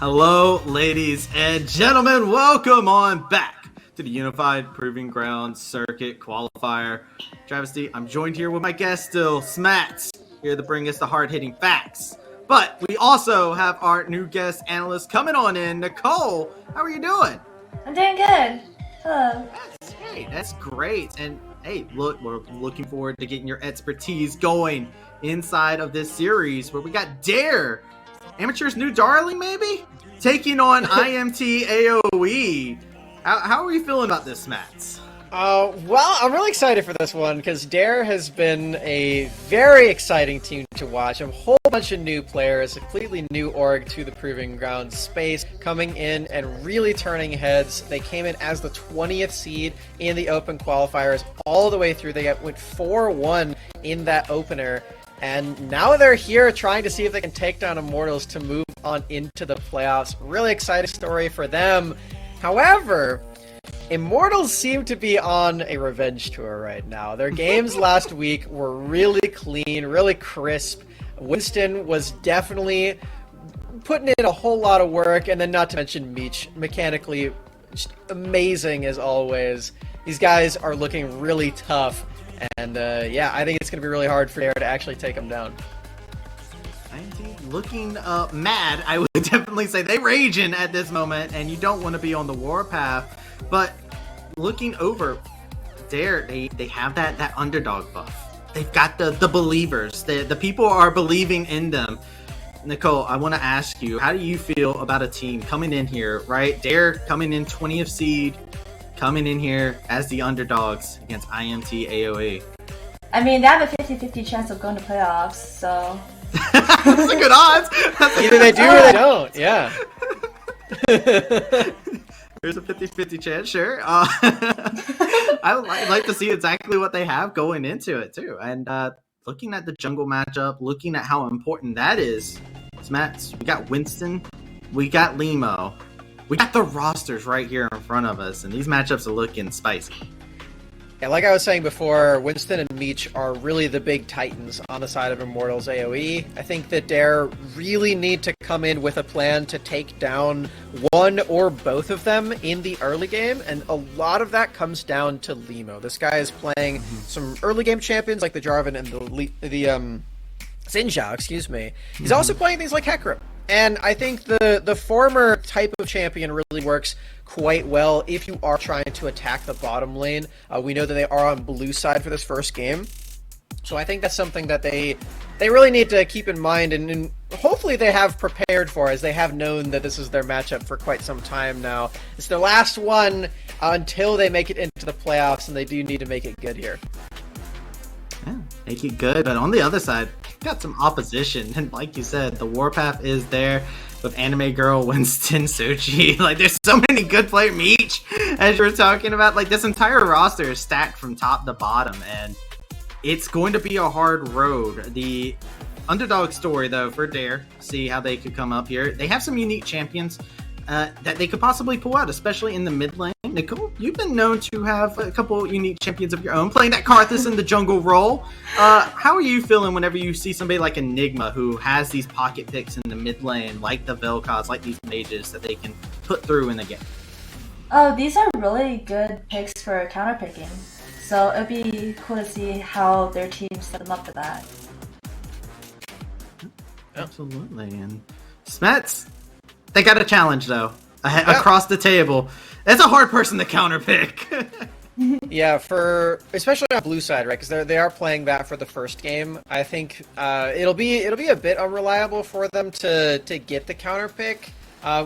Hello, ladies and gentlemen. Welcome on back to the Unified Proving Ground Circuit Qualifier. Travesty, I'm joined here with my guest still, Smats, here to bring us the hard-hitting facts. But we also have our new guest analyst coming on in, Nicole. How are you doing? I'm doing good. Hello. That's great. And hey, look, we're looking forward to getting your expertise going inside of this series where we got Dare, Amateur's new darling, maybe? Taking on IMT AOE. How are you feeling about this, Mats? Well, I'm really excited for this one because Dare has been a very exciting team to watch. A whole bunch of new players, a completely new org to the Proving Ground space, coming in and really turning heads. They came in as the 20th seed in the open qualifiers all the way through. They went 4-1 in that opener. And now they're here trying to see if they can take down Immortals to move on into the playoffs. Really exciting story for them. However, Immortals seem to be on a revenge tour right now. Their games last week were really clean, really crisp. Winston was definitely putting in a whole lot of work, and then not to mention Meech, mechanically just amazing as always. These guys are looking really tough. And yeah, I think it's going to be really hard for Dare to actually take them down. Looking mad, I would definitely say they raging at this moment, and you don't want to be on the warpath. But looking over, Dare, they have that underdog buff. They've got the believers. The people are believing in them. Nicole, I want to ask you, how do you feel about a team coming in here, right? Dare coming in 20th seed, coming in here as the underdogs against IMT AOE. I mean, they have a 50-50 chance of going to playoffs, so... That's a good odds! Either they do or they don't, yeah. There's a 50-50 chance, sure. I would like to see exactly what they have going into it, too. And looking at the jungle matchup, looking at how important that is, Matt, we got Winston, we got Limo. We got the rosters right here in front of us, and these matchups are looking spicy. Yeah, like I was saying before, Winston and Meech are really the big titans on the side of Immortals AOE. I think that Dare really need to come in with a plan to take down one or both of them in the early game, and a lot of that comes down to Limo. This guy is playing some early game champions like the Jarvan and the Xin Zhao, excuse me. He's also playing things like Hecarim. And I think the former type of champion really works quite well if you are trying to attack the bottom lane. We know that they are on blue side for this first game. So I think that's something that they really need to keep in mind and hopefully they have prepared for, as they have known that this is their matchup for quite some time now. It's their last one until they make it into the playoffs, and they do need to make it good here. Yeah, make it good, but on the other side, got some opposition, and like you said, the warpath is there with Anime Girl, Winston, Sochi. Like, there's so many good players. Meech, as you were talking about, like, this entire roster is stacked from top to bottom, and it's going to be a hard road. The underdog story, though, for Dare, see how they could come up here. They have some unique champions that they could possibly pull out, especially in the mid lane. Nicole, you've been known to have a couple unique champions of your own, playing that Karthus in the jungle role. How are you feeling whenever you see somebody like Enigma, who has these pocket picks in the mid lane, like the Vel'Koz, like these mages that they can put through in the game? Oh, these are really good picks for counterpicking. So it'd be cool to see how their team set them up for that. Absolutely. And Smets, they got a challenge, though, across the table. It's a hard person to counterpick. Yeah, especially on blue side, right? Because they are playing that for the first game. I think it'll be a bit unreliable for them to get the counter pick,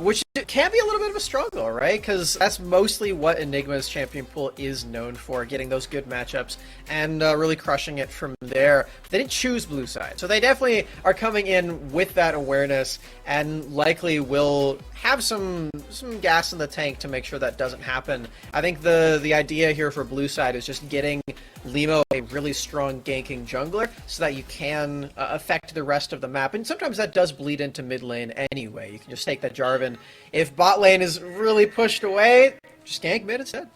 which can be a little bit of a struggle, right? Because that's mostly what Enigma's champion pool is known for, getting those good matchups and really crushing it from there. They didn't choose blue side, so they definitely are coming in with that awareness and likely will have some gas in the tank to make sure that doesn't happen. I think the idea here for blue side is just getting Limo a really strong ganking jungler so that you can affect the rest of the map. And sometimes that does bleed into mid lane anyway. You can just take that Jarvan. If bot lane is really pushed away, just gank mid instead.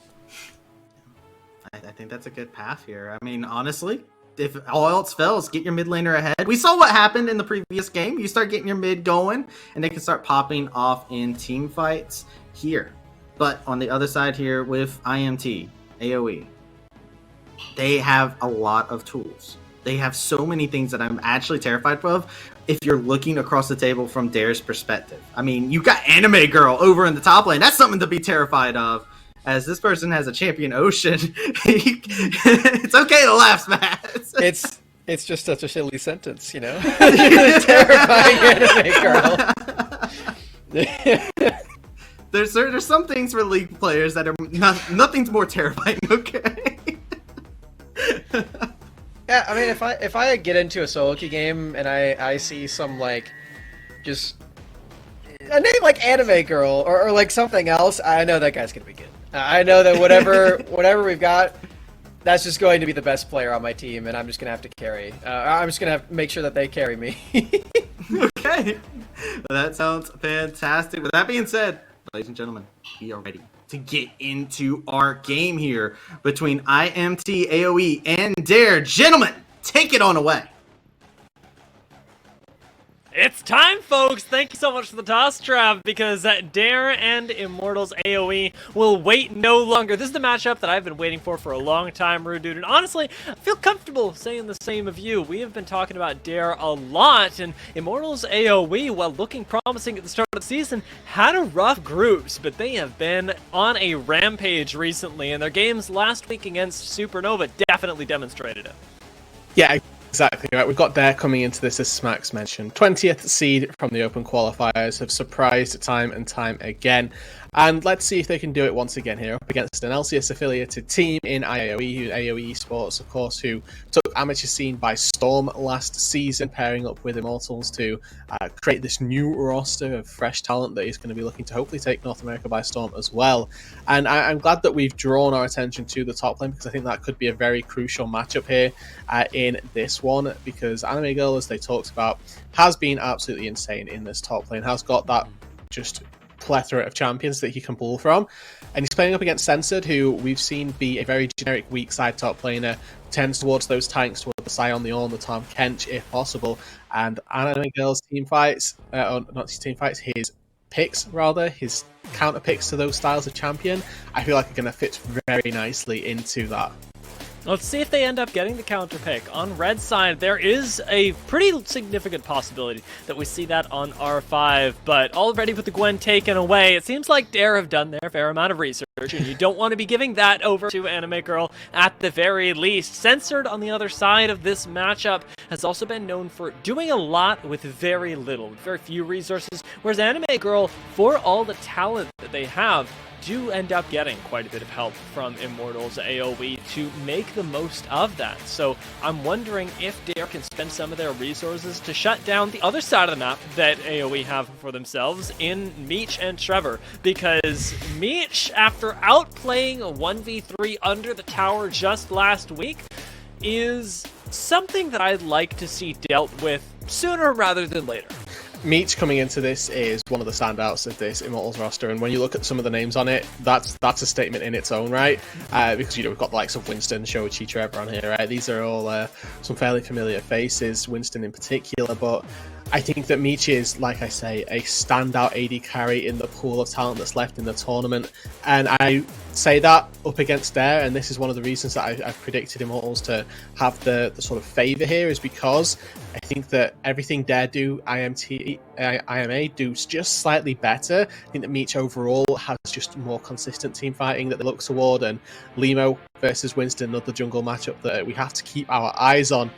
I think that's a good path here. I mean, honestly, if all else fails, get your mid laner ahead. We saw what happened in the previous game. You start getting your mid going, and they can start popping off in team fights here. But on the other side here with IMT, AoE, they have a lot of tools. They have so many things that I'm actually terrified of if you're looking across the table from Dare's perspective. I mean, you got Anime Girl over in the top lane. That's something to be terrified of. As this person has a champion Ocean, it's okay to laugh, Smash. It's just such a silly sentence, you know? Terrifying Anime Girl. There's some things for League players that are nothing's more terrifying, okay? Yeah, I mean, if I get into a solo queue game and I see some, like, just a name like Anime Girl or like something else, I know that guy's gonna be good. I know that whatever we've got, that's just going to be the best player on my team, and I'm just gonna have to carry. I'm just gonna have to make sure that they carry me. Okay, well, that sounds fantastic. With that being said, ladies and gentlemen, we are ready to get into our game here between IMT, AoE, and Dare. Gentlemen, take it on away. It's time, folks! Thank you so much for the toss, Trav, because Dare and Immortals AoE will wait no longer. This is the matchup that I've been waiting for a long time, Rude Dude, and honestly, I feel comfortable saying the same of you. We have been talking about Dare a lot, and Immortals AoE, while looking promising at the start of the season, had a rough groups, but they have been on a rampage recently, and their games last week against Supernova definitely demonstrated it. Yeah, exactly right. We've got Dare coming into this, as Smax mentioned. 20th seed from the Open Qualifiers, have surprised time and time again. And let's see if they can do it once again here up against an LCS affiliated team in AoE, AoE Esports, of course, who took amateur scene by storm last season, pairing up with Immortals to create this new roster of fresh talent that is going to be looking to hopefully take North America by storm as well. And I'm glad that we've drawn our attention to the top lane, because I think that could be a very crucial matchup here in this one, because Anime Girl, as they talked about, has been absolutely insane in this top lane, has got that just plethora of champions that he can pull from, and he's playing up against Censored, who we've seen be a very generic weak side top laner, tends towards those tanks, towards the Sion, the Ornn, the Tahm Kench if possible. And Anime Girl's team fights, or not his team fights, his picks rather, his counter picks to those styles of champion, I feel like are going to fit very nicely into that. Let's see if they end up getting the counter pick. On red side, there is a pretty significant possibility that we see that on R5, but already with the Gwen taken away, it seems like Dare have done their fair amount of research, and you don't want to be giving that over to Anime Girl at the very least. Censored on the other side of this matchup has also been known for doing a lot with very little, with very few resources, whereas Anime Girl, for all the talent that they have, do end up getting quite a bit of help from Immortals AoE to make the most of that. So I'm wondering if Dare can spend some of their resources to shut down the other side of the map that AoE have for themselves in Meech and Trevor, because Meech, after outplaying a 1v3 under the tower just last week, is something that I'd like to see dealt with sooner rather than later. Meech coming into this is one of the standouts of this Immortals roster, and when you look at some of the names on it, that's a statement in its own right, because, you know, we've got the likes of Winston, Shoichi, Trevor on here, right? These are all some fairly familiar faces, Winston in particular, but I think that Meech is, like I say, a standout AD carry in the pool of talent that's left in the tournament, and I say that up against Dare, and this is one of the reasons that I've predicted Immortals to have the sort of favour here, is because I think that everything Dare do, IMA do just slightly better. I think that Meech overall has just more consistent team fighting that they look toward, and Limo versus Winston, another jungle matchup that we have to keep our eyes on.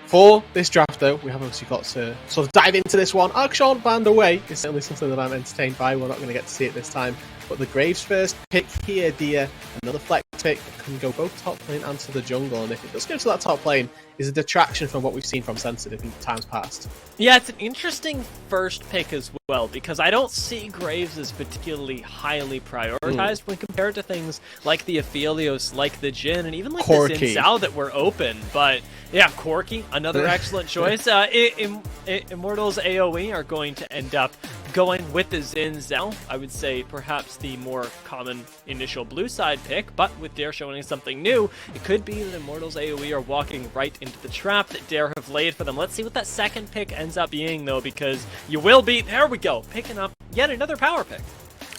For this draft, though, we have obviously got to sort of dive into this one. Arcshon Band Away is certainly something that I'm entertained by. We're not going to get to see it this time. But the Graves first pick here, dear. Another flex pick can go both top lane and to the jungle. And if it does go to that top lane, is a detraction from what we've seen from Sensitive in times past. Yeah, it's an interesting first pick as well, because I don't see Graves as particularly highly prioritized when compared to things like the Aphelios, like the Jhin, and even like Corki. the Xin Zhao that were open. But yeah, Corki, another excellent choice. Immortals AoE are going to end up going with the Xin Zhao. I would say perhaps the more common initial blue side pick, but with Dare showing something new, it could be that Immortals AoE are walking right into the trap that Dare have laid for them. Let's see what that second pick ends up being, though, because you will be, there we go, picking up yet another power pick.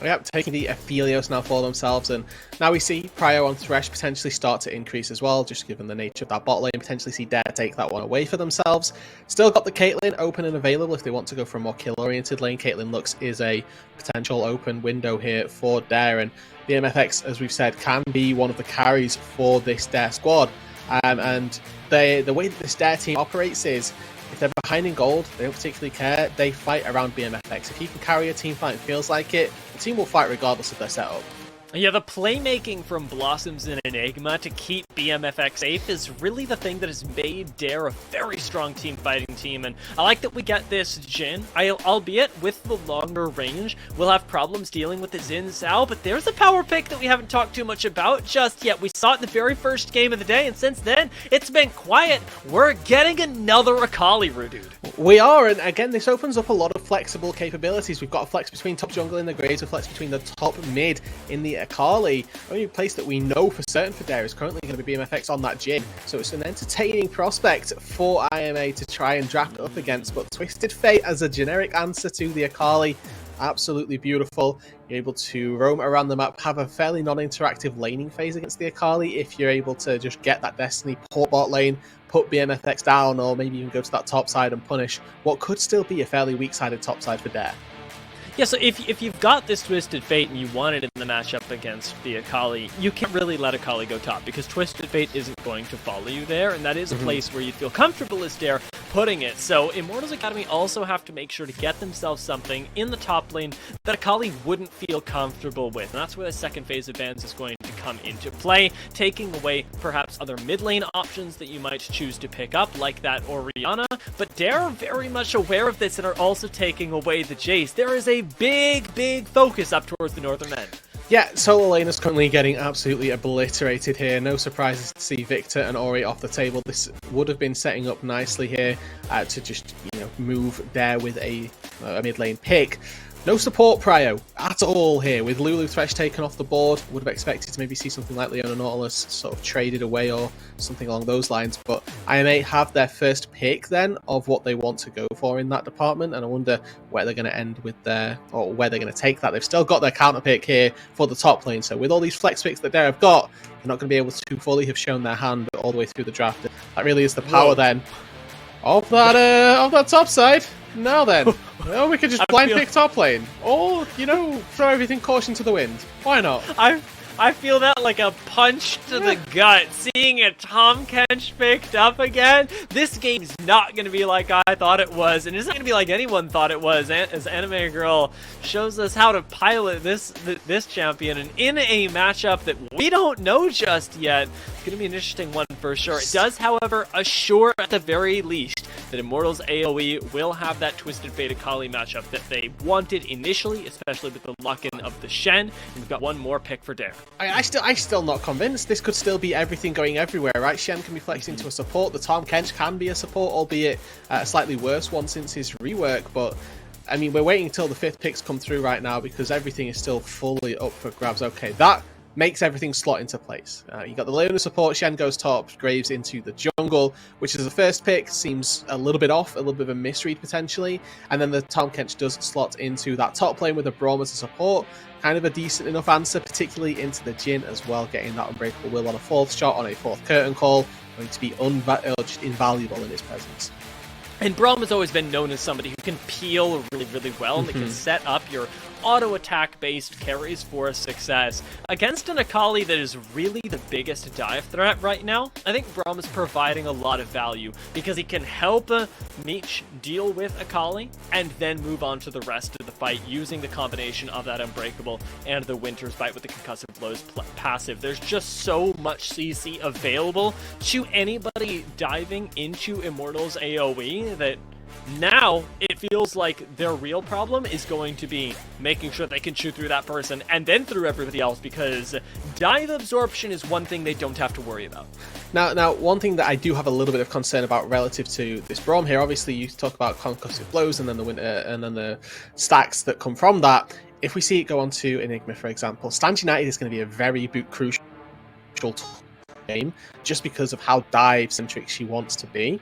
Yep, taking the Aphelios now for themselves, and now we see Prio on Thresh potentially start to increase as well, just given the nature of that bot lane, potentially see Dare take that one away for themselves. Still got the Caitlyn open and available if they want to go for a more kill-oriented lane. Caitlyn looks is a potential open window here for Dare, and the BMFX, as we've said, can be one of the carries for this Dare squad. And the way that this Dare team operates is, if they're behind in gold, they don't particularly care. They fight around BMFX. If he can carry a team fight and feels like it, the team will fight regardless of their setup. Yeah, the playmaking from Blossoms and Enigma to keep BMFX safe is really the thing that has made Dare a very strong team fighting team, and I like that we get this Jhin. Albeit with the longer range, we'll have problems dealing with the Xin Zhao, but there's a power pick that we haven't talked too much about just yet. We saw it in the very first game of the day, and since then, it's been quiet. We're getting another Akali Rudude. We are, and again, this opens up a lot of flexible capabilities. We've got a flex between top jungle in the Graves, a flex between the top mid in the Akali. The only place that we know for certain for Dare is currently going to be BMFX on that Jhin, so it's an entertaining prospect for IMA to try and draft up against, but Twisted Fate as a generic answer to the Akali, absolutely beautiful. You're able to roam around the map, have a fairly non-interactive laning phase against the Akali if you're able to just get that Destiny port bot lane, put BMFX down, or maybe even go to that top side and punish what could still be a fairly weak-sided top side for Dare. Yeah, so if you've got this Twisted Fate and you want it in the matchup against the Akali, you can't really let Akali go top, because Twisted Fate isn't going to follow you there, and that is a place where you'd feel comfortable as Dare putting it. So Immortals Academy also have to make sure to get themselves something in the top lane that Akali wouldn't feel comfortable with, and that's where the second phase advance is going to come into play, taking away perhaps other mid lane options that you might choose to pick up, like that Orianna, but Dare are very much aware of this and are also taking away the Jace. There is a big focus up towards the northern end. Yeah, solo lane is currently getting absolutely obliterated here. No surprises to see Victor and Ori off the table. This would have been setting up nicely here to just, move Dare with a mid lane pick. No support prio at all here, with Lulu Thresh taken off the board. Would have expected to maybe see something like Leona Nautilus sort of traded away or something along those lines, but IMA have their first pick then of what they want to go for in that department, and I wonder where they're going to end with or where they're going to take that. They've still got their counter pick here for the top lane, so with all these flex picks that Dare have got, they're not going to be able to fully have shown their hand all the way through the draft. That really is the power then of that top side. Now then, we could just blind pick top lane, or throw everything caution to the wind. Why not? I feel that like a punch to the gut. Seeing a Tahm Kench picked up again, this game's not going to be like I thought it was, and it's not going to be like anyone thought it was, as Anime Girl shows us how to pilot this champion, and in a matchup that we don't know just yet. It's going to be an interesting one for sure. It does, however, assure at the very least that Immortals AoE will have that Twisted Fate Akali matchup that they wanted initially, especially with the lock-in of the Shen, and we've got one more pick for Dare. I still not convinced. This could still be everything going everywhere, right? Shen can be flexed into a support. The Tahm Kench can be a support, albeit a slightly worse one since his rework, but I mean, we're waiting until the 5th picks come through right now because everything is still fully up for grabs. Okay, that makes everything slot into place. You got the Leona support, Shen goes top, Graves into the jungle, which is the first pick, seems a little bit off, a little bit of a misread potentially, and then the Tahm Kench does slot into that top lane with a Braum as a support. Kind of a decent enough answer, particularly into the Jhin as well, getting that Unbreakable Will on a 4th shot, on a 4th curtain call, going to be invaluable in his presence. And Braum has always been known as somebody who can peel really well, and that can set up your auto attack based carries for success. Against an Akali that is really the biggest dive threat right now, I think Braum is providing a lot of value because he can help Meech deal with Akali and then move on to the rest of the fight using the combination of that Unbreakable and the Winter's Bite with the Concussive Blows passive. There's just so much CC available to anybody diving into Immortals AoE that now it feels like their real problem is going to be making sure they can shoot through that person and then through everybody else, because dive absorption is one thing they don't have to worry about. Now, one thing that I do have a little bit of concern about relative to this Braum here, obviously you talk about concussive blows and then the winter and then the stacks that come from that. If we see it go on to Enigma, for example, Stand United is going to be a very crucial game just because of how dive centric she wants to be.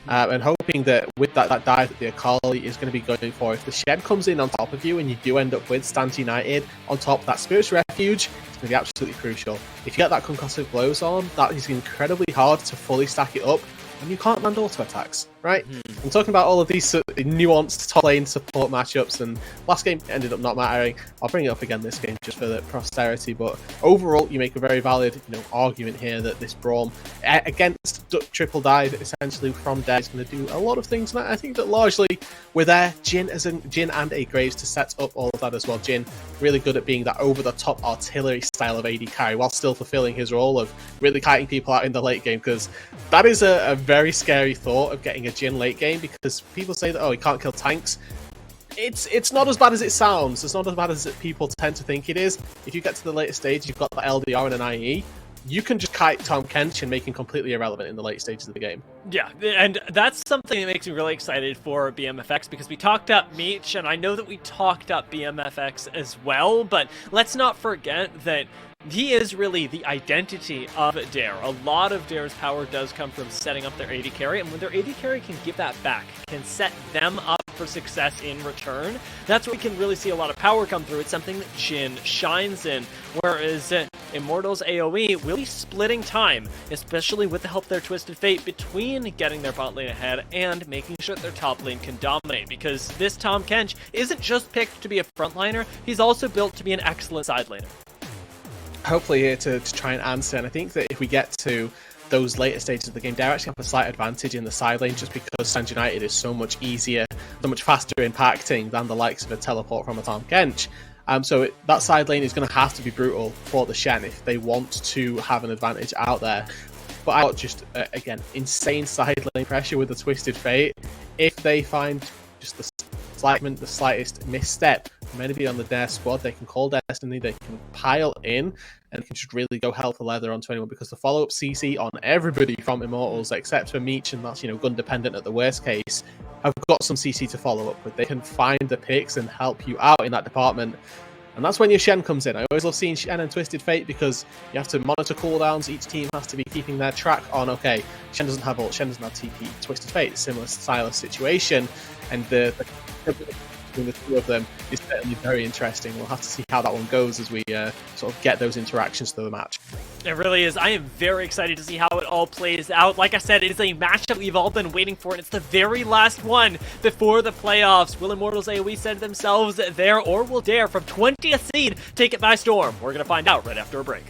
And hoping that with that dive that the Akali is going to be going for, if the Shed comes in on top of you and you do end up with Stand United on top, that Spirit's Refuge is going to be absolutely crucial. If you get that concussive blows on, that is incredibly hard to fully stack it up, and you can't land auto attacks, right? I'm talking about all of these nuanced top lane support matchups, and last game ended up not mattering. I'll bring it up again this game just for the posterity, but overall, you make a very valid, argument here that this Braum against triple dive, essentially from there, is going to do a lot of things. And I think that largely we're there. Jhin and a Graves to set up all of that as well. Jhin really good at being that over-the-top artillery style of AD carry while still fulfilling his role of really kiting people out in the late game, because that is a very scary thought of getting a Jhin late game, because people say that, oh, he can't kill tanks. It's not as bad as it sounds. It's not as bad as people tend to think it is. If you get to the later stage, you've got the LDR and an IE, you can just kite Tahm Kench and make him completely irrelevant in the late stages of the game. Yeah, and that's something that makes me really excited for BMFX, because we talked up Meech, and I know that we talked up BMFX as well, but let's not forget that he is really the identity of Dare. A lot of Dare's power does come from setting up their AD carry, and when their AD carry can give that back, can set them up for success in return, that's where we can really see a lot of power come through. It's something that Jhin shines in, whereas Immortals AoE will be splitting time, especially with the help of their Twisted Fate, between getting their bot lane ahead and making sure that their top lane can dominate, because this Tahm Kench isn't just picked to be a frontliner, he's also built to be an excellent side laner. Hopefully here to try and answer, and I think that if we get to those later stages of the game, they actually have a slight advantage in the side lane just because Stand United is so much easier, so much faster impacting than the likes of a teleport from a Tahm Kench. So that side lane is going to have to be brutal for the Shen if they want to have an advantage out there. But I got just, again, insane side lane pressure with the Twisted Fate. If they find just the slightest misstep from anybody on the Dare squad, they can call Destiny, they can pile in, and can just really go hell for leather onto anyone, because the follow-up CC on everybody from Immortals, except for Meech, and that's, gun dependent at the worst case, have got some CC to follow up with. They can find the picks and help you out in that department. And that's when your Shen comes in. I always love seeing Shen and Twisted Fate, because you have to monitor cooldowns. Each team has to be keeping their track on, okay, Shen doesn't have ult, Shen doesn't have TP. Twisted Fate, similar style of situation. And the between the two of them is certainly very interesting. We'll have to see how that one goes as we sort of get those interactions through the match. It really is. I am very excited to see how it all plays out. Like I said, it is a matchup we've all been waiting for, and it's the very last one before the playoffs. Will Immortals AoE send themselves there, or will Dare from 20th seed take it by storm? We're going to find out right after a break.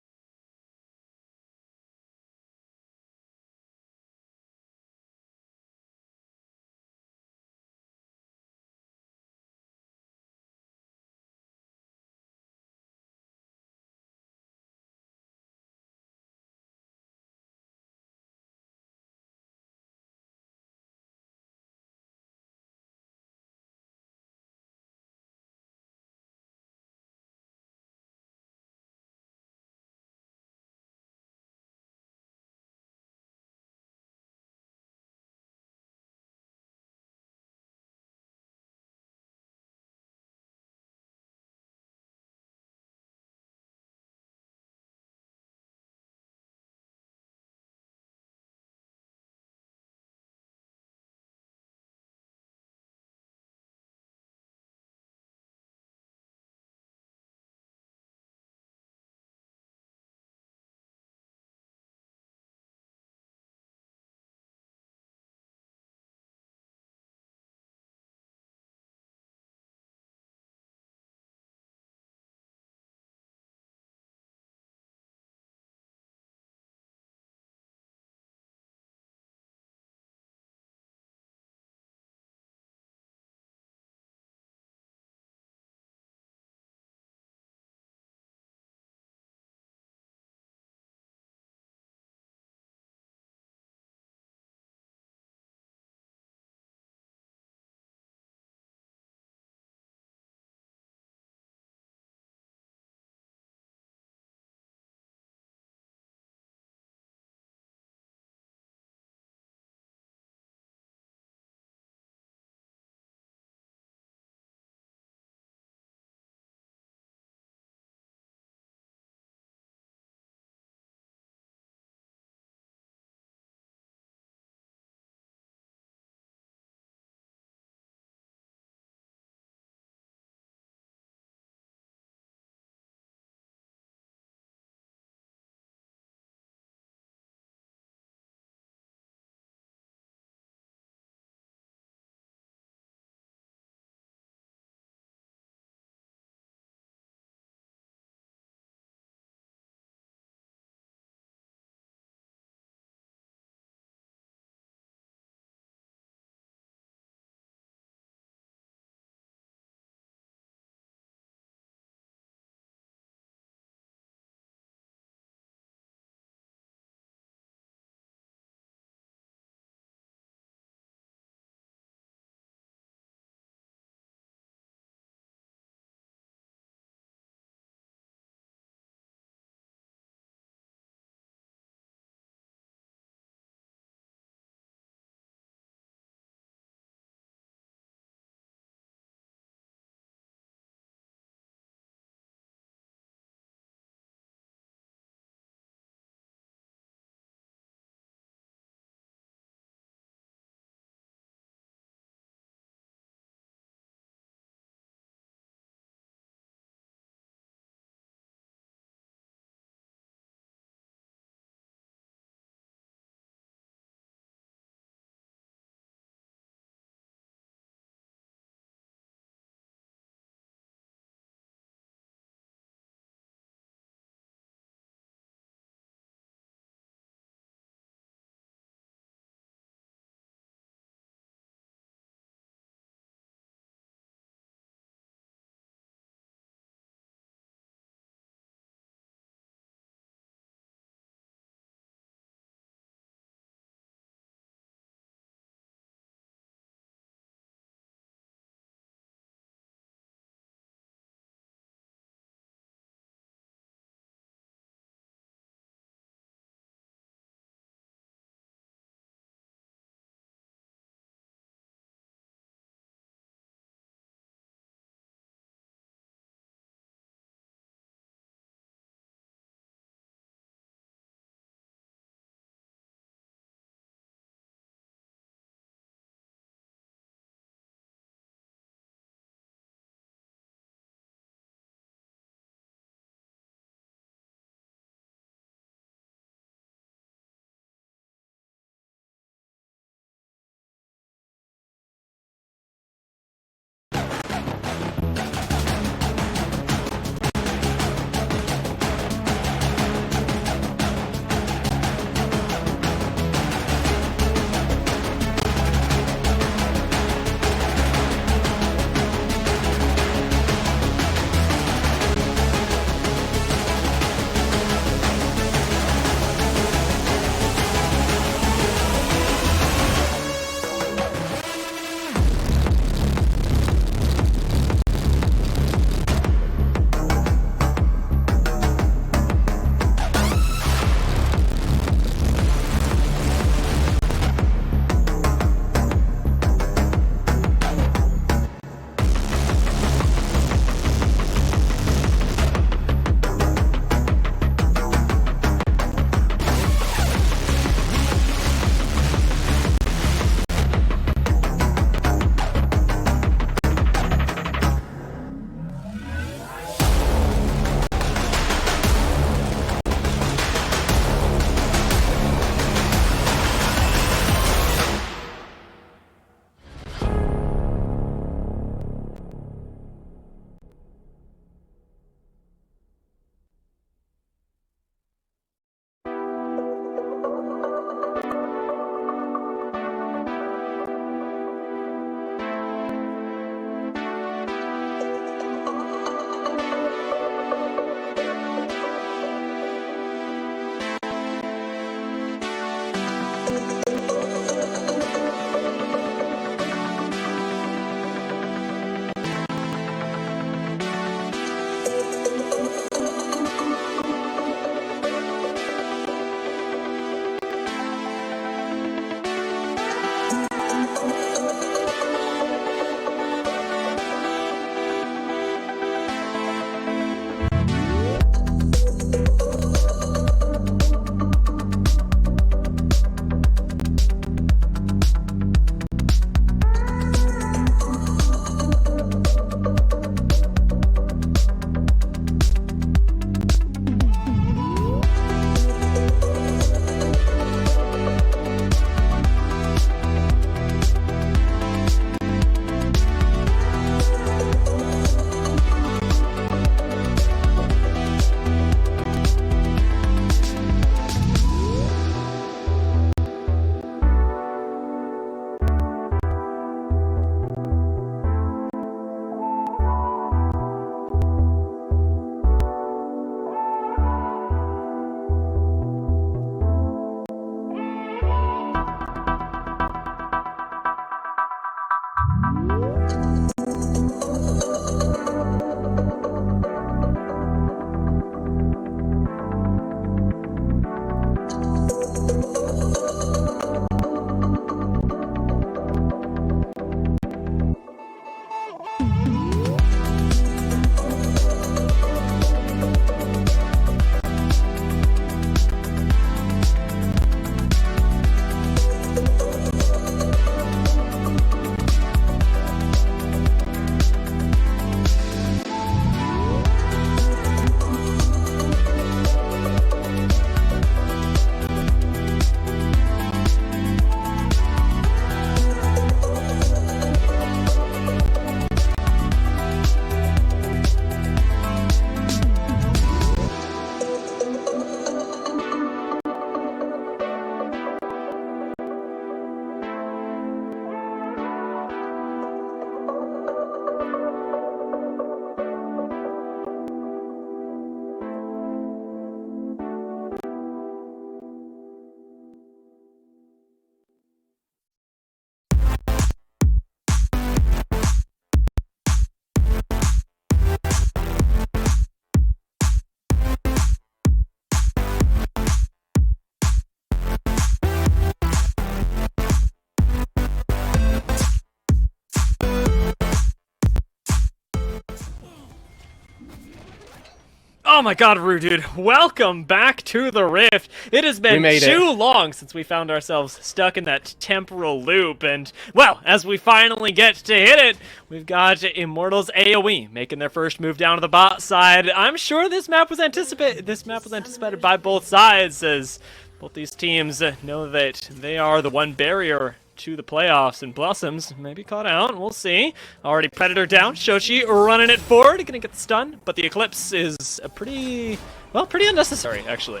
Oh my god, Rudude, welcome back to the Rift. It has been too long since we found ourselves stuck in that temporal loop, and, well, as we finally get to hit it, we've got Immortals AoE making their first move down to the bot side. I'm sure this map was anticipated by both sides, as both these teams know that they are the one barrier to the playoffs, and Blossoms may be caught out. We'll see. Already Predator down. Shochi running it forward. Gonna get the stun, but the Eclipse is a pretty unnecessary, actually.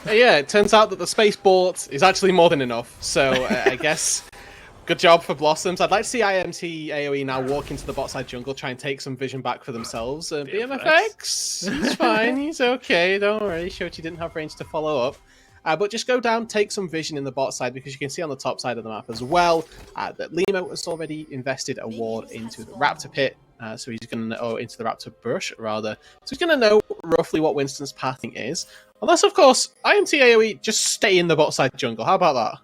Yeah, it turns out that the space bolt is actually more than enough. So I guess good job for Blossoms. I'd like to see IMT AoE now walk into the bot side jungle, try and take some vision back for themselves. BMFX, he's fine. He's okay. Don't worry. Shochi didn't have range to follow up. But just go down, take some vision in the bot side, because you can see on the top side of the map as well that Limo has already invested a ward into the Raptor Pit. So he's going to know, into the Raptor Brush, rather. So he's going to know roughly what Winston's pathing is. Unless, of course, IMT AoE just stay in the bot side jungle. How about that?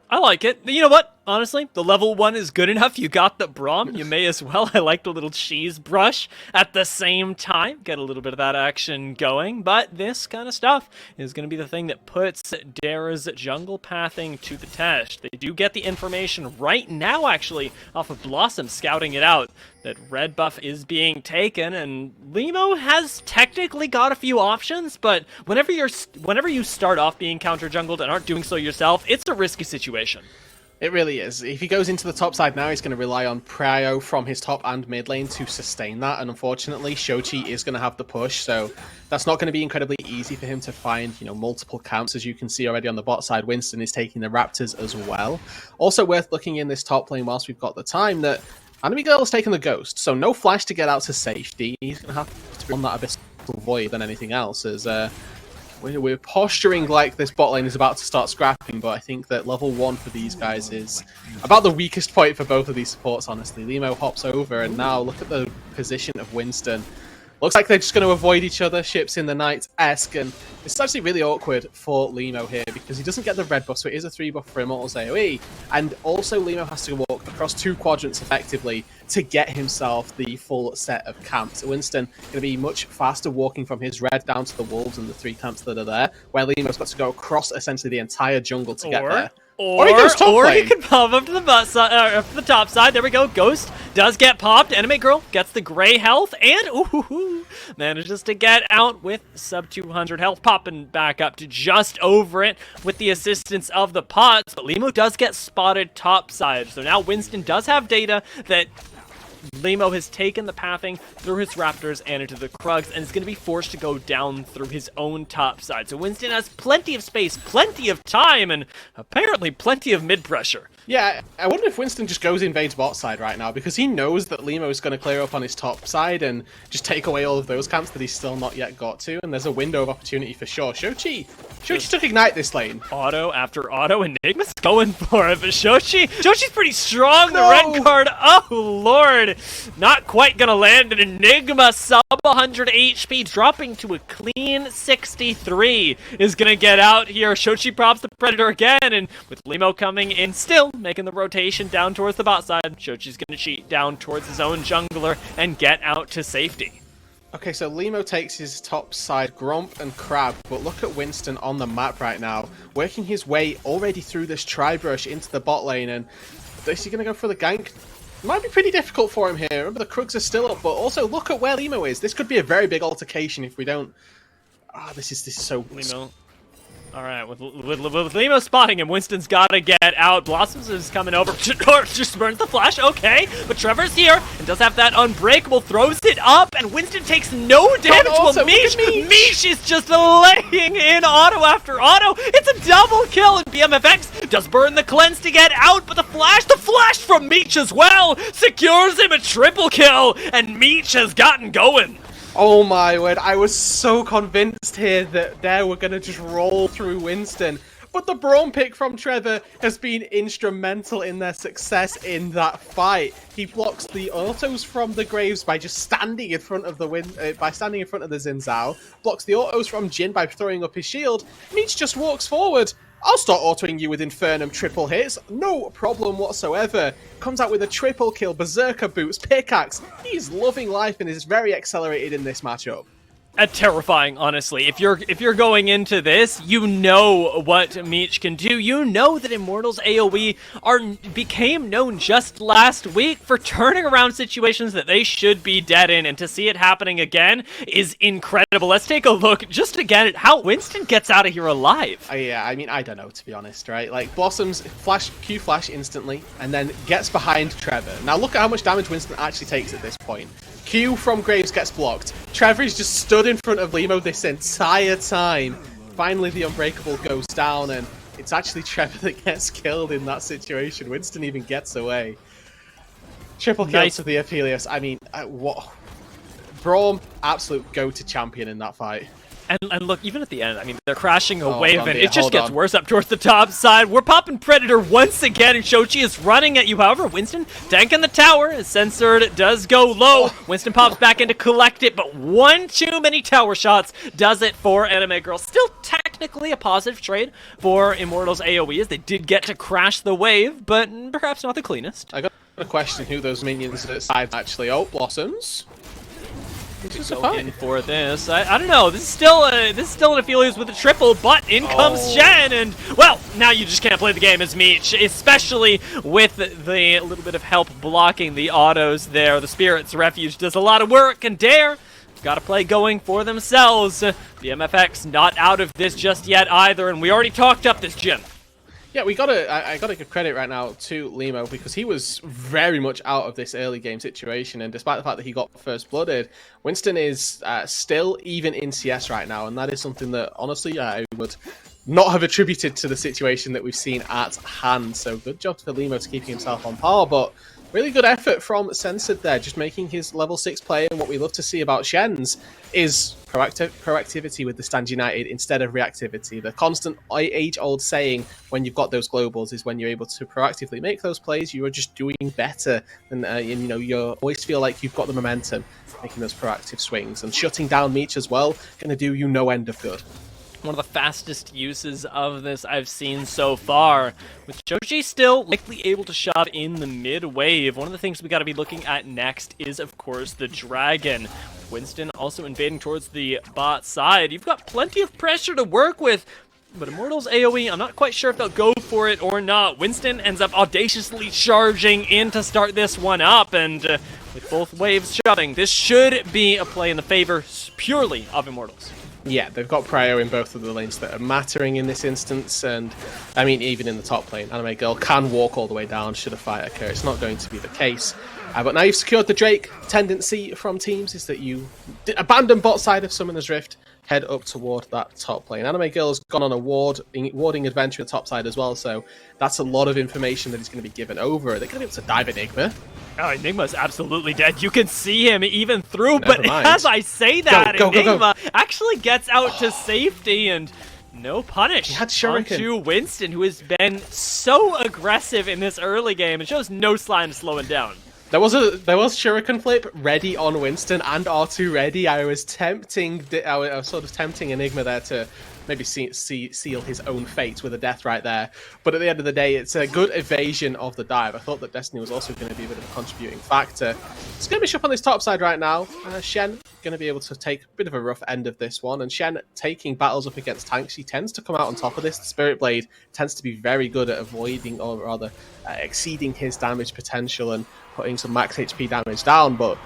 I like it. You know what? Honestly, the level 1 is good enough. You got the Braum, you may as well. I like the little cheese brush at the same time. Get a little bit of that action going, but this kind of stuff is going to be the thing that puts Dara's jungle pathing to the test. They do get the information right now, actually, off of Blossom scouting it out, that red buff is being taken, and Limo has technically got a few options, but whenever you start off being counter-jungled and aren't doing so yourself, it's a risky situation. It really is. If he goes into the top side now, he's going to rely on Prio from his top and mid lane to sustain that. And unfortunately, Shochi is going to have the push, so that's not going to be incredibly easy for him to find, multiple camps. As you can see already on the bot side, Winston is taking the Raptors as well. Also worth looking in this top lane whilst we've got the time that Enemy Girl has taken the Ghost, so no flash to get out to safety. He's going to have to be on that Abyssal Void than anything else, as we're posturing like this bot lane is about to start scrapping, but I think that level 1 for these guys is about the weakest point for both of these supports, honestly. Limo hops over, and now look at the position of Winston. Looks like they're just going to avoid each other, ships in the night-esque, and it's actually really awkward for Limo here because he doesn't get the red buff, so it is a 3 buff for Immortals AoE, and also Limo has to walk across 2 quadrants effectively to get himself the full set of camps. Winston going to be much faster walking from his red down to the wolves and the 3 camps that are there, where Limo's got to go across essentially the entire jungle to get there. Or he could pop up to the top side. There we go. Ghost does get popped. Anime Girl gets the gray health and manages to get out with sub 200 health, popping back up to just over it with the assistance of the pots. But Limo does get spotted top side. So now Winston does have data that Limo has taken the pathing through his Raptors and into the Krugs, and is going to be forced to go down through his own top side. So Winston has plenty of space, plenty of time, and apparently plenty of mid-pressure. Yeah, I wonder if Winston just goes invades bot side right now, because he knows that Limo is going to clear up on his top side and just take away all of those camps that he's still not yet got to, and there's a window of opportunity for sure. Shochi took Ignite this lane. Auto after auto, Enigma's going for it, but Shochi's pretty strong, the red card, oh lord! Not quite gonna land an Enigma, sub 100 HP, dropping to a clean 63, is gonna get out here. Shochi props the Predator again, and with Limo coming in still, making the rotation down towards the bot side, Shochi's gonna cheat down towards his own jungler and get out to safety. Okay, so Limo takes his top side, Gromp and Crab, but look at Winston on the map right now, working his way already through this Tri-Brush into the bot lane, and is he going to go for the gank? Might be pretty difficult for him here. Remember, the Krugs are still up, but also look at where Limo is. This could be a very big altercation if we don't... this is so... Limo. Alright, with Limo spotting him, Winston's gotta get out. Blossoms is coming over, just burns the flash, okay. But Trevor's here, and does have that Unbreakable, throws it up, and Winston takes no damage while Meech is just laying in auto after auto. It's a double kill, and BMFX does burn the cleanse to get out, but the flash from Meech as well, secures him a triple kill, and Meech has gotten going. Oh my word, I was so convinced here that they were going to just roll through Winston. But the Braum pick from Trevor has been instrumental in their success in that fight. He blocks the autos from the Graves by just standing in front of the Xin Zhao. Blocks the autos from Jin by throwing up his shield. Meech just walks forward. I'll start autoing you with Infernum triple hits, no problem whatsoever. Comes out with a triple kill, Berserker boots, pickaxe. He's loving life and is very accelerated in this matchup. terrifying, honestly. If you're going into this, you know what Meech can do. You know that Immortals AoE became known just last week for turning around situations that they should be dead in, and to see it happening again is incredible. Let's take a look just again at how Winston gets out of here alive. Yeah, I mean, I don't know, to be honest, right? Like, Blossoms Q flash instantly, and then gets behind Trevor. Now look at how much damage Winston actually takes at this point. Q from Graves gets blocked. Trevor is just stood in front of Limo this entire time. Finally, the Unbreakable goes down, and it's actually Trevor that gets killed in that situation. Winston even gets away. Triple kill to the Aphelios. I mean, what? Braum, absolute go-to champion in that fight. And look, even at the end, I mean, they're crashing a wave, on, and yeah, it just hold gets on. worse up towards the top side. We're popping Predator once again, and Shochi is running at you. However, Winston tanking the tower, as Censored does go low. Winston pops back in to collect it, but one too many tower shots does it for Anime Girl. Still technically a positive trade for Immortals AoE, as they did get to crash the wave, but perhaps not the cleanest. I got a question who those minions at side actually. Oh, Blossoms. This is a Go fight. in for this. I don't know. This is still an Aphelios with a triple, but in comes Shen, and well, now you just can't play the game as Meech, especially with the little bit of help blocking the autos there. The Spirit's Refuge does a lot of work, and Dare got to play going for themselves. The MFX not out of this just yet either, and we already talked up this gym. Yeah, I gotta give credit right now to Limo, because he was very much out of this early game situation, and despite the fact that he got first blooded, Winston is still even in CS right now, and that is something that honestly I would not have attributed to the situation that we've seen at hand. So good job for Limo to keeping himself on par, but really good effort from Censored there, just making his level 6 play. And what we love to see about Shen's is proactivity with the Stand United instead of reactivity. The constant age-old saying when you've got those globals is when you're able to proactively make those plays, you are just doing better, and you know, you always feel like you've got the momentum, making those proactive swings. And shutting down Meech as well, going to do you no end of good. One of the fastest uses of this I've seen so far, with Shochi still likely able to shove in the mid wave. One of the things we got to be looking at next is, of course, the Dragon. Winston also invading towards the bot side. You've got plenty of pressure to work with, but Immortals AoE, I'm not quite sure if they'll go for it or not. Winston ends up audaciously charging in to start this one up, and with both waves shoving, this should be a play in the favor purely of Immortals. Yeah, they've got prio in both of the lanes that are mattering in this instance, and I mean, even in the top lane, Anime Girl can walk all the way down should a fight occur. It's not going to be the case. But now you've secured the Drake. Tendency from teams is that you abandon bot side of Summoner's Rift, head up toward that top lane. Anime Girl has gone on a warding adventure at top side as well, so that's a lot of information that is going to be given over. They're going to be able to dive Enigma. Oh, Enigma's absolutely dead. You can see him even through, Never but mind. as I say that, Go. Enigma actually gets out to safety, and no punish He had Shuriken. onto Winston, who has been so aggressive in this early game and shows no sign of slowing down. There was Shuriken flip ready on Winston and R2 ready. I was sort of tempting Enigma there to maybe seal his own fate with a death right there. But at the end of the day, it's a good evasion of the dive. I thought that Destiny was also going to be a bit of a contributing factor. Skirmish up on this top side right now. Shen going to be able to take a bit of a rough end of this one. And Shen taking battles up against tanks, she tends to come out on top of this. The Spirit Blade tends to be very good at avoiding, or rather exceeding his damage potential and putting some max HP damage down, but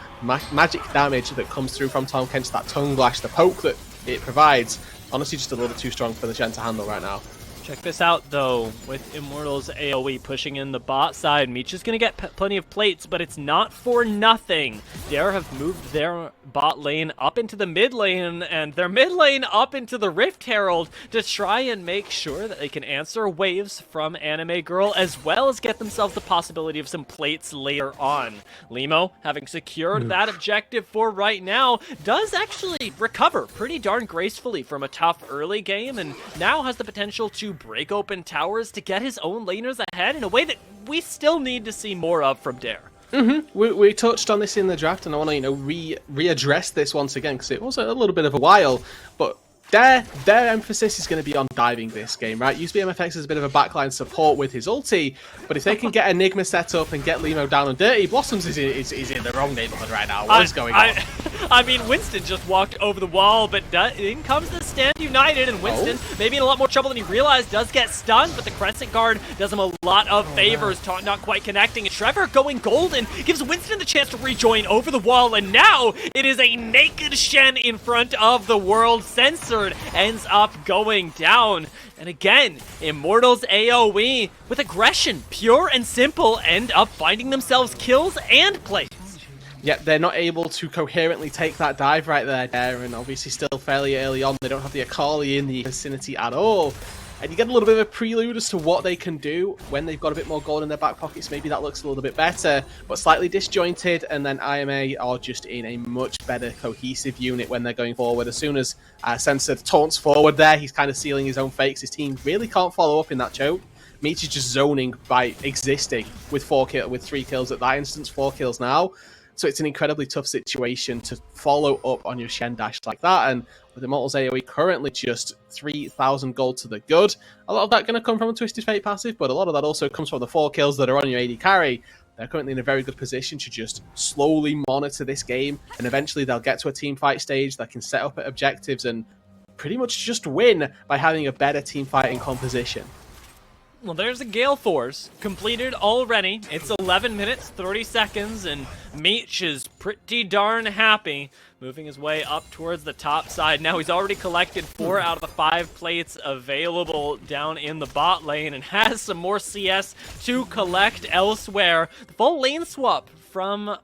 magic damage that comes through from Tahm Kench, that tongue lash, the poke that it provides, honestly just a little too strong for the Shen to handle right now. Check this out, though, with Immortals AoE pushing in the bot side. Meech is going to get plenty of plates, but it's not for nothing. Dare have moved their bot lane up into the mid lane, and their mid lane up into the Rift Herald to try and make sure that they can answer waves from Anime Girl, as well as get themselves the possibility of some plates later on. Limo, having secured that objective for right now, does actually recover pretty darn gracefully from a tough early game, and now has the potential to break open towers to get his own laners ahead in a way that we still need to see more of from Dare. We touched on this in the draft, and I want to readdress this once again because it was a little bit of a while, but their emphasis is going to be on diving this game, right? Use BMFX as a bit of a backline support with his ulti, but if they can get Enigma set up and get Limo down and dirty, Blossoms is in the wrong neighborhood right now. What is going on? I mean, Winston just walked over the wall, but in comes the Stand United, and Winston, maybe in a lot more trouble than he realized, does get stunned, but the Crescent Guard does him a lot of favors, not quite connecting. And Trevor going golden gives Winston the chance to rejoin over the wall, and now it is a naked Shen in front of the world. Censored ends up going down. And again, Immortals AoE with aggression, pure and simple, end up finding themselves kills and plays. Yet they're not able to coherently take that dive right there, and obviously still fairly early on. They don't have the Akali in the vicinity at all. And you get a little bit of a prelude as to what they can do when they've got a bit more gold in their back pockets. Maybe that looks a little bit better, but slightly disjointed. And then IMA are just in a much better cohesive unit when they're going forward. As soon as Censored taunts forward there, he's kind of sealing his own fakes. His team really can't follow up in that choke. Meech is just zoning by existing with 3 kills at that instance, 4 kills now. So it's an incredibly tough situation to follow up on your Shen dash like that. And with Immortals AoE currently just 3,000 gold to the good, a lot of that going to come from a Twisted Fate passive, but a lot of that also comes from the 4 kills that are on your AD carry. They're currently in a very good position to just slowly monitor this game, and eventually they'll get to a team fight stage that can set up at objectives and pretty much just win by having a better team fighting composition. Well, there's a Gale Force completed already. It's 11 minutes, 30 seconds, and Meech is pretty darn happy, moving his way up towards the top side. Now he's already collected 4 out of the 5 plates available down in the bot lane and has some more CS to collect elsewhere. The full lane swap from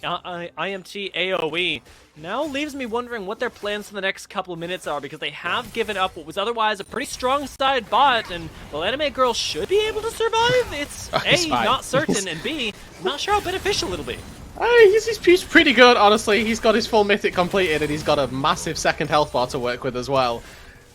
IMT AoE now leaves me wondering what their plans for the next couple of minutes are, because they have given up what was otherwise a pretty strong side bot, and while Anime Girl should be able to survive, it's A, not certain, and B, not sure how beneficial it'll be. He's pretty good, honestly. He's got his full mythic completed, and he's got a massive second health bar to work with as well.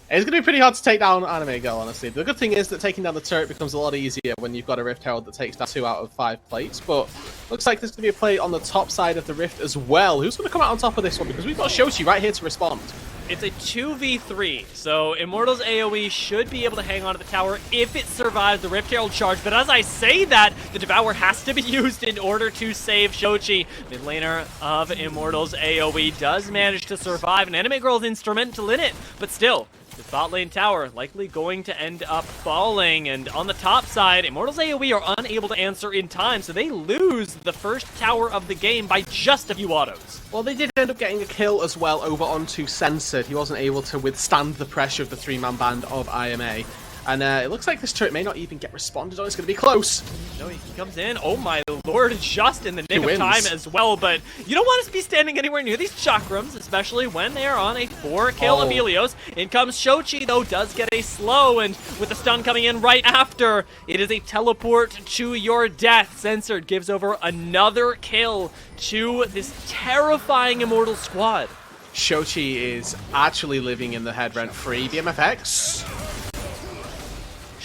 It's going to be pretty hard to take down Anime Girl, honestly. The good thing is that taking down the turret becomes a lot easier when you've got a Rift Herald that takes down 2 out of 5 plates. But looks like there's going to be a play on the top side of the Rift as well. Who's going to come out on top of this one? Because we've got Shochi right here to respond. It's a 2v3, so Immortals AoE should be able to hang on to the tower if it survives the Rift Herald charge. But as I say that, the Devour has to be used in order to save Shochi. Mid laner of Immortals AoE does manage to survive, and Anime Girl's instrumental in it, but still, the bot lane tower likely going to end up falling, and on the top side, Immortals AoE are unable to answer in time, so they lose the first tower of the game by just a few autos. Well, they did end up getting a kill as well over onto Censored. He wasn't able to withstand the pressure of the 3-man band of IMA. And it looks like this turret may not even get responded on. It's going to be close. No, he comes in. Oh my lord, just in the nick of time as well. But you don't want to be standing anywhere near these chakrams, especially when they are on a 4-kill Aphelios. In comes Shochi, though, does get a slow, and with the stun coming in right after, it is a teleport to your death. Censored gives over another kill to this terrifying Immortal squad. Shochi is actually living in the head rent-free. The MFX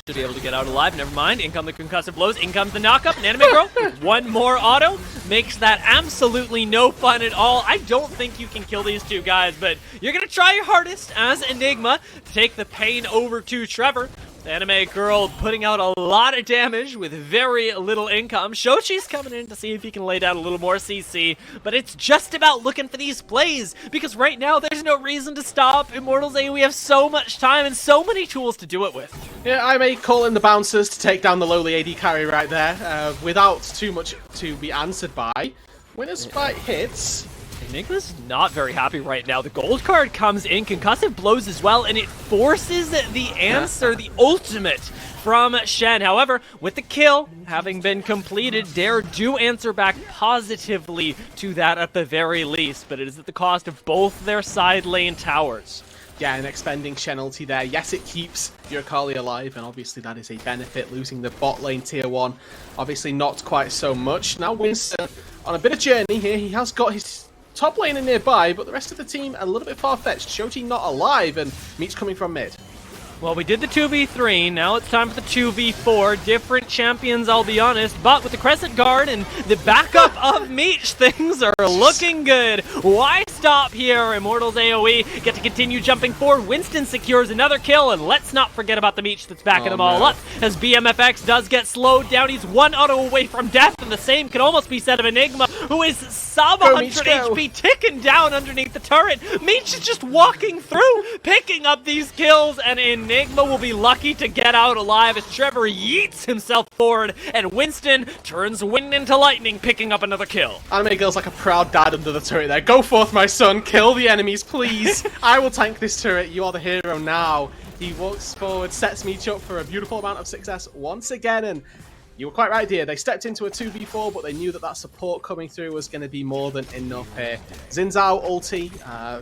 should be able to get out alive. Never mind. In come the concussive blows. In comes the knockup. And Anime Girl with 1 more auto makes that absolutely no fun at all. I don't think you can kill these 2 guys, but you're going to try your hardest as Enigma to take the pain over to Trevor. Anime Girl putting out a lot of damage with very little income. Shochi's coming in to see if he can lay down a little more CC, but it's just about looking for these plays, because right now there's no reason to stop. Immortals AoE have so much time and so many tools to do it with. Yeah, I may call in the bouncers to take down the lowly AD carry right there, without too much to be answered by. Winner's fight hits. Enigma's not very happy right now. The gold card comes in, concussive blows as well, and it forces the answer, the ultimate from Shen. However, with the kill having been completed, Dare do answer back positively to that at the very least, but it is at the cost of both their side lane towers. Yeah, and expending Shen ulti there. Yes, it keeps your Akali alive, and obviously that is a benefit. Losing the bot lane tier 1, obviously not quite so much. Now Winston on a bit of journey here. He has got his top laner nearby, but the rest of the team a little bit far-fetched. Shochi not alive, and Meech coming from mid. Well, we did the 2v3, now it's time for the 2v4. Different champions, I'll be honest, but with the Crescent Guard and the backup of Meech, things are looking good. Why stop here. Immortals AoE get to continue jumping forward. Winston secures another kill, and let's not forget about the Meech that's backing them all up, as BMFX does get slowed down. He's one auto away from death, and the same can almost be said of Enigma, who is sub 100 HP, ticking down underneath the turret. Meech is just walking through, picking up these kills, and Enigma will be lucky to get out alive as Trevor yeets himself forward, and Winston turns wind into lightning, picking up another kill. Anime Girl's like a proud dad under the turret there. Go forth, my son, kill the enemies, please. I will tank this turret, you are the hero now. He walks forward, sets Meech up for a beautiful amount of success once again, and you were quite right, dear. They stepped into a 2v4, but they knew that support coming through was going to be more than enough here. Xin Zhao ulti,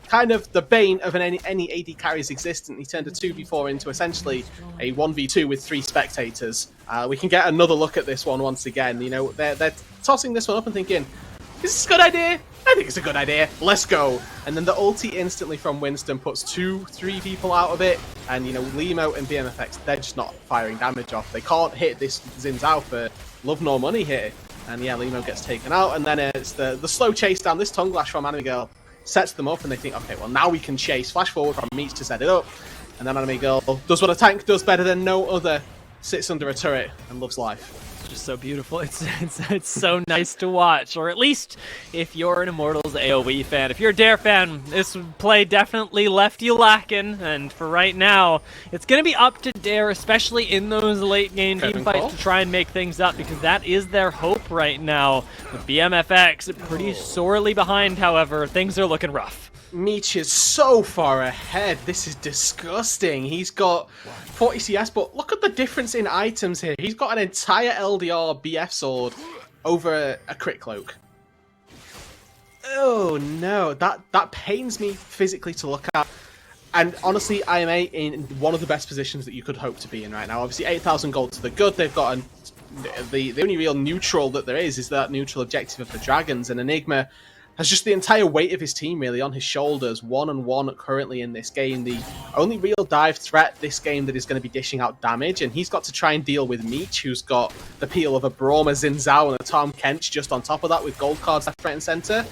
kind of the bane of any AD carry's existence. He turned a 2v4 into essentially a 1v2 with 3 spectators. We can get another look at this one once again. You know, they're tossing this one up and thinking, is this a good idea? I think it's a good idea. Let's go. And then the ulti instantly from Winston puts 2-3 people out of it. And, you know, Limo and BMFX, they're just not firing damage off. They can't hit this Xin Zhao for love nor money here. And yeah, Limo gets taken out. And then it's the slow chase down. This tongue lash from Anime Girl sets them up. And they think, okay, well, now we can chase. Flash forward from Meech to set it up. And then Anime Girl does what a tank does better than no other. Sits under a turret and loves life. Just so beautiful. It's so nice to watch, or at least if you're an Immortals AoE fan. If you're a Dare fan, this play definitely left you lacking, and for right now, it's going to be up to Dare, especially in those late game team fights, to try and make things up, because that is their hope right now. With BMFX pretty sorely behind, however, things are looking rough. Meech is so far ahead. This is disgusting. He's got 40 CS, but look at the difference in items here. He's got an entire LDR BF sword over a crit cloak. Oh no, that pains me physically to look at. And honestly, IMA in one of the best positions that you could hope to be in right now. Obviously, 8,000 gold to the good. They've got the only real neutral that there is that neutral objective of the Dragons, and Enigma has just the entire weight of his team really on his shoulders, 1-on-1 currently in this game. The only real dive threat this game that is going to be dishing out damage, and he's got to try and deal with Meech, who's got the peel of a Braum, a Xin Zhao, and a Tahm Kench just on top of that with gold cards left, right, and centre.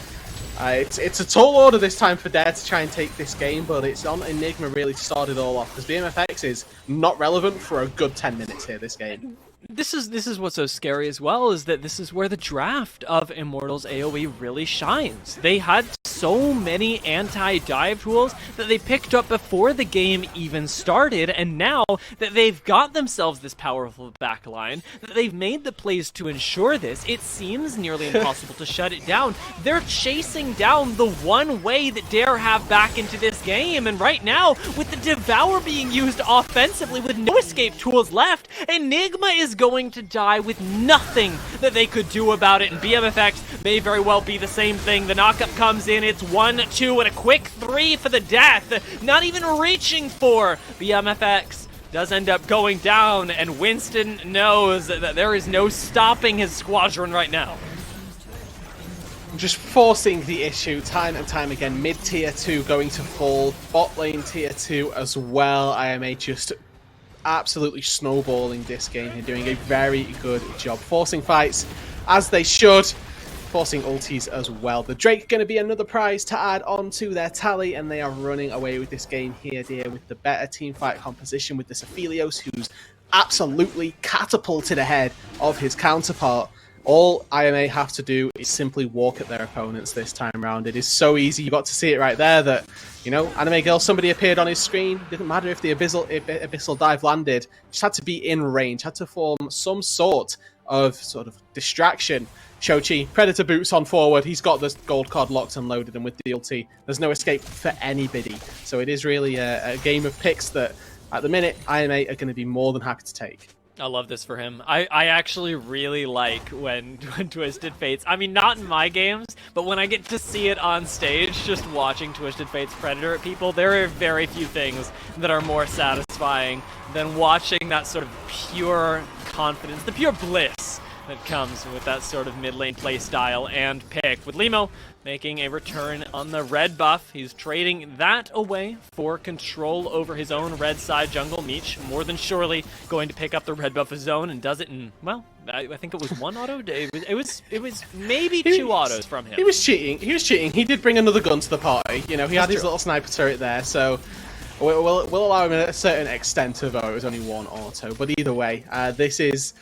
It's a tall order this time for Dare to try and take this game, but it's on Enigma really to start it all off, because BMFX is not relevant for a good 10 minutes here this game. This is what's so scary as well, is that this is where the draft of Immortals AoE really shines. They had so many anti-dive tools that they picked up before the game even started, and now that they've got themselves this powerful backline, that they've made the plays to ensure this, it seems nearly impossible to shut it down. They're chasing down the one way that Dare have back into this game, and right now, with the Devour being used offensively with no escape tools left, Enigma is going to die with nothing that they could do about it, and BMFX may very well be the same thing. The knockup comes in, it's 1-2 and a quick 3 for the death, not even reaching for BMFX. Does end up going down, and Winston knows that there is no stopping his squadron right now. Just forcing the issue time and time again. Mid tier 2 going to fall, bot lane tier 2 as well. IMA just absolutely snowballing this game here, doing a very good job forcing fights as they should, forcing ultis as well. The Drake going to be another prize to add on to their tally, and they are running away with this game here, dear, with the better team fight composition, with this Aphelios who's absolutely catapulted ahead of his counterpart. All IMA have to do is simply walk at their opponents this time around. It is so easy. You got to see it right there that, you know, Anime Girl, somebody appeared on his screen. Didn't matter if the Abyssal Dive landed. Just had to be in range. Had to form some sort of distraction. Shochi, Predator boots on forward. He's got this gold card locked and loaded, and with the ulti, there's no escape for anybody. So it is really a game of picks that, at the minute, IMA are going to be more than happy to take. I love this for him. I actually really like when Twisted Fates, I mean, not in my games, but when I get to see it on stage, just watching Twisted Fates Predator at people, there are very few things that are more satisfying than watching that sort of pure confidence, the pure bliss that comes with that sort of mid lane play style and pick. With Limo making a return on the red buff, he's trading that away for control over his own red side jungle. Meech more than surely going to pick up the red buff of his own and does it in, well, I think it was one auto. It was maybe two autos from him. He was cheating. He did bring another gun to the party. You know, he had his little sniper turret there, so we'll allow him a certain extent, although it was only one auto. But either way, this is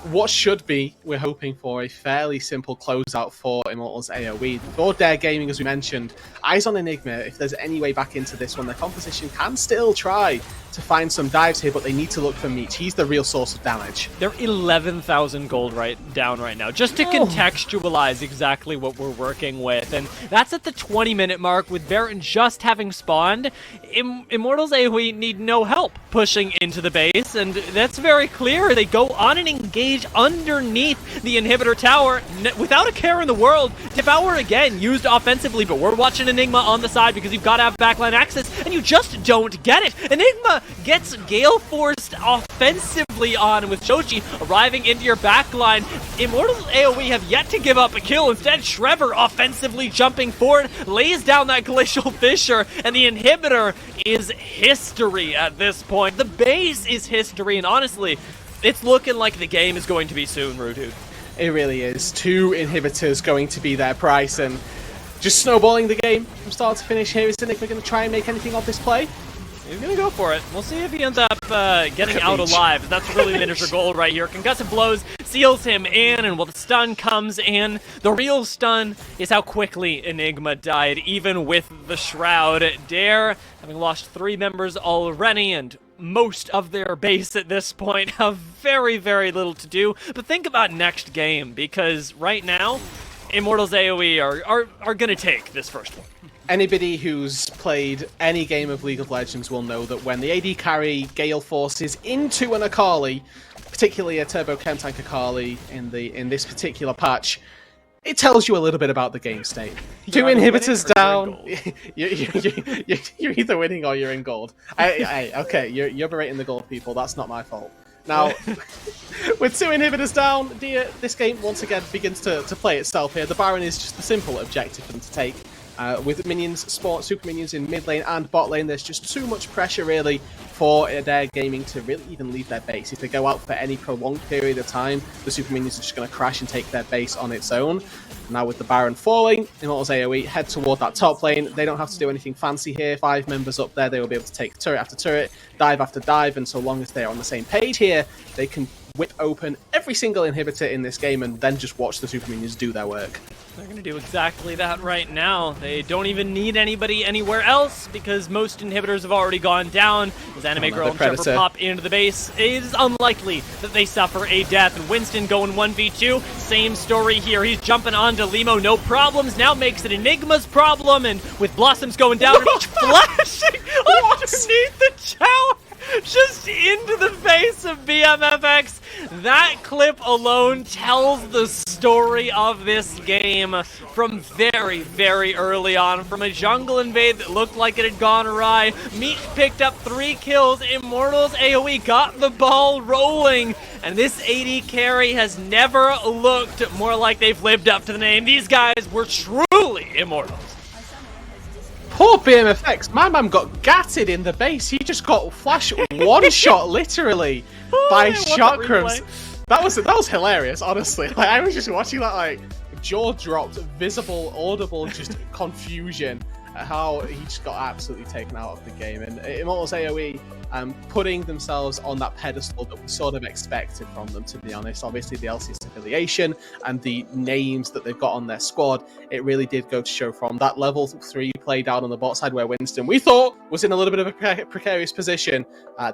what should be, we're hoping for, a fairly simple closeout for Immortals AoE. For Dare Gaming, as we mentioned, eyes on Enigma. If there's any way back into this one, their composition can still try to find some dives here, but they need to look for Meech. He's the real source of damage. They're 11,000 gold down right now, just to contextualize exactly what we're working with. And that's at the 20-minute mark with Baron just having spawned. Immortals AoE need no help pushing into the base, and that's very clear. They go on and engage underneath the inhibitor tower without a care in the world. Devour again, used offensively, but we're watching Enigma on the side because you've got to have backline access, and you just don't get it. Enigma gets Gale Forced offensively on with Shochi arriving into your backline. Immortals AoE have yet to give up a kill. Instead, Trevor offensively jumping forward, lays down that Glacial Fissure, and the inhibitor is history at this point. The base is history, and honestly, it's looking like the game is going to be soon, Rudude. It really is. 2 inhibitors going to be their price, and just snowballing the game from start to finish here. Is Enigma going to try and make anything of this play? He's gonna go for it. We'll see if he ends up getting out alive. That's really the miniature goal right here. Concussive blows, seals him in, and while the stun comes in, the real stun is how quickly Enigma died, even with the Shroud. Dare, having lost 3 members already, and most of their base at this point have very, very little to do. But think about next game, because right now, Immortals AoE are gonna take this first one. Anybody who's played any game of League of Legends will know that when the AD carry Gale forces into an Akali, particularly a Turbo Chem Tank Akali in this particular patch, it tells you a little bit about the game state. 2 inhibitors down. You're either winning or you're in gold. Okay, you're berating the gold people. That's not my fault. Now, with 2 inhibitors down, this game once again begins to play itself here. The Baron is just the simple objective for them to take. With minions, super minions in mid lane and bot lane, there's just too much pressure really for Dare Gaming to really even leave their base. If they go out for any prolonged period of time, the super minions are just going to crash and take their base on its own. Now with the Baron falling, Immortals AoE head toward that top lane. They don't have to do anything fancy here. 5 members up there, they will be able to take turret after turret, dive after dive, and so long as they're on the same page here, they can whip open every single inhibitor in this game and then just watch the super minions do their work. They're going to do exactly that right now. They don't even need anybody anywhere else because most inhibitors have already gone down. As Anime Girl and Trevor pop into the base, it is unlikely that they suffer a death. And Winston going 1v2, same story here. He's jumping onto Limo, no problems. Now makes it Enigma's problem, and with Blossoms going down, each flashing underneath the tower. Just into the face of BMFX. That clip alone tells the story of this game from very, very early on. From a jungle invade that looked like it had gone awry, Meech picked up 3 kills, Immortals AoE got the ball rolling, and this AD carry has never looked more like they've lived up to the name. These guys were truly Immortals. Poor BMFX, my man got gatted in the base. He just got flash one-shot literally by Chakrams. That was hilarious, honestly. Like, I was just watching that, like, jaw dropped, visible, audible, just confusion at how he just got absolutely taken out of the game. And Immortals AoE putting themselves on that pedestal that we sort of expected from them, to be honest. Obviously, the LCS affiliation and the names that they've got on their squad, it really did go to show from that level 3 play down on the bot side where Winston, we thought, was in a little bit of a precarious position.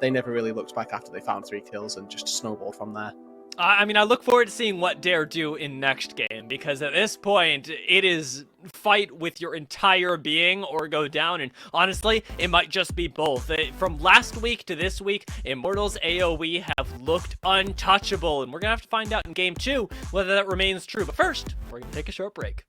They never really looked back after they found 3 kills and just snowballed from there. I mean, I look forward to seeing what Dare do in next game, because at this point, it is fight with your entire being or go down, and honestly, it might just be both. From last week to this week, Immortals AoE have looked untouchable, and we're gonna have to find out in Game 2 whether that remains true. But first, we're gonna take a short break.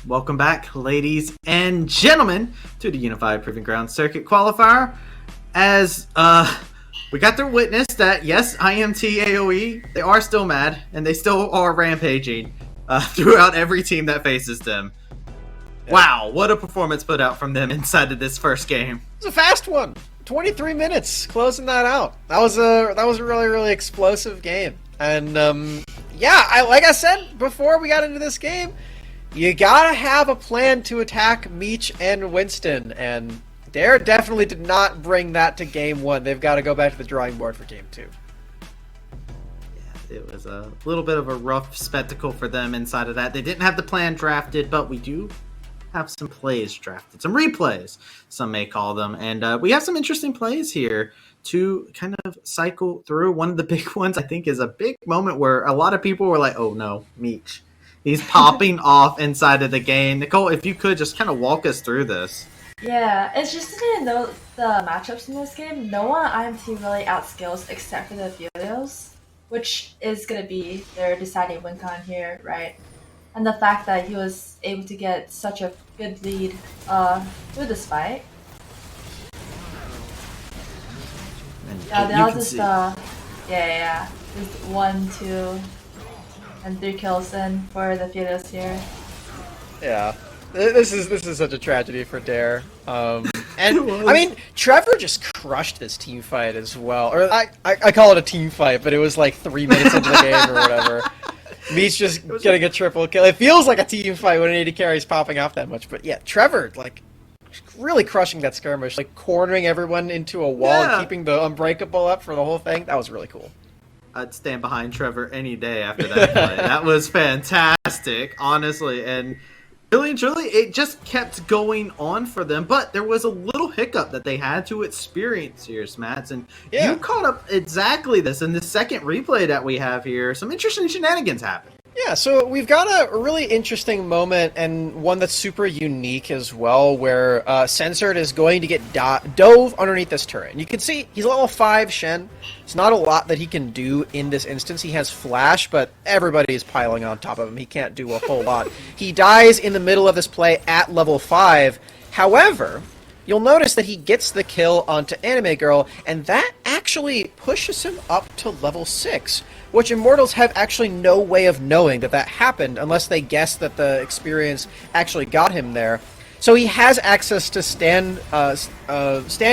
Welcome back, ladies and gentlemen, to the Unified Proving Ground Circuit Qualifier. As we got to witness that, yes, IMT AoE, they are still mad, and they still are rampaging throughout every team that faces them. Yeah. Wow, what a performance put out from them inside of this first game. It was a fast one. 23 minutes closing that out. That was a really explosive game. And like I said before we got into this game, you gotta have a plan to attack Meech and Winston, and Dare definitely did not bring that to game 1. They've got to go back to the drawing board for game 2. Yeah, it was a little bit of a rough spectacle for them inside of that. They didn't have the plan drafted, but we do have some plays drafted, some replays, some may call them, and we have some interesting plays here to kind of cycle through. One of the big ones, I think, is a big moment where a lot of people were like, oh no, Meech. He's popping off inside of the game. Nicole, if you could just kind of walk us through this. Yeah, it's just to get to know the matchups in this game. No one on IMT really outskills except for the Felios, which is going to be their deciding win con here, right? And the fact that he was able to get such a good lead through this fight. And Yeah, they you all can just, see- just 1, 2, and 3 kills in for the Felios here. Yeah. This is such a tragedy for Dare. And It was. I mean, Trevor just crushed this team fight as well. Or I call it a team fight, but it was like 3 minutes into the game or whatever. Meech just getting a triple kill. It feels like a team fight when an AD carry's popping off that much. But yeah, Trevor, like, really crushing that skirmish. Like, cornering everyone into a wall Yeah. and keeping the Unbreakable up for the whole thing. That was really cool. I'd stand behind Trevor any day after that play. That was fantastic, honestly. And really and truly, it just kept going on for them. But there was a little hiccup that they had to experience here, Smats. And Yeah. you caught up exactly this in the second replay that we have here. Some interesting shenanigans happened. Yeah, so we've got a really interesting moment, and one that's super unique as well, where Censored is going to get dove underneath this turret. And you can see he's level 5 Shen. It's not a lot that he can do in this instance. He has Flash, but everybody is piling on top of him. He can't do a whole lot. He dies in the middle of this play at level 5. However, you'll notice that he gets the kill onto Anime Girl, and that actually pushes him up to level 6. Which Immortals have actually no way of knowing that happened unless they guess that the experience actually got him there. So he has access to Stand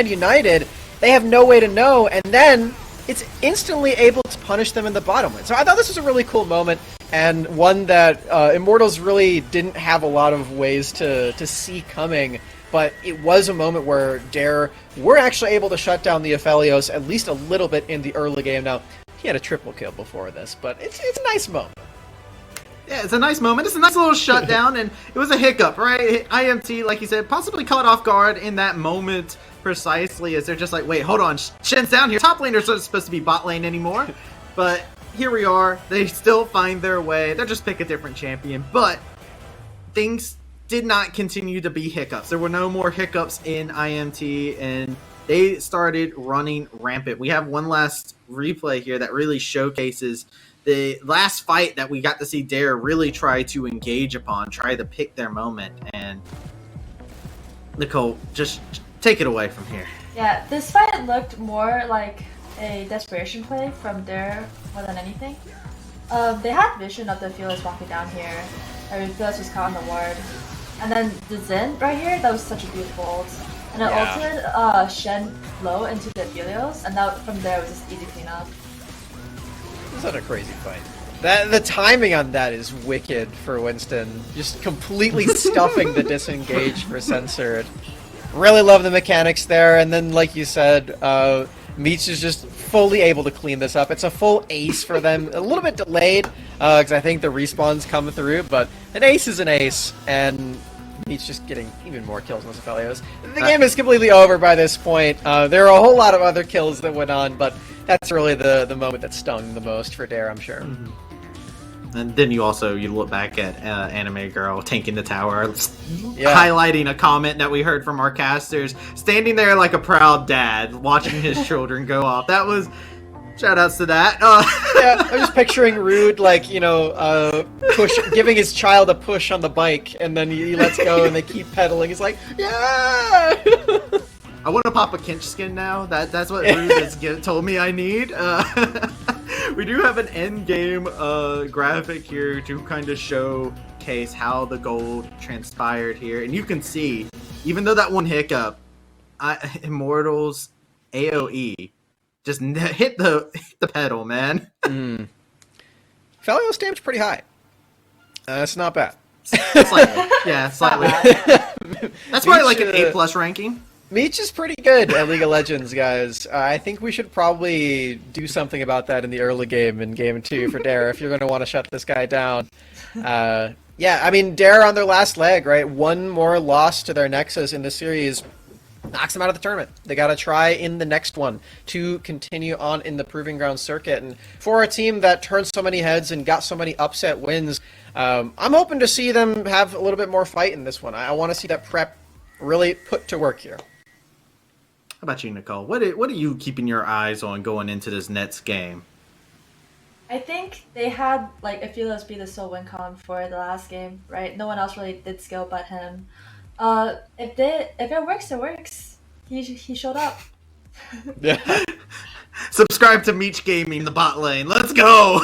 United. They have no way to know, and then it's instantly able to punish them in the bottom lane. So I thought this was a really cool moment, and one that Immortals really didn't have a lot of ways to see coming. But it was a moment where Dare were actually able to shut down the Aphelios at least a little bit in the early game. Now, he had a triple kill before this, but it's a nice moment. Yeah, it's a nice moment. It's a nice little shutdown, and it was a hiccup, right? IMT, like you said, possibly caught off guard in that moment precisely as they're just like, wait, hold on, Shen's down here. Top laner's not supposed to be bot lane anymore. But here we are. They still find their way. They'll just pick a different champion. But things did not continue to be hiccups. There were no more hiccups in IMT, and they started running rampant. We have one last replay here that really showcases the last fight that we got to see Dare really try to engage upon, try to pick their moment. And Nicole, just take it away from here. Yeah, this fight looked more like a desperation play from Dare more than anything. They had vision of the Felios walking down here. Felios was caught on the ward. And then the Zen right here, that was such a beautiful ult. And it ulted Shen low into the Felios, and that from there was just easy cleanup. This is a crazy fight. The timing on that is wicked for Winston. Just completely stuffing the disengage for Censored. Really love the mechanics there, and then like you said, Meech is just fully able to clean this up. It's a full ace for them. A little bit delayed, because I think the respawn's coming through, but an ace is an ace, and Meech just getting even more kills on Aphelios. The game is completely over by this point. There are a whole lot of other kills that went on, but that's really the moment that stung the most for Dare, I'm sure. And then you look back at Anime Girl tanking the tower, Yeah. highlighting a comment that we heard from our casters, standing there like a proud dad, watching his children go off. That was Shout outs to that. Yeah, I'm just picturing Rude, like, giving his child a push on the bike, and then he lets go, and they keep pedaling. He's like, yeah! I want to pop a Kinch skin now. That's what Rude has told me I need. We do have an end game graphic here to kind of showcase how the gold transpired here, and you can see, even though that one hiccup, Immortals AOE just hit the pedal, man. Felios damage pretty high. It's not bad. Slightly. Yeah, slightly. That's probably like an A+ ranking. Meech is pretty good at League of Legends, guys. I think we should probably do something about that in the early game, in Game 2 for Dare, if you're going to want to shut this guy down. Yeah, I mean, Dare on their last leg, right? One more loss to their Nexus in the series knocks them out of the tournament. They got to try in the next one to continue on in the Proving Ground circuit. And for a team that turned so many heads and got so many upset wins, I'm hoping to see them have a little bit more fight in this one. I want to see that prep really put to work here. How about you, Nicole? What are you keeping your eyes on going into this Nets game? I think they had like Aphelios be the sole win con for the last game, right? No one else really did skill but him. If it works, it works. He showed up. Yeah. Subscribe to Meech Gaming, the bot lane. Let's go.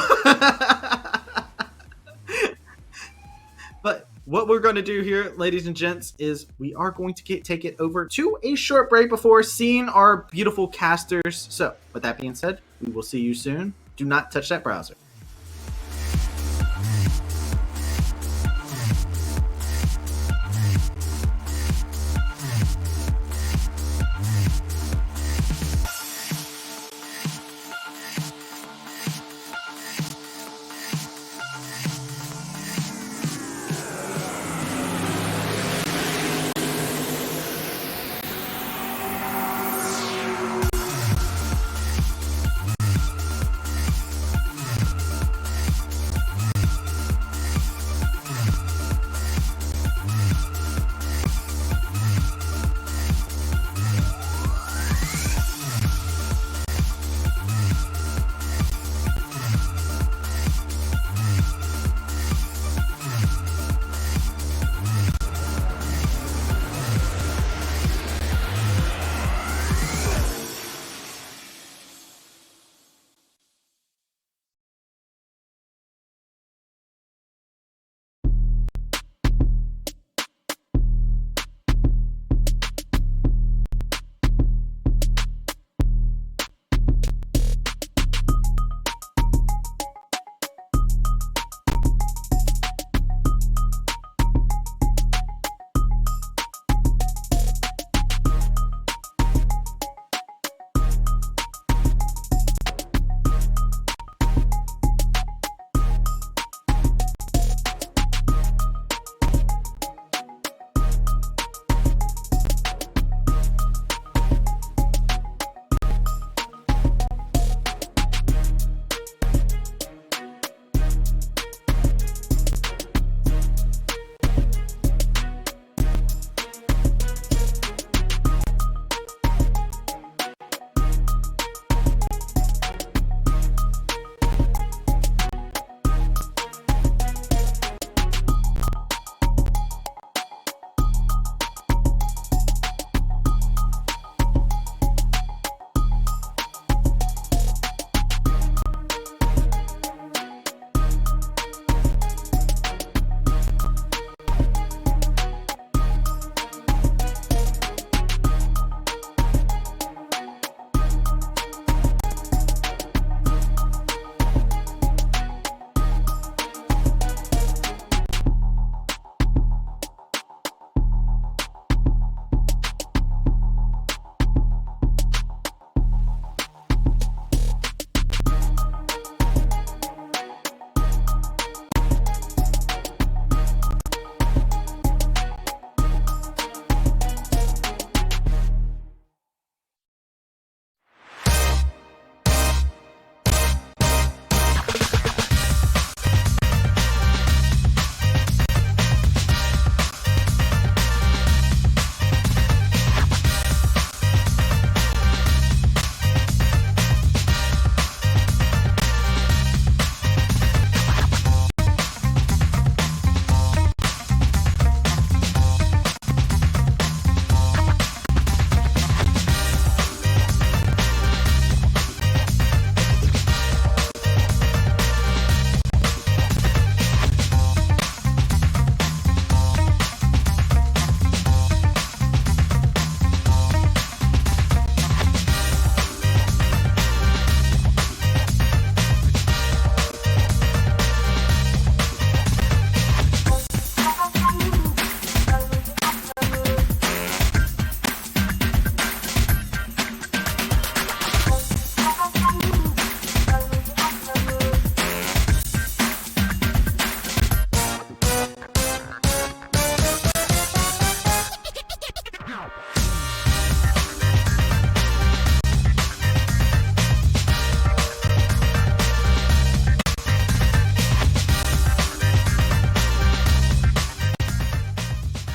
But what we're going to do here, ladies and gents, is we are going to take it over to a short break before seeing our beautiful casters. So, with that being said, we will see you soon. Do not touch that browser.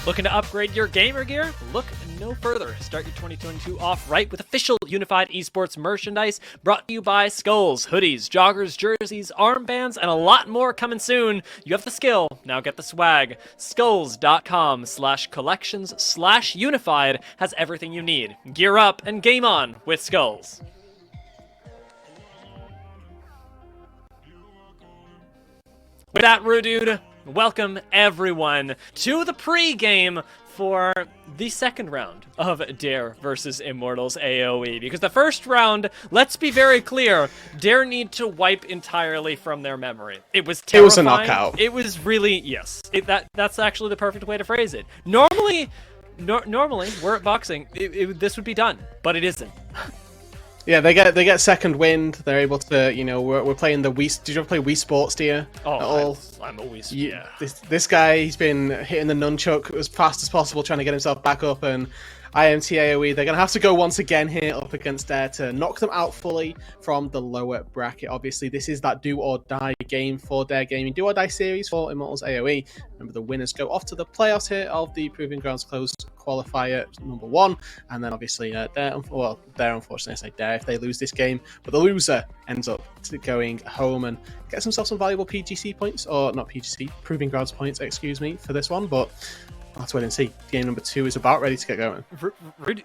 Looking to upgrade your gamer gear? Look no further. Start your 2022 off right with official Unified Esports merchandise brought to you by Skulls, hoodies, joggers, jerseys, armbands, and a lot more coming soon. You have the skill, now get the swag. Skulls.com/collections/unified has everything you need. Gear up and game on with Skulls. With that, Rudude, welcome everyone to the pre-game for the second round of Dare versus Immortals AoE. Because the first round, let's be very clear, Dare need to wipe entirely from their memory. It was terrifying. It was a knockout. It was really, yes. That's actually the perfect way to phrase it. Normally, we're at boxing, this would be done, but it isn't. Yeah, they get second wind. They're able to, you know, we're playing the Wii. Did you ever play Wii Sports, dear? Oh, I'm always, yeah. This guy, he's been hitting the nunchuck as fast as possible, trying to get himself back up, and IMT AoE, they're going to have to go once again here up against Dare to knock them out fully from the lower bracket. Obviously, this is that do or die game for Dare Gaming, do or die series for Immortals AoE. Remember, the winners go off to the playoffs here of the Proving Grounds Closed qualifier number 1, and then obviously Dare, unfortunately, I say Dare if they lose this game, but the loser ends up going home and gets himself some valuable PGC points, or not PGC, Proving Grounds points, excuse me, for this one, but let's wait and see. Game number 2 is about ready to get going.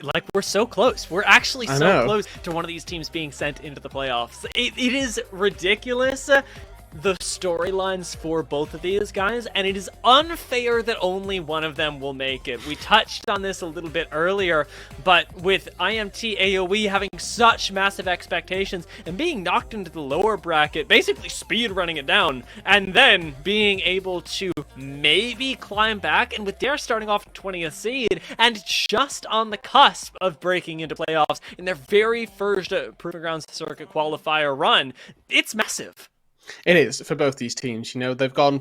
Like, we're so close. We're actually so close to one of these teams being sent into the playoffs. It is ridiculous, the storylines for both of these guys, and it is unfair that only one of them will make it. We touched on this a little bit earlier, but with IMT AoE having such massive expectations and being knocked into the lower bracket, basically speed running it down, and then being able to maybe climb back, and with Dare starting off 20th seed and just on the cusp of breaking into playoffs in their very first Proving Grounds circuit qualifier run, it's massive. It is for both these teams. You know, they've gone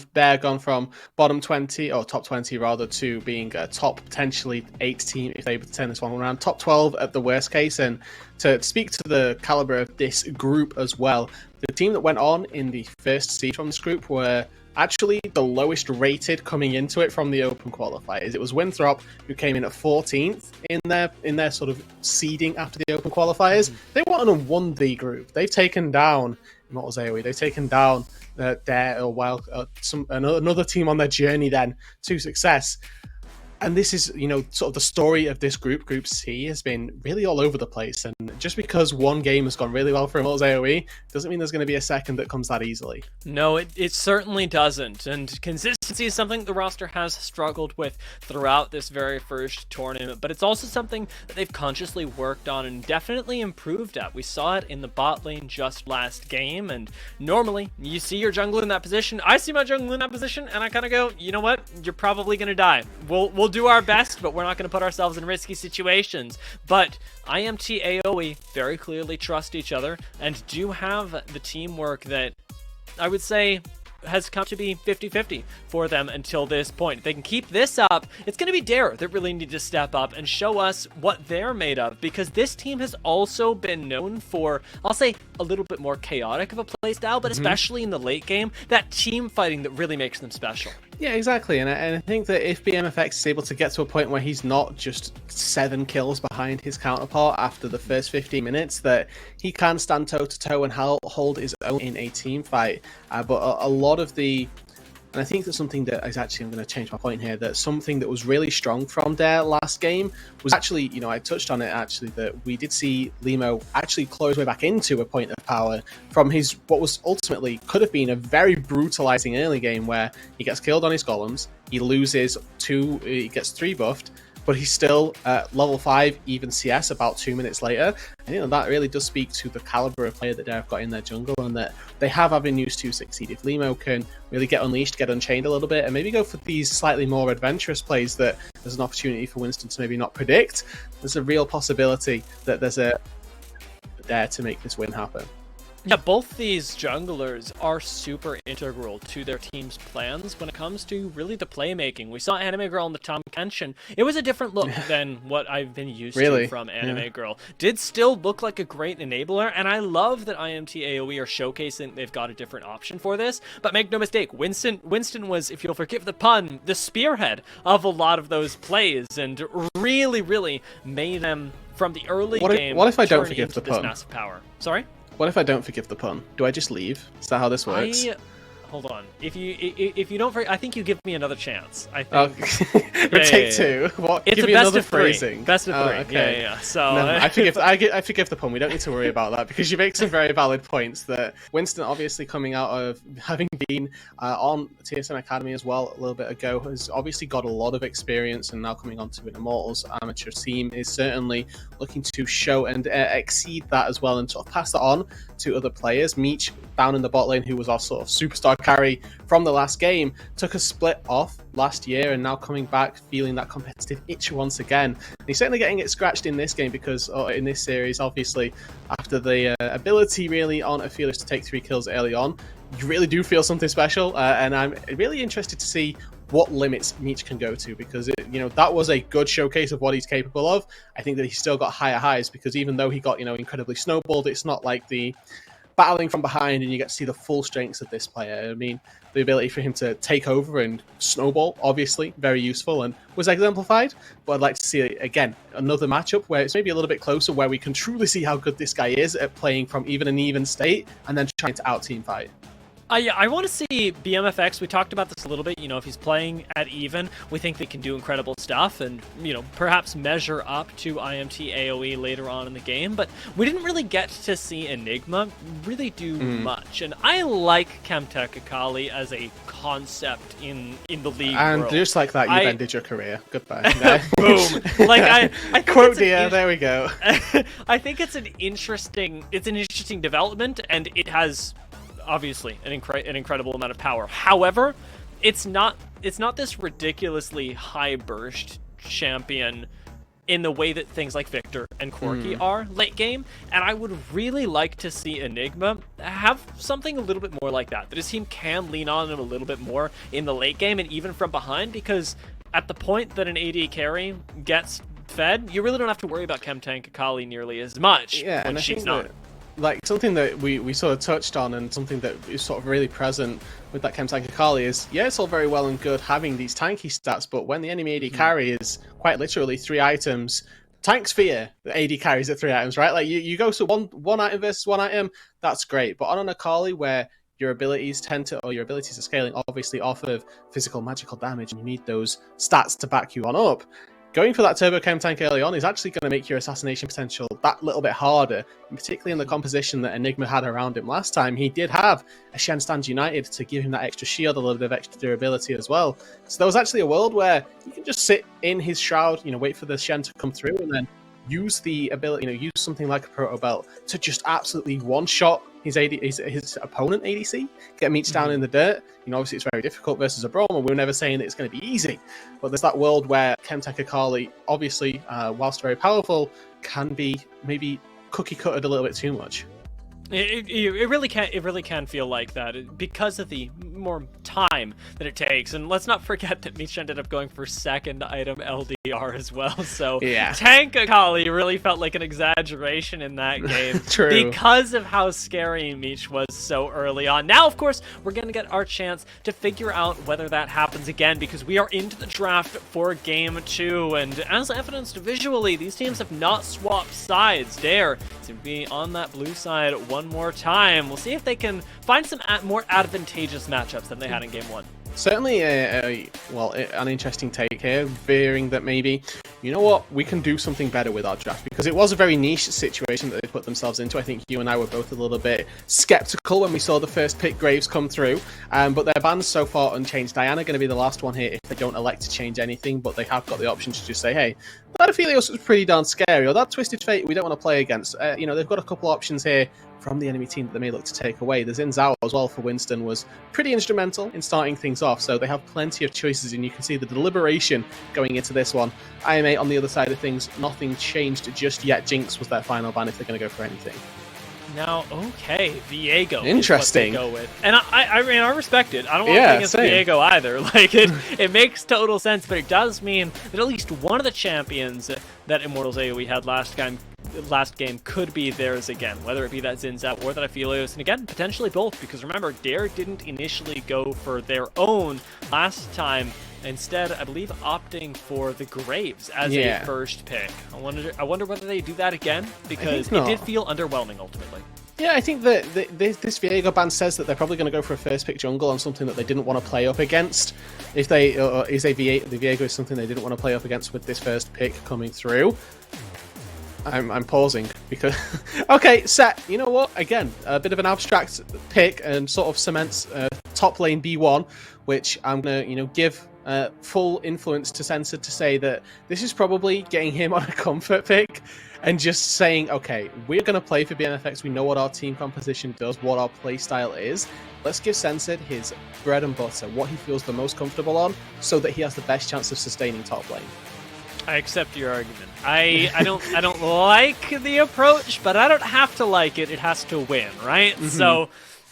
from bottom 20 or top 20 rather to being a top potentially 8 team if they able to turn this one around, top 12 at the worst case. And to speak to the caliber of this group as well, the team that went on in the first seed from this group were actually the lowest rated coming into it from the open qualifiers. It was Winthrop, who came in at 14th in their sort of seeding after the open qualifiers. They went on and won the group. They've taken down Immortals AoE. They've taken down Dare or another team on their journey then to success. And this is, you know, sort of the story of this group. Group C has been really all over the place. And just because one game has gone really well for Immortals AoE doesn't mean there's going to be a second that comes that easily. No, it certainly doesn't. And consistency is something the roster has struggled with throughout this very first tournament. But it's also something that they've consciously worked on and definitely improved at. We saw it in the bot lane just last game. And normally, you see your jungler in that position. I see my jungler in that position, and I kind of go, you know what? You're probably going to die. We'll do our best, but we're not going to put ourselves in risky situations. But IMT AoE very clearly trust each other and do have the teamwork that I would say has come to be 50-50 for them until this point. If they can keep this up, it's going to be Dare that really need to step up and show us what they're made of, because this team has also been known for, I'll say, a little bit more chaotic of a playstyle, but especially in the late game, that team fighting that really makes them special. Yeah, exactly. And I think that if BMFX is able to get to a point where he's not just 7 kills behind his counterpart after the first 15 minutes, that he can stand toe-to-toe and hold his own in a team fight. But a lot of the... And I think that's something that is actually, I'm going to change my point here, that something that was really strong from Dare last game was actually, you know, I touched on it actually, that we did see Limo actually close way back into a point of power from his, what was ultimately, could have been a very brutalizing early game where he gets killed on his golems, he loses 2, he gets 3 buffed, but he's still at level 5 even CS about 2 minutes later. And you know, that really does speak to the caliber of player that Dare have got in their jungle, and that they have avenues to succeed. If Limo can really get unleashed, get unchained a little bit, and maybe go for these slightly more adventurous plays that there's an opportunity for Winston to maybe not predict, there's a real possibility that there's a Dare to make this win happen. Yeah, both these junglers are super integral to their team's plans when it comes to really the playmaking. We saw Anime Girl in the Tahm Kench. It was a different look than what I've been used Really? to from Anime Girl. Did still look like a great enabler, and I love that IMT AoE are showcasing they've got a different option for this. But make no mistake, Winston was, if you'll forgive the pun, the spearhead of a lot of those plays, and really made them from the early game. What if I don't turn forgive into the this pun? massive power? Sorry. What if I don't forgive the pun? Do I just leave? Is that how this works? Hold on. If you don't, I think you give me another chance. I Oh, think. but take two. What? It's Give a me best another of three. phrasing. Best of three. Okay. Yeah. So No, I forgive the pun. We don't need to worry about that because you make some very valid points. That Winston, obviously coming out of having been on TSM Academy as well a little bit ago, has obviously got a lot of experience, and now coming onto an Immortals amateur team is certainly looking to show and exceed that as well, and sort of pass that on to other players. Meech down in the bot lane, who was our sort of superstar carry from the last game, took a split off last year and now coming back feeling that competitive itch once again. And he's certainly getting it scratched in this game because in this series, obviously, after the ability really on Aphelios to take 3 kills early on, you really do feel something special, and I'm really interested to see what limits Meech can go to, because that was a good showcase of what he's capable of. I think that he's still got higher highs, because even though he got incredibly snowballed, it's not like the battling from behind and you get to see the full strengths of this player. I mean, the ability for him to take over and snowball, obviously, very useful and was exemplified. But I'd like to see, again, another matchup where it's maybe a little bit closer, where we can truly see how good this guy is at playing from even an even state and then trying to out-team fight. I want to see BMFX. We talked about this a little bit. If he's playing at even, we think they can do incredible stuff and, perhaps measure up to IMT AoE later on in the game. But we didn't really get to see Enigma really do much. And I like Chemtech Akali as a concept in the league And world. just like that, you've ended your career. Goodbye. Boom. I think Quote it's dear, there we go. I think it's an interesting development, and it has obviously an incredible amount of power. However, it's not this ridiculously high burst champion in the way that things like Victor and Corki are late game, and I would really like to see Enigma have something a little bit more like that his team can lean on him a little bit more in the late game and even from behind, because at the point that an AD carry gets fed, you really don't have to worry about Chemtank Akali nearly as much when and I she's think not. that, like, something that we sort of touched on, and something that is sort of really present with that Chemtank Akali is, it's all very well and good having these tanky stats, but when the enemy AD carry is quite literally 3 items, tanks fear the AD carries at 3 items, right? Like, you go to one item versus one item, that's great, but on an Akali where your abilities are scaling obviously off of physical magical damage, and you need those stats to back you on up, going for that turbo chem tank early on is actually going to make your assassination potential that little bit harder, and particularly in the composition that Enigma had around him last time. He did have a Shen Stands United to give him that extra shield, a little bit of extra durability as well. So there was actually a world where you can just sit in his shroud, wait for the Shen to come through, and then use the ability, use something like a Proto Belt to just absolutely one-shot his opponent ADC, get Meech down in the dirt. Obviously it's very difficult versus a Braum, and we're never saying that it's going to be easy. But there's that world where Chemtech Akali, obviously, whilst very powerful, can be maybe cookie-cutted a little bit too much. It really can feel like that because of the more time that it takes, and let's not forget that Meech ended up going for second item LDR as well. So yeah, Tank Akali really felt like an exaggeration in that game. True. Because of how scary Meech was so early on. Now, of course, we're gonna get our chance to figure out whether that happens again, because we are into the draft for game 2, and as evidenced visually, these teams have not swapped sides. Dare to be on that blue side one more time. We'll see if they can find some more advantageous matchups than they had in game 1. Certainly, an interesting take here, fearing that maybe, we can do something better with our draft, because it was a very niche situation that they put themselves into. I think you and I were both a little bit skeptical when we saw the first pick Graves come through, but their ban's so far unchanged. Diana going to be the last one here if they don't elect to change anything, but they have got the option to just say, hey, that Aphelios was pretty darn scary, or that Twisted Fate we don't want to play against. They've got a couple options here from the enemy team that they may look to take away. The Xin Zhao as well for Winston was pretty instrumental in starting things off, so they have plenty of choices, and you can see the deliberation going into this one. IMA on the other side of things, nothing changed just yet. Jinx was their final ban if they're going to go for anything. Now, okay, Viego. Interesting. Is what they go with. And I mean, I respect it. I don't want to Yeah, play against same. Viego either. Like, it makes total sense, but it does mean that at least one of the champions that Immortals AoE had last game could be theirs again, whether it be that Xin Zhao or that Aphelios, and again, potentially both, because remember, Dare didn't initially go for their own last time, instead, I believe, opting for the Graves as a first pick. I wonder whether they do that again, because it did feel underwhelming ultimately. Yeah, I think that this Viego ban says that they're probably going to go for a first pick jungle on something that they didn't want to play up against. If they the Viego is something they didn't want to play up against with this first pick coming through. I'm pausing because okay, Set. You know what? Again, a bit of an abstract pick and sort of cements top lane B1, which I'm gonna give full influence to Censored to say that this is probably getting him on a comfort pick and just saying, okay, we're going to play for BMFX. We know what our team composition does, what our play style is. Let's give Censored his bread and butter, what he feels the most comfortable on, so that he has the best chance of sustaining top lane. I accept your argument. I don't like the approach, but I don't have to like it. It has to win, right? Mm-hmm. So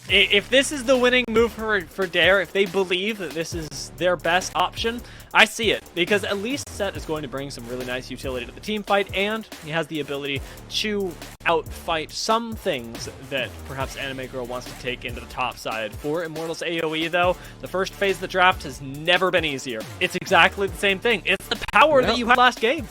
if this is the winning move for Dare, if they believe that this is their best option, I see it. Because at least Set is going to bring some really nice utility to the team fight, and he has the ability to outfight some things that perhaps Anime Girl wants to take into the top side. For Immortals AoE, though, the first phase of the draft has never been easier. It's exactly the same thing. It's the power that you had last game.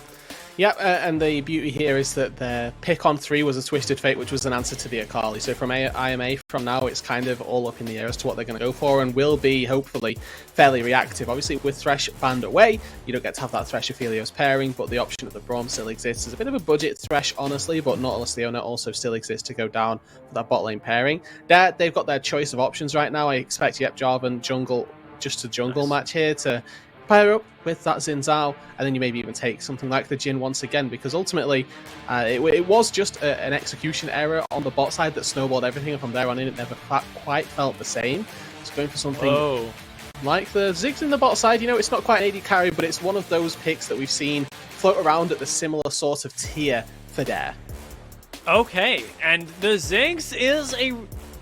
Yeah, and the beauty here is that their pick on 3 was a Twisted Fate, which was an answer to the Akali. So from IMA, from now, it's kind of all up in the air as to what they're going to go for, and will be, hopefully, fairly reactive. Obviously, with Thresh banned away, you don't get to have that Thresh Aphelios pairing, but the option of the Braum still exists. There's a bit of a budget Thresh, honestly, but Nautilus Leona also still exists to go down for that bot lane pairing. They've got their choice of options right now. I expect, Jarvan jungle, just a jungle match here to pair up with that Xin Zhao, and then you maybe even take something like the Jhin once again, because ultimately it was just an execution error on the bot side that snowballed everything, and from there on in it never quite felt the same. So going for something like the Ziggs in the bot side, it's not quite an AD carry, but it's one of those picks that we've seen float around at the similar sort of tier for Dare. Okay, and the Ziggs is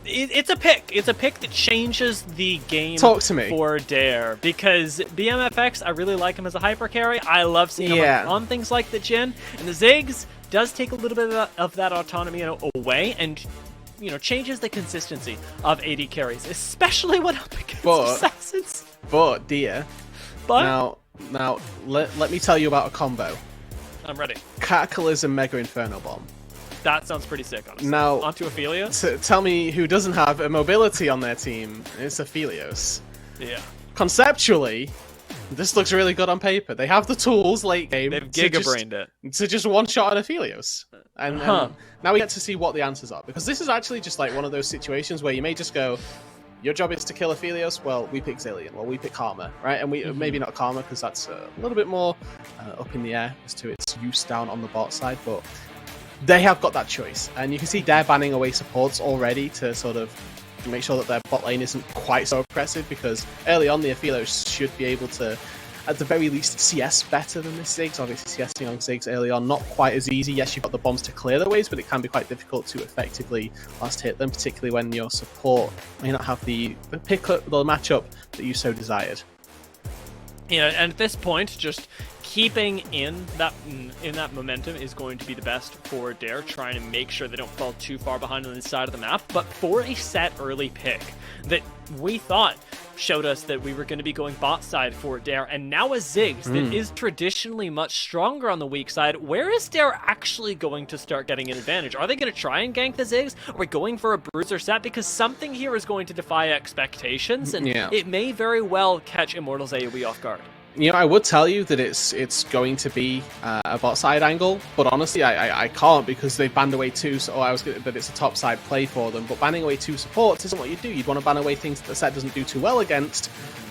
it's a pick. It's a pick that changes the game for Dare, because BMFX, I really like him as a hyper carry. I love seeing him on things like the Jhin, and the Ziggs does take a little bit of that autonomy away, and changes the consistency of AD carries, especially when up against assassins. But dear, now let me tell you about a combo. I'm ready. Cataclysm Mega Inferno Bomb. That sounds pretty sick, honestly. Now, onto Aphelios? Tell me who doesn't have a mobility on their team. It's Aphelios. Yeah. Conceptually, this looks really good on paper. They have the tools late game. They've giga-brained it. To just one-shot at Aphelios. And now we get to see what the answers are. Because this is actually just like one of those situations where you may just go, your job is to kill Aphelios, well, we pick Zilean, well, we pick Karma, right? And we maybe not Karma, because that's a little bit more up in the air as to its use down on the bot side, but they have got that choice, and you can see they're banning away supports already to sort of make sure that their bot lane isn't quite so oppressive, because early on the Aphelios should be able to, at the very least, CS better than the Ziggs. Obviously, CSing on Ziggs early on, not quite as easy. Yes, you've got the bombs to clear the ways, but it can be quite difficult to effectively last hit them, particularly when your support may not have the pick-up, the matchup that you so desired. Yeah, and at this point, just keeping in that momentum is going to be the best for Dare, trying to make sure they don't fall too far behind on the side of the map. But for a Set early pick that we thought showed us that we were going to be going bot side for Dare, and now a Ziggs that is traditionally much stronger on the weak side, where is Dare actually going to start getting an advantage? Are they going to try and gank the Ziggs? Are we going for a Bruiser Set? Because something here is going to defy expectations, and it may very well catch Immortals AoE off guard. I would tell you that it's going to be a bot side angle, but honestly, I can't, because they've banned away 2. So that it's a top side play for them. But banning away 2 supports isn't what you do. You'd want to ban away things that the Set doesn't do too well against.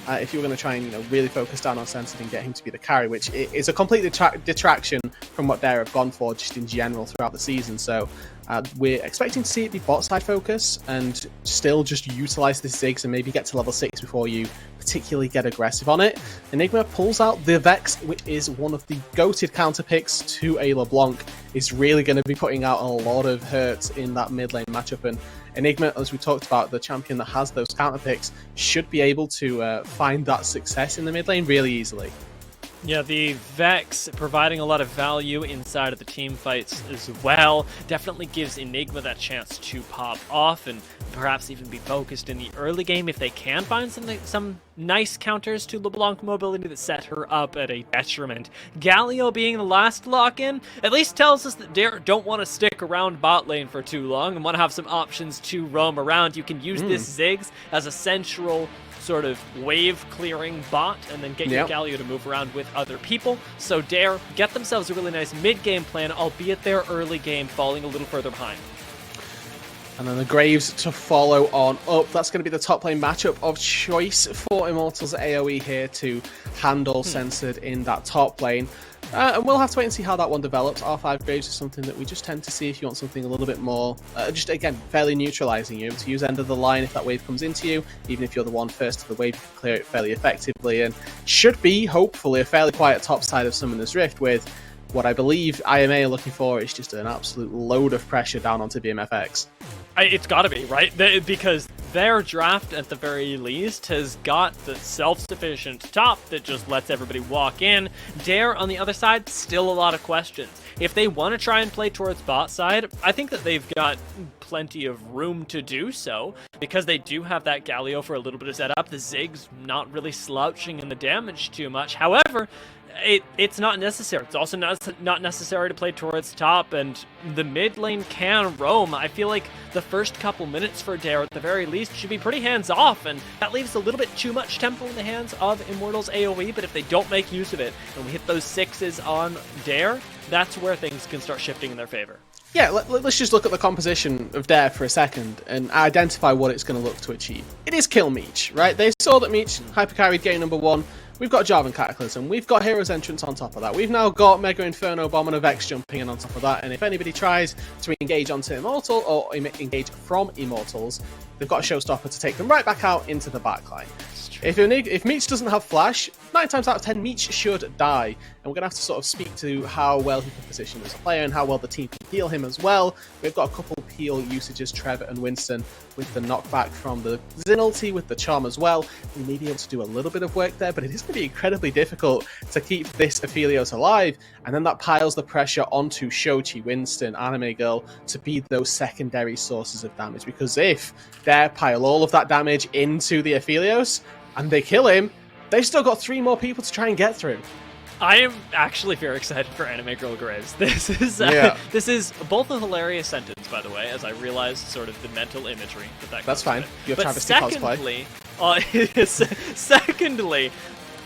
If you were going to try and really focus down on Censored and get him to be the carry, which is a complete detraction from what Dare have gone for just in general throughout the season. So We're expecting to see it be bot side focus and still just utilize the Ziggs and maybe get to level 6 before you particularly get aggressive on it. Enigma pulls out the Vex, which is one of the goated counter picks to a LeBlanc. Is really going to be putting out a lot of hurt in that mid lane matchup, and Enigma, as we talked about, the champion that has those counter picks, should be able to find that success in the mid lane really easily. Yeah, the Vex providing a lot of value inside of the team fights as well. Definitely gives Enigma that chance to pop off and perhaps even be focused in the early game if they can find some nice counters to LeBlanc mobility that set her up at a detriment. Galio being the last lock-in at least tells us that Dare don't want to stick around bot lane for too long and want to have some options to roam around. You can use this Ziggs as a central sort of wave clearing bot and then get your Galio to move around with other people. So Dare get themselves a really nice mid-game plan, albeit their early game falling a little further behind. And then the Graves to follow on up. That's going to be the top lane matchup of choice for Immortals AoE here to handle Censored in that top lane. And we'll have to wait and see how that one develops. R5 Graves is something that we just tend to see if you want something a little bit more, just again, fairly neutralizing you. To use end of the line if that wave comes into you, even if you're the one first to the wave, you can clear it fairly effectively. And should be, hopefully, a fairly quiet top side of Summoner's Rift with what I believe IMA are looking for is just an absolute load of pressure down onto BMFX. It's gotta be, right? Because their draft, at the very least, has got the self-sufficient top that just lets everybody walk in. Dare, on the other side, still a lot of questions. If they want to try and play towards bot side, I think that they've got plenty of room to do so, because they do have that Galio for a little bit of setup. The Ziggs not really slouching in the damage too much. However, it's not necessary. It's also not necessary to play towards top, and the mid lane can roam. I feel like the first couple minutes for Dare, at the very least, should be pretty hands-off, and that leaves a little bit too much tempo in the hands of Immortals AoE, but if they don't make use of it, and we hit those 6s on Dare, that's where things can start shifting in their favor. Yeah, let's just look at the composition of Dare for a second and identify what it's going to look to achieve. It is kill Meech, right? They saw that Meech hypercarried game number 1. We've got Jarvan Cataclysm, we've got Hero's Entrance on top of that, we've now got Mega Inferno Bomb and a Vex jumping in on top of that, and if anybody tries to engage onto Immortal or engage from Immortals, they've got a showstopper to take them right back out into the backline. If Meech doesn't have flash, 9 times out of 10 Meech should die, and we're going to have to sort of speak to how well he can position as a player and how well the team can heal him as well. We've got a couple heal usages, Trevor and Winston, with the knockback from the Xin ulti, with the charm as well. We may be able to do a little bit of work there, but it is going to be incredibly difficult to keep this Aphelios alive, and then that piles the pressure onto Shochi, Winston, Anime Girl to be those secondary sources of damage, because if they pile all of that damage into the Aphelios, and they kill him, they've still got 3 more people to try and get through. I am actually very excited for Anime Girl Graves. This is both a hilarious sentence, by the way, as I realize sort of the mental imagery that That's fine. Your but travesty cosplay. Secondly,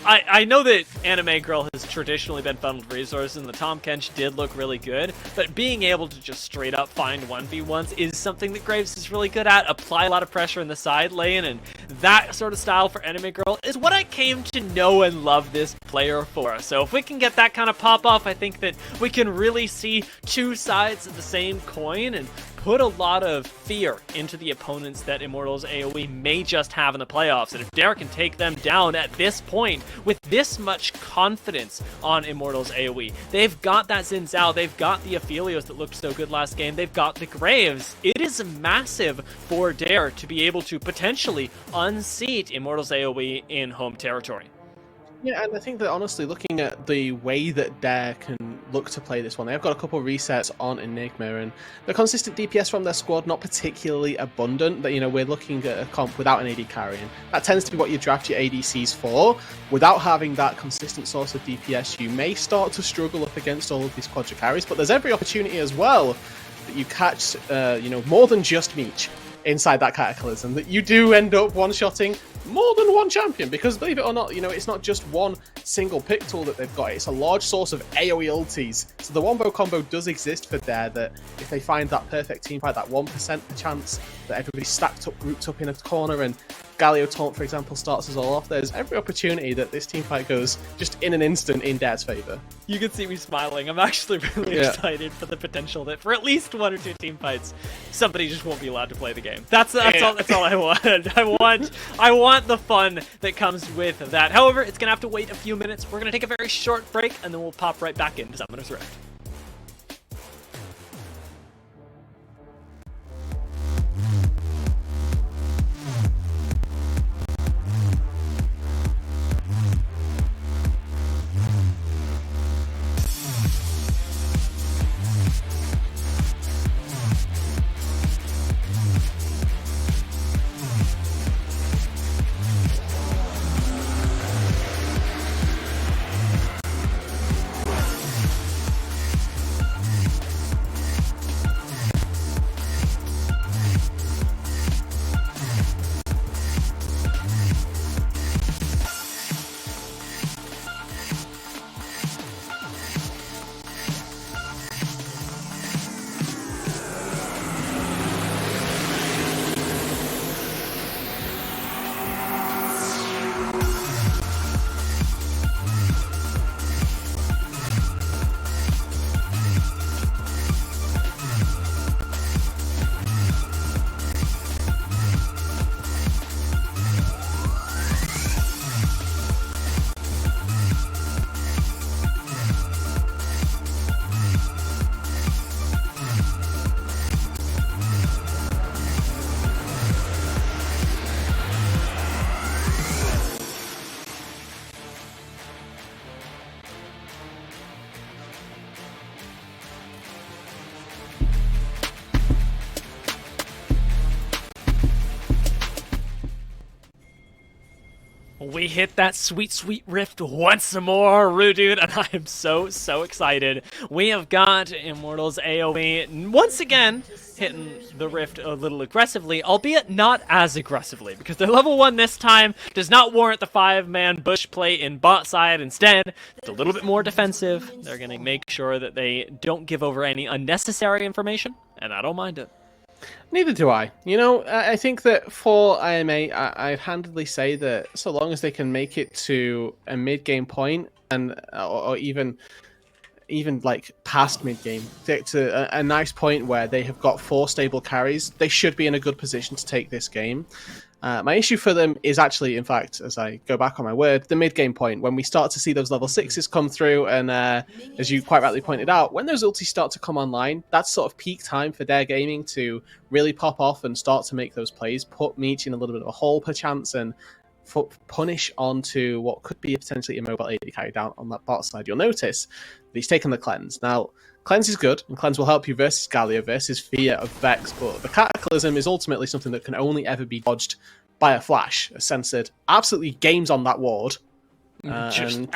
I know that Anime Girl has traditionally been fun with resources, and the Tahm Kench did look really good, but being able to just straight up find 1v1s is something that Graves is really good at. Apply a lot of pressure in the side lane, and that sort of style for Anime Girl is what I came to know and love this player for. So if we can get that kind of pop-off, I think that we can really see 2 sides of the same coin and put a lot of fear into the opponents that Immortals AoE may just have in the playoffs. And if Dare can take them down at this point with this much confidence on Immortals AoE, they've got that Xin Zhao, they've got the Aphelios that looked so good last game, they've got the Graves. It is massive for Dare to be able to potentially unseat Immortals AoE in home territory. Yeah, and I think that honestly, looking at the way that Dare can look to play this one, they've got a couple of resets on Enigma, and the consistent DPS from their squad not particularly abundant. That, you know, we're looking at a comp without an AD carrying. That tends to be what you draft your ADCs for. Without having that consistent source of DPS, you may start to struggle up against all of these quadra carries. But there's every opportunity as well that you catch, more than just Meech inside that Cataclysm, that you do end up one-shotting more than one champion, because believe it or not, it's not just one single pick tool that they've got, it's a large source of AoE ultis. So the Wombo combo does exist for Dare, that if they find that perfect team fight, that 1% chance that everybody's stacked up, grouped up in a corner, and Galio Taunt, for example, starts us all off, there's every opportunity that this team fight goes just in an instant in Dare's favor. You can see me smiling. I'm actually really excited for the potential that for at least 1 or 2 team fights, somebody just won't be allowed to play the game. That's all I want. I want the fun that comes with that. However, it's gonna have to wait a few minutes. We're gonna take a very short break, and then we'll pop right back into Summoner's Rift. We hit that sweet, sweet rift once more, Rudude, and I am so excited. We have got Immortals AoE once again hitting the rift a little aggressively, albeit not as aggressively, because their level 1 this time does not warrant the 5-man bush play in bot side. Instead, it's a little bit more defensive. They're going to make sure that they don't give over any unnecessary information, and I don't mind it. Neither do I. You know, I think that for IMA, I'd handedly say that so long as they can make it to a mid-game point, and or even like past mid-game, to a nice point where they have got 4 stable carries, they should be in a good position to take this game. My issue for them is actually, in fact, as I go back on my word, the mid-game point, when we start to see those level 6s come through, and as you quite rightly pointed out, when those ultis start to come online, that's sort of peak time for Dare Gaming to really pop off and start to make those plays, put Meech in a little bit of a hole perchance, and punish onto what could be potentially immobile AD carry down on that bot side. You'll notice that he's taken the cleanse. Now, cleanse is good, and cleanse will help you versus Galio, versus Fear of Vex, but the Cataclysm is ultimately something that can only ever be dodged by a flash. A Censored absolutely games on that ward, and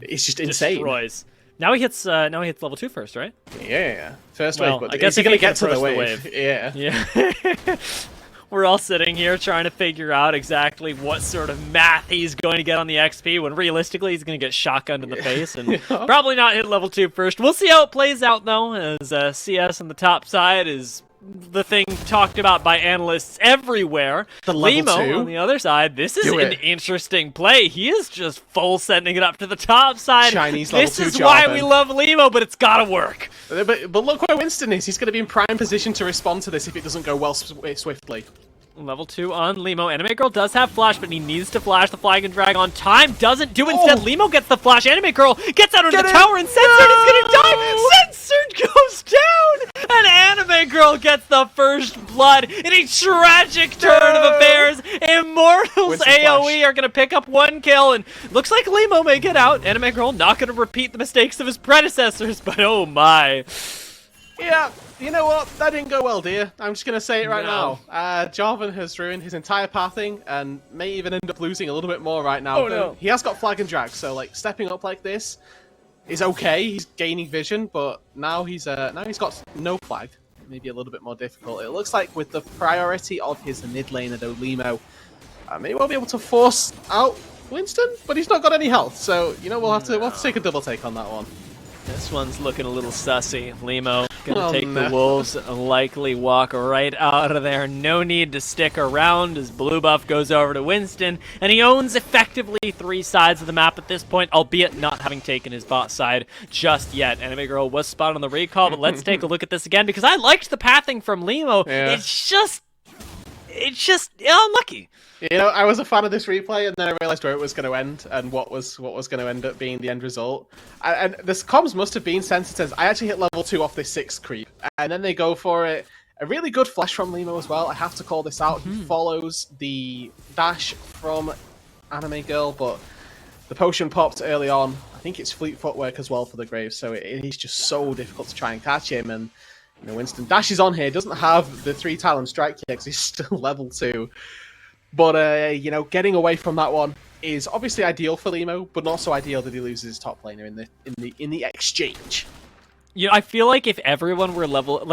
it's just insane. Destroys. Now he hits level 2 first, right? Yeah. First well, wave, but I guess he's going to get to the wave. Yeah. We're all sitting here trying to figure out exactly what sort of math he's going to get on the XP, when realistically he's going to get shotgunned in the face and probably not hit level 2 first. We'll see how it plays out, though, as CS on the top side is the thing talked about by analysts everywhere. The level Limo 2? on the other side, this is an interesting play. He is just full sending it up to the top side. Chinese level this 2 is why we Jarvan. love Limo, but it's gotta work. But look where Winston is. He's going to be in prime position to respond to this if it doesn't go well swiftly. Level 2 on Limo. Anime Girl does have flash, but he needs to flash the flag and drag on time. Doesn't do instead. Limo gets the flash. Anime Girl gets out of the tower, and Censored is gonna die. Censored goes down, and Anime Girl gets the first blood in a tragic turn of affairs. Immortals Winston AoE flash. are gonna pick up 1 kill, and looks like Limo may get out. Anime Girl not gonna repeat the mistakes of his predecessors, but oh my. Yeah, you know what? That didn't go well, dear. I'm just going to say it right No. now. Jarvan has ruined his entire pathing and may even end up losing a little bit more right now. Oh, but no. He has got flag and drag, so like stepping up like this is okay. He's gaining vision, but now he's got no flag. Maybe a little bit more difficult. It looks like with the priority of his mid laner, though, Limo, maybe we'll be able to force out Winston, but he's not got any health. So you know we'll have to take a double take on that one. This one's looking a little sussy. Limo gonna Oh, take no. the wolves and likely walk right out of there. No need to stick around as blue buff goes over to Winston, and he owns effectively 3 sides of the map at this point, albeit not having taken his bot side just yet. Anime Girl was spotted on the recall, but let's take a look at this again because I liked the pathing from Limo. Yeah. It's just unlucky. You know, I was a fan of this replay, and then I realized where it was going to end and what was going to end up being the end result. And this comms must have been sensitive. I actually hit level 2 off this 6 creep, and then they go for it. A really good flash from Limo as well. I have to call this out. He follows the dash from Anime Girl, but the potion popped early on. I think it's fleet footwork as well for the Graves, so it is just so difficult to try and catch him. And you know, Winston dashes on here, doesn't have the 3 Talon strike yet because he's still level 2. But, you know, getting away from that one is obviously ideal for Limo, but not so ideal that he loses his top laner in the exchange. You know, I feel like if everyone were level,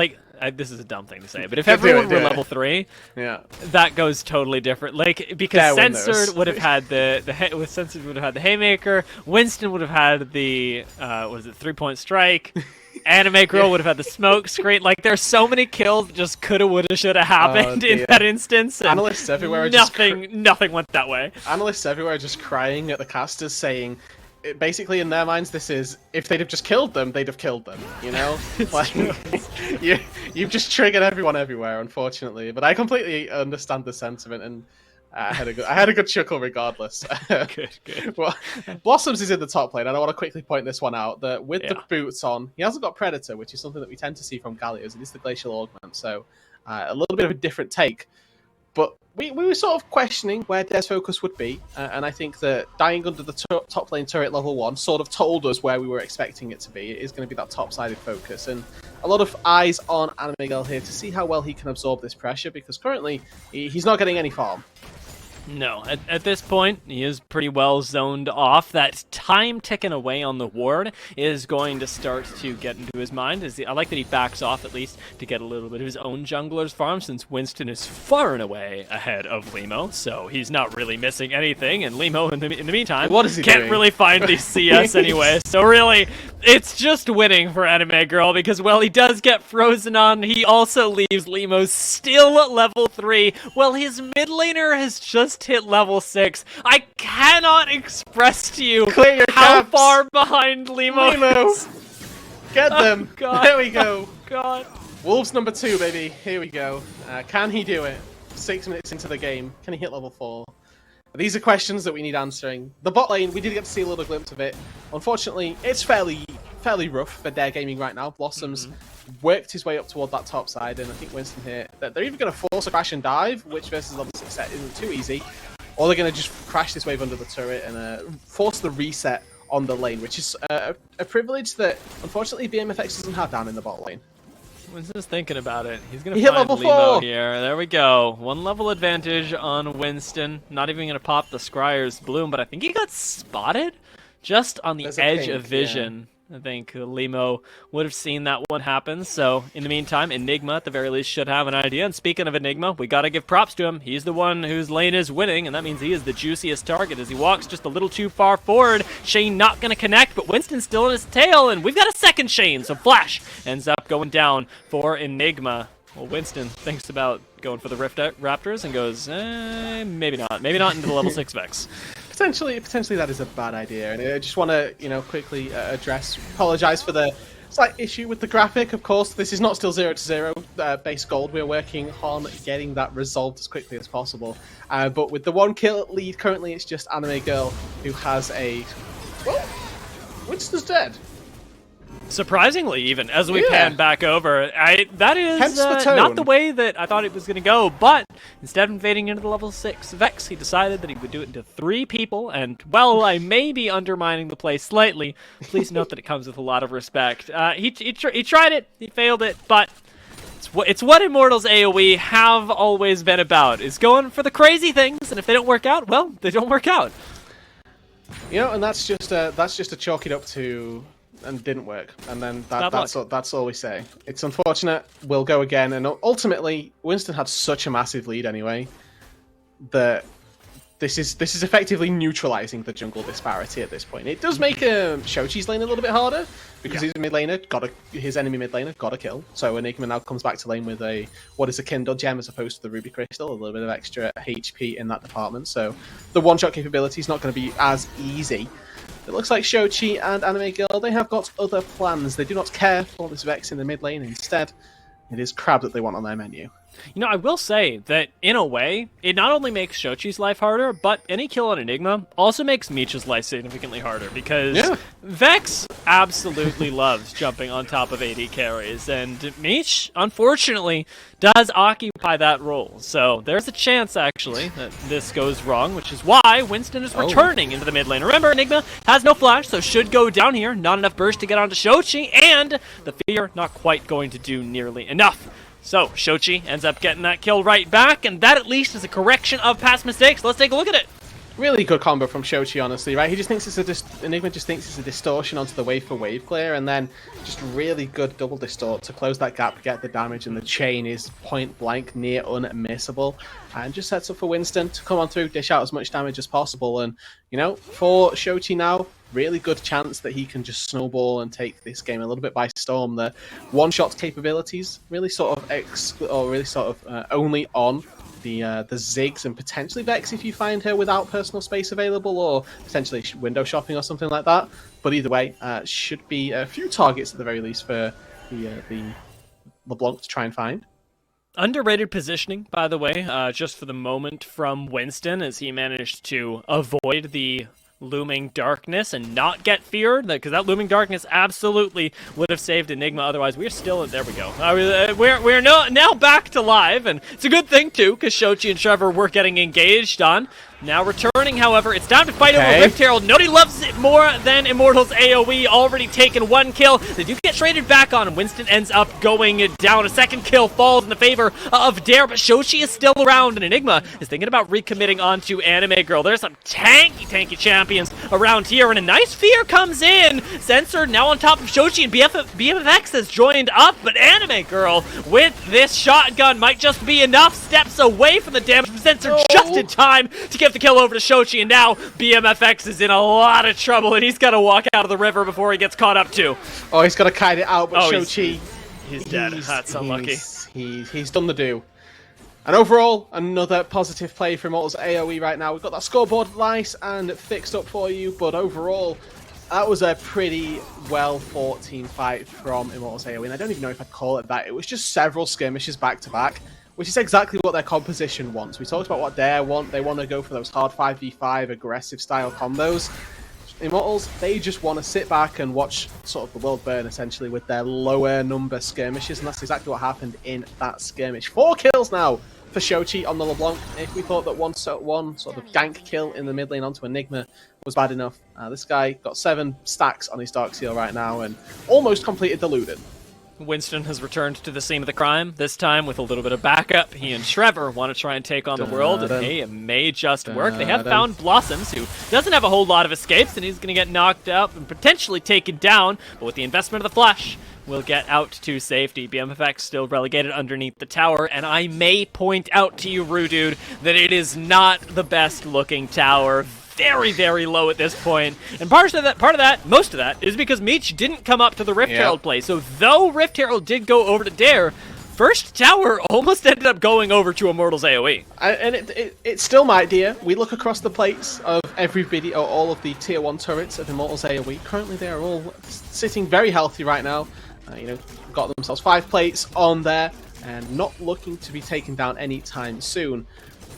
this is a dumb thing to say, but if Do it, everyone do were it. level 3, Yeah. that goes totally different. Like, because Fair win Censored those. would have had Censored would have had the Haymaker, Winston would have had the 3-point strike, Anime Girl would have had the smoke screen. Like, there's so many kills that just coulda, woulda, shoulda happened in dear. that instance. And Analysts everywhere are just nothing went that way. Analysts everywhere are just crying at the casters, saying, basically in their minds, this is, if they'd have just killed them, they'd have killed them. You know, like you've just triggered everyone everywhere, unfortunately. But I completely understand the sentiment, and I had a good chuckle regardless. Good. Well, Blossoms is in the top lane, and I want to quickly point this one out, that with the boots on, he hasn't got Predator, which is something that we tend to see from Galio's. It is the Glacial Augment, so a little bit of a different take. But we were sort of questioning where their focus would be, and I think that dying under the top lane turret level 1 sort of told us where we were expecting it to be. It is going to be that top-sided focus, and a lot of eyes on Anime Girl here to see how well he can absorb this pressure, because currently he's not getting any farm. No, at this point, he is pretty well zoned off. That time ticking away on the ward is going to start to get into his mind. I like that he backs off, at least, to get a little bit of his own jungler's farm, since Winston is far and away ahead of Limo, so he's not really missing anything, and Limo, in the meantime, What is he can't doing? really find these CS anyway, so really, it's just winning for Anime Girl, because, well, he does get frozen on, he also leaves Limo still at level 3, while his mid laner has just hit level 6. I cannot express to you Clear your how caps. far behind Limo Limo. is. Get them! God. There we go. God. Wolves number 2, baby. Here we go. Can he do it? 6 minutes into the game. Can he hit level 4? These are questions that we need answering. The bot lane, we did get to see a little glimpse of it. Unfortunately, it's fairly rough for Dare Gaming right now. Blossoms worked his way up toward that top side, and I think Winston here, they're either going to force a crash and dive, which versus level 6 set isn't too easy, or they're going to just crash this wave under the turret and force the reset on the lane, which is a privilege that, unfortunately, BMFX doesn't have down in the bot lane. Winston's thinking about it. He's going He to hit find level Limo 4. here. There we go. 1 level advantage on Winston. Not even going to pop the Scryer's Bloom, but I think he got spotted just on the There's a edge pink, of vision. I think Limo would have seen that one happen. So, in the meantime, Enigma, at the very least, should have an idea. And speaking of Enigma, we got to give props to him. He's the one whose lane is winning, and that means he is the juiciest target as he walks just a little too far forward. Shane not going to connect, but Winston's still in his tail, and we've got a second Shane. So, Flash ends up going down for Enigma. Well, Winston thinks about going for the Rift Raptors and goes, maybe not. Maybe not into the level 6 Vex. Potentially that is a bad idea, and I just want to, quickly apologize for the slight issue with the graphic. Of course, this is not still 0-0 base gold. We're working on getting that resolved as quickly as possible. But with the 1 kill lead currently, it's just Anime Girl who has a. Well, Winston's dead. Surprisingly, even as we Yeah. pan back over, that is Hence the tone. not the way that I thought it was going to go. But instead of invading into the level 6 Vex, he decided that he would do it into 3 people. And while I may be undermining the play slightly, please note that it comes with a lot of respect. He tried it, he failed it, but it's what Immortals AoE have always been about: is going for the crazy things, and if they don't work out, well, they don't work out. And that's just a chalk it up to. And didn't work, and then that's all we say. It's unfortunate. We'll go again, and ultimately, Winston had such a massive lead anyway that this is effectively neutralizing the jungle disparity at this point. It does make Shochi's lane a little bit harder, because his mid laner his enemy mid laner got a kill. So Enigma now comes back to lane with what is a Kindle gem as opposed to the Ruby Crystal, a little bit of extra HP in that department. So the one-shot capability is not going to be as easy. It looks like Shochi and Anime Girl, they have got other plans. They do not care for this Vex in the mid lane. Instead, it is Crab that they want on their menu. You know, I will say that, in a way, it not only makes Shochi's life harder, but any kill on Enigma also makes Meech's life significantly harder, because Vex absolutely loves jumping on top of AD carries, and Meech, unfortunately, does occupy that role. So there's a chance, actually, that this goes wrong, which is why Winston is returning into the mid lane. Remember, Enigma has no flash, so should go down here. Not enough burst to get onto Shochi, and the Fear not quite going to do nearly enough. So, Shochi ends up getting that kill right back, and that at least is a correction of past mistakes. Let's take a look at it. Really good combo from Shochi, honestly, right? He just thinks it's Enigma just thinks it's a distortion onto the wave for wave clear, and then just really good double distort to close that gap, get the damage, and the chain is point blank, near unmissable, and just sets up for Winston to come on through, dish out as much damage as possible, and, you know, for Shochi now, really good chance that he can just snowball and take this game a little bit by storm. The one-shot capabilities really sort of only on the Ziggs and potentially Vex if you find her without personal space available, or potentially window shopping or something like that. But either way, should be a few targets at the very least for the LeBlanc to try and find. Underrated positioning, by the way, just for the moment from Winston, as he managed to avoid the looming darkness and not get feared, because that looming darkness absolutely would have saved Enigma. Otherwise, we're still there we go. We're now back to live, and it's a good thing too, because Shochi and Trevor were getting engaged on. Now returning, however, it's time to fight over Rift Herald. Nobody loves it more than Immortals AoE. Already taken one kill. They do get traded back on, and Winston ends up going down. A second kill falls in the favor of Dare, but Shochi is still around, and Enigma is thinking about recommitting onto Anime Girl. There's some tanky champions around here, and a nice Fear comes in. Censored now on top of Shochi, and BMFX has joined up, but Anime Girl with this shotgun might just be enough. Steps away from the damage from Censored just in time to get the kill over to Shochi, and now BMFX is in a lot of trouble, and he's got to walk out of the river before he gets caught up too. Oh, he's got to kite it out, but Shochi, he's dead. That's unlucky. He's done the do. And overall, another positive play from Immortals AoE right now. We've got that scoreboard nice and fixed up for you, but overall, that was a pretty well-fought team fight from Immortals AoE, and I don't even know if I'd call it that. It was just several skirmishes back-to-back, which is exactly what their composition wants. We talked about what Dare want. They want to go for those hard 5v5 aggressive style combos. Immortals, they just want to sit back and watch sort of the world burn, essentially, with their lower number skirmishes, and that's exactly what happened in that skirmish. 4 kills now for Shochi on the LeBlanc. If we thought that one sort of gank kill in the mid lane onto Enigma was bad enough, this guy got 7 stacks on his Darkseal right now and almost completed the Luden. Winston has returned to the scene of the crime, this time with a little bit of backup. He and Trevor want to try and take on the world, and hey, it may just work. They have found Blossoms, who doesn't have a whole lot of escapes, and he's going to get knocked up and potentially taken down, but with the investment of the Flash, will get out to safety. BMFX still relegated underneath the tower, and I may point out to you, Rudude, that it is not the best looking tower. Very, very low at this point. And most of that, is because Meech didn't come up to the Rift Herald play. So though Rift Herald did go over to Dare, first tower almost ended up going over to Immortals AoE. And it still might, dear. We look across the plates of everybody, or all of the tier 1 turrets of Immortals AoE. Currently they are all sitting very healthy right now. Got themselves 5 plates on there and not looking to be taken down anytime soon.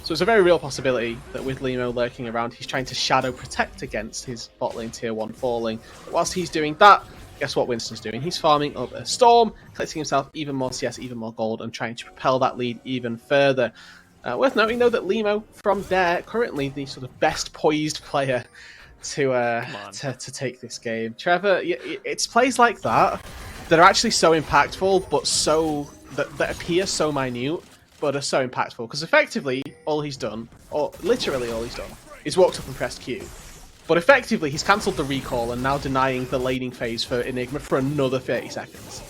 So it's a very real possibility that with Limo lurking around, he's trying to shadow protect against his bot lane tier 1 falling. But whilst he's doing that, guess what Winston's doing? He's farming up a Storm, collecting himself even more CS, even more gold, and trying to propel that lead even further. Worth noting, though, that Limo from Dare, currently the sort of best poised player to take this game. Trevor, it's plays like that that are actually so impactful, but that appear so minute, but are so impactful, because effectively all he's done, or literally all he's done, is walked up and pressed Q. But effectively he's cancelled the recall and now denying the laning phase for Enigma for another 30 seconds.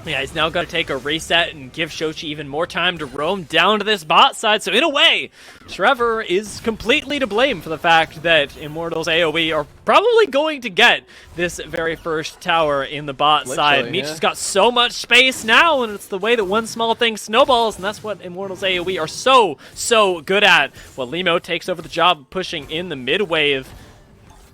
Yeah, he's now got to take a reset and give Shochi even more time to roam down to this bot side. So in a way, Trevor is completely to blame for the fact that Immortals AoE are probably going to get this very first tower in the bot side. Meech has got so much space now, and it's the way that one small thing snowballs, and that's what Immortals AoE are so good at. Well, Limo takes over the job of pushing in the mid wave.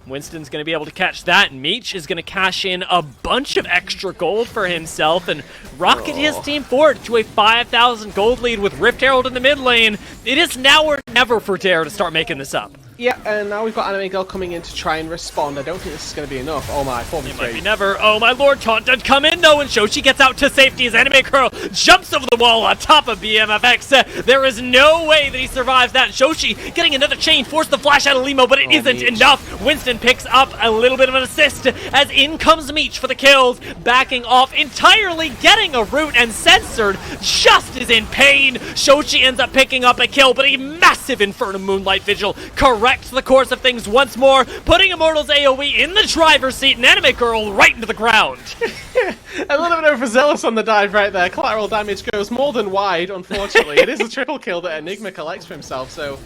Winston's going to be able to catch that, and Meech is going to cash in a bunch of extra gold for himself and rocket his team forward to a 5,000 gold lead with Rift Herald in the mid lane. It is now or never for Dare to start making this up. Yeah, and now we've got Anime Girl coming in to try and respond. I don't think this is going to be enough. Oh my, 4v3. It might be never. Oh my lord, Taunt does come in though, and Shochi gets out to safety as Anime Girl jumps over the wall on top of BMFX. There is no way that he survives that. Shochi getting another chain, forced the flash out of Limo, but it isn't enough. Winston picks up a little bit of an assist as in comes Meech for the kills, backing off entirely, getting a root, and Censored just is in pain. Shochi ends up picking up a kill, but a massive Inferno Moonlight Vigil corrects the course of things once more, putting Immortals AoE in the driver's seat and Anime Girl right into the ground. A little bit overzealous on the dive right there. Collateral damage goes more than wide, unfortunately. It is a triple kill that Enigma collects for himself, so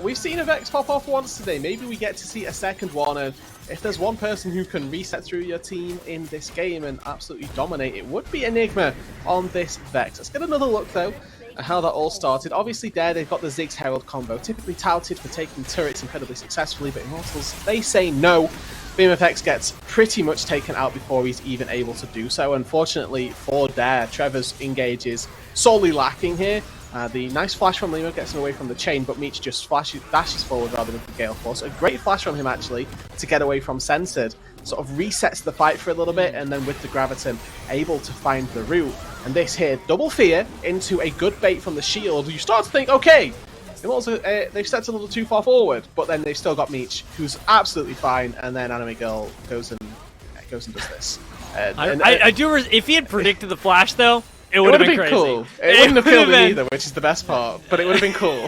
we've seen a Vex pop off once today. Maybe we get to see a second one, and if there's one person who can reset through your team in this game and absolutely dominate, it would be Enigma on this Vex. Let's get another look, though, at how that all started. Obviously there they've got the Ziggs Herald combo, typically touted for taking turrets incredibly successfully, but Immortals, they say no. BMFX gets pretty much taken out before he's even able to do so. Unfortunately for Dare, Trevor's engage is sorely lacking here. The nice flash from Limo gets him away from the chain, but Meech just dashes forward rather than the Gale Force. A great flash from him, actually, to get away from Censored. Sort of resets the fight for a little bit, and then with the Graviton, able to find the root. And this here, double fear into a good bait from the shield. You start to think, okay, they've stepped a little too far forward, but then they've still got Meech, who's absolutely fine, and then Anime Girl goes and does this. I do. If he had predicted the flash, though, it would have been crazy. Cool. It wouldn't have killed him either, which is the best part, but it would have been cool.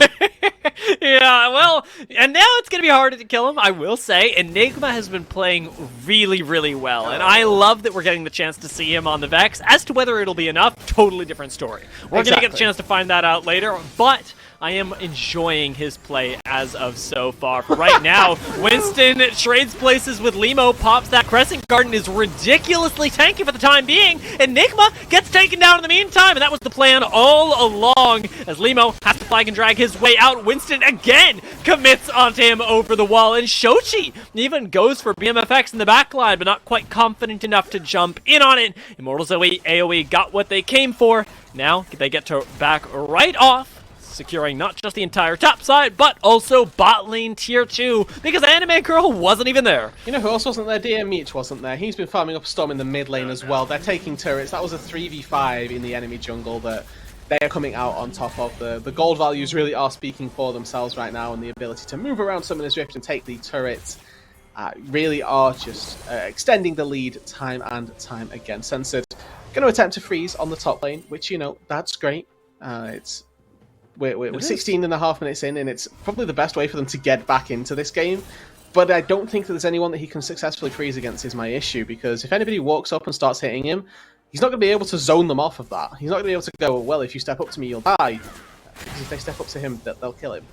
Yeah, well, and now it's going to be harder to kill him, I will say. Enigma has been playing really well, and I love that we're getting the chance to see him on the Vex. As to whether it'll be enough, totally different story. We're going to get the chance to find that out later, but I am enjoying his play as of so far. For right now, Winston trades places with Limo, pops that Crescent Garden, is ridiculously tanky for the time being. Enigma gets taken down in the meantime, and that was the plan all along, as Limo has to flag and drag his way out. Winston again commits onto him over the wall, and Shochi even goes for BMFX in the backline, but not quite confident enough to jump in on it. Immortals AoE got what they came for. Now they get to back right off, securing not just the entire top side, but also bot lane tier 2, because Anime Girl wasn't even there. You know who else wasn't there? DM Meech wasn't there. He's been farming up a storm in the mid lane as well. They're taking turrets. That was a 3v5 in the enemy jungle that they are coming out on top of. The gold values really are speaking for themselves right now, and the ability to move around Summoner's Rift and take the turrets really are just extending the lead time and time again. Censored going to attempt to freeze on the top lane, which, you know, that's great. We're 16 and a half minutes in, and it's probably the best way for them to get back into this game. But I don't think that there's anyone that he can successfully freeze against is my issue, because if anybody walks up and starts hitting him, he's not going to be able to zone them off of that. He's not going to be able to go, well, if you step up to me, you'll die. Because if they step up to him, they'll kill him.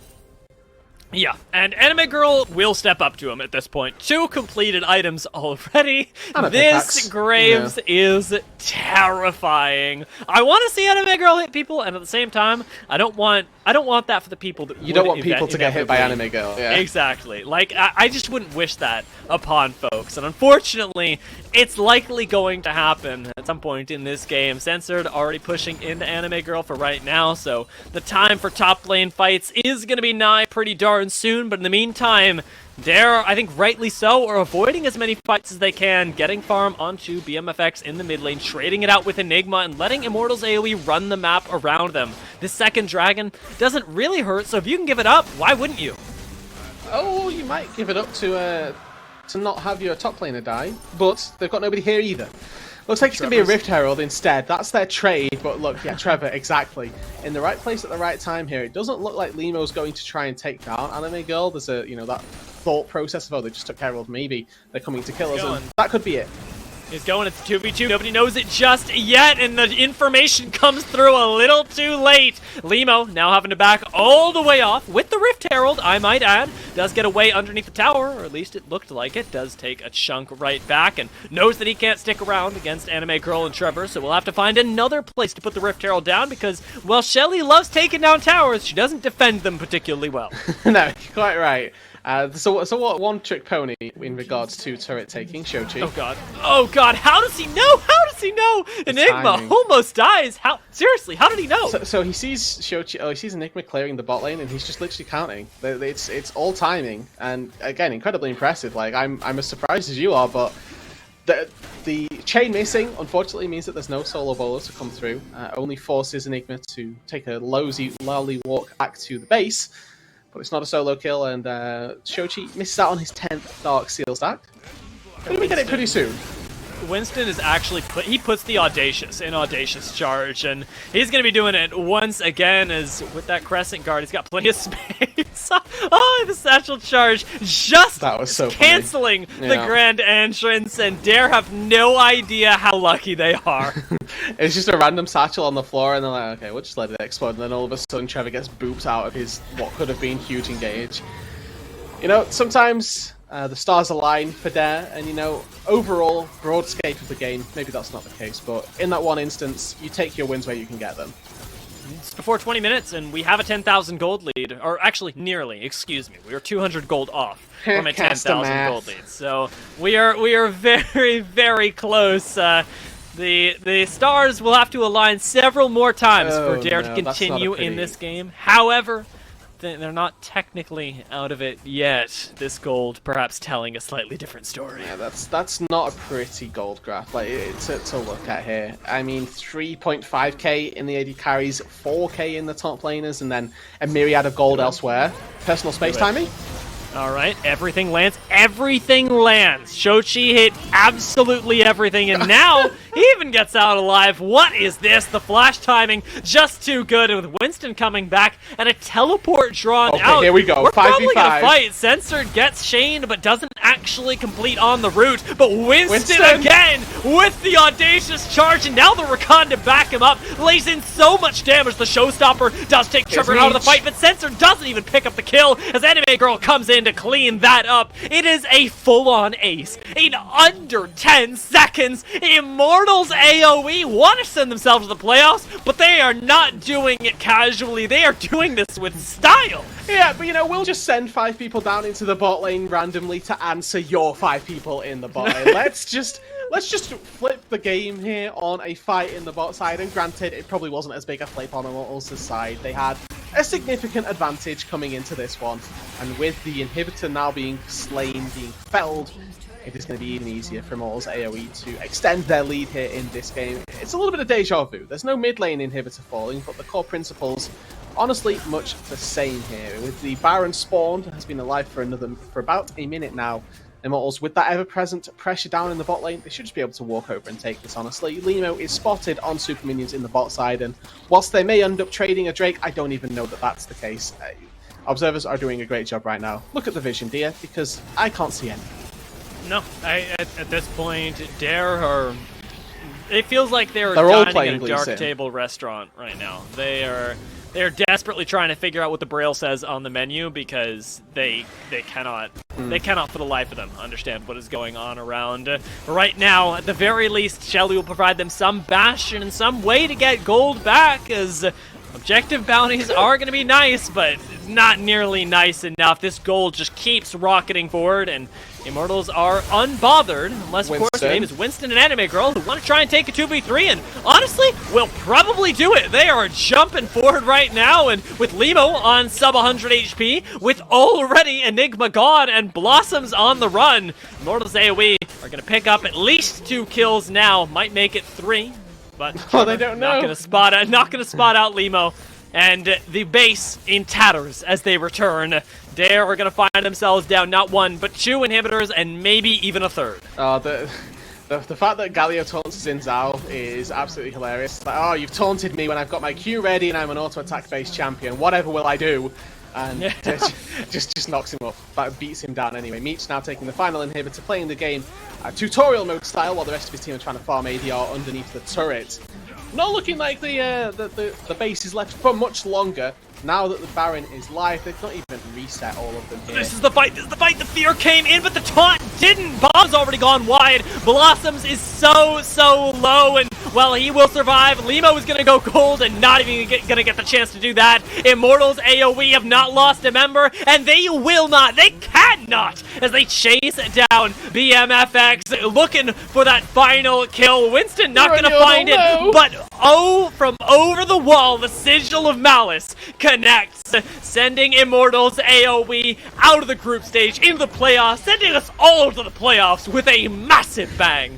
Yeah, and Anime Girl will step up to him at this point. 2 completed items already. This Graves is terrifying. I want to see Anime Girl hit people, and at the same time, I don't want that for the people that you don't want people to get hit by Anime Girl. Yeah. Exactly. Like, I just wouldn't wish that upon folks, and unfortunately, it's likely going to happen at some point in this game. Censored already pushing into Anime Girl for right now, so the time for top lane fights is going to be nigh pretty darn soon, but in the meantime, Dare, I think rightly so, are avoiding as many fights as they can, getting farm onto BMFX in the mid lane, trading it out with Enigma, and letting Immortals AoE run the map around them. This second dragon doesn't really hurt, so if you can give it up, why wouldn't you? Oh, you might give it up to not have your top laner die, but they've got nobody here either. Looks like it's going to be a Rift Herald instead. That's their trade, but look, yeah, Trevor, exactly. In the right place at the right time here. It doesn't look like Limo's going to try and take down Anime Girl. There's that thought process of, oh, they just took Herald, maybe they're coming to kill us, and that could be it. He's going, it's 2v2. Nobody knows it just yet, and the information comes through a little too late. Limo now having to back all the way off with the Rift Herald, I might add. Does get away underneath the tower, or at least it looked like it. Does take a chunk right back, and knows that he can't stick around against Anime Girl and Trevor, so we'll have to find another place to put the Rift Herald down, because, well, Shelly loves taking down towers. She doesn't defend them particularly well. No, you're quite right. So what one trick pony in regards to turret taking, Shochi? Oh god. Oh god, how does he know? How does he know? Enigma timing. almost dies. How? Seriously, how did he know? So he sees Shochi, he sees Enigma clearing the bot lane, and he's just literally counting. It's all timing, and again, incredibly impressive. Like I'm as surprised as you are, but the chain missing unfortunately means that there's no solo bowler to come through. Only forces Enigma to take a lolly walk back to the base. But it's not a solo kill, and Shochi misses out on his 10th Dark Seal stack. But we get it pretty soon. Winston is actually he puts the Audacious in Audacious Charge, and he's going to be doing it once again, as with that Crescent Guard, he's got plenty of space. Oh, the Satchel Charge just that was so canceling funny. the Yeah. Grand Entrance, and Dare have no idea how lucky they are. It's just a random satchel on the floor, and they're like, okay, we'll just let it explode, and then all of a sudden Trevor gets booped out of his, what could have been, huge engage. You know, sometimes the stars align for Dare, and you know, overall, broad scape of the game, maybe that's not the case, but in that one instance, you take your wins where you can get them. It's before 20 minutes, and we have a 10,000 gold lead. Or actually, nearly, excuse me. We are 200 gold off from a Cast the 10,000 math. gold lead. So we are very, very close. The stars will have to align several more times for Dare to no, that's not a continue in pretty- this game. However, they're not technically out of it yet. This gold perhaps telling a slightly different story. Yeah, that's not a pretty gold graph to look at here. I mean, 3.5k in the AD carries, 4k in the top laners, and then a myriad of gold elsewhere. Personal space timing? All right, everything lands. Everything lands. Shochi hit absolutely everything, and now he even gets out alive. What is this? The flash timing just too good, and with Winston coming back and a teleport drawn Okay, out. here we go. We're probably 5v5. gonna fight. Censored gets chained, but doesn't actually complete on the route. But Winston again with the Audacious Charge, and now the Rakan to back him up lays in so much damage. The Showstopper does take Trevor out of the fight, but Censored doesn't even pick up the kill as Anime Girl comes in to clean that up. It is a full-on ace in under 10 seconds. Immortals AoE want to send themselves to the playoffs, but they are not doing it casually. They are doing this with style. Yeah, but you know, we'll just send 5 people down into the bot lane randomly to answer your 5 people in the bot lane. Let's just flip the game here on a fight in the bot side, and granted, it probably wasn't as big a flip on Immortals' side. They had a significant advantage coming into this one, and with the inhibitor now being slain, being felled, it is going to be even easier for Immortals AoE to extend their lead here in this game. It's a little bit of deja vu. There's no mid lane inhibitor falling, but the core principles, honestly, much the same here. With the Baron spawned, has been alive for about a minute now. Immortals, with that ever-present pressure down in the bot lane, they should just be able to walk over and take this, honestly. Limo is spotted on super minions in the bot side, and whilst they may end up trading a Drake, I don't even know that that's the case. Observers are doing a great job right now. Look at the vision, dear, because I can't see any. No, at this point, Dare are... It feels like they're all dining playing in a dark Gleason. table restaurant right now. They're desperately trying to figure out what the Braille says on the menu, because they cannot for the life of them understand what is going on around. Right now, at the very least, Shelly will provide them some bastion and some way to get gold back, as objective bounties are going to be nice, but not nearly nice enough. This gold just keeps rocketing forward, and Immortals are unbothered, unless, of course, their name is Winston and Anime Girl, who want to try and take a 2v3, and honestly, will probably do it. They are jumping forward right now, and with Limo on sub 100 HP, with already Enigma gone and Blossoms on the run, Immortals AoE are going to pick up at least 2 kills now, might make it 3, but they don't know. Not going to spot out Limo. And the base in tatters as they return. Dare are going to find themselves down not 1, but 2 inhibitors, and maybe even a 3rd. The fact that Galio taunts Xin Zhao is absolutely hilarious. It's like, oh, you've taunted me when I've got my Q ready and I'm an auto-attack based champion. Whatever will I do? and just knocks him off. That beats him down anyway. Meech now taking the final inhibitor, playing the game tutorial mode style, while the rest of his team are trying to farm ADR underneath the turret. Not looking like the base is left for much longer. Now that the Baron is live, they've not even reset all of them here. This is the fight, this is the fight. The fear came in, but the taunt didn't. Bomb's already gone wide. Blossoms is so low, and well, he will survive. Limo is going to go cold and not even going to get the chance to do that. Immortals AoE have not lost a member, and they will not, they cannot, as they chase down BMFX, looking for that final kill. Winston not going to find it, but from over the wall, the Sigil of Malice connects, sending Immortals AoE out of the group stage into the playoffs, sending us all to the playoffs with a massive bang.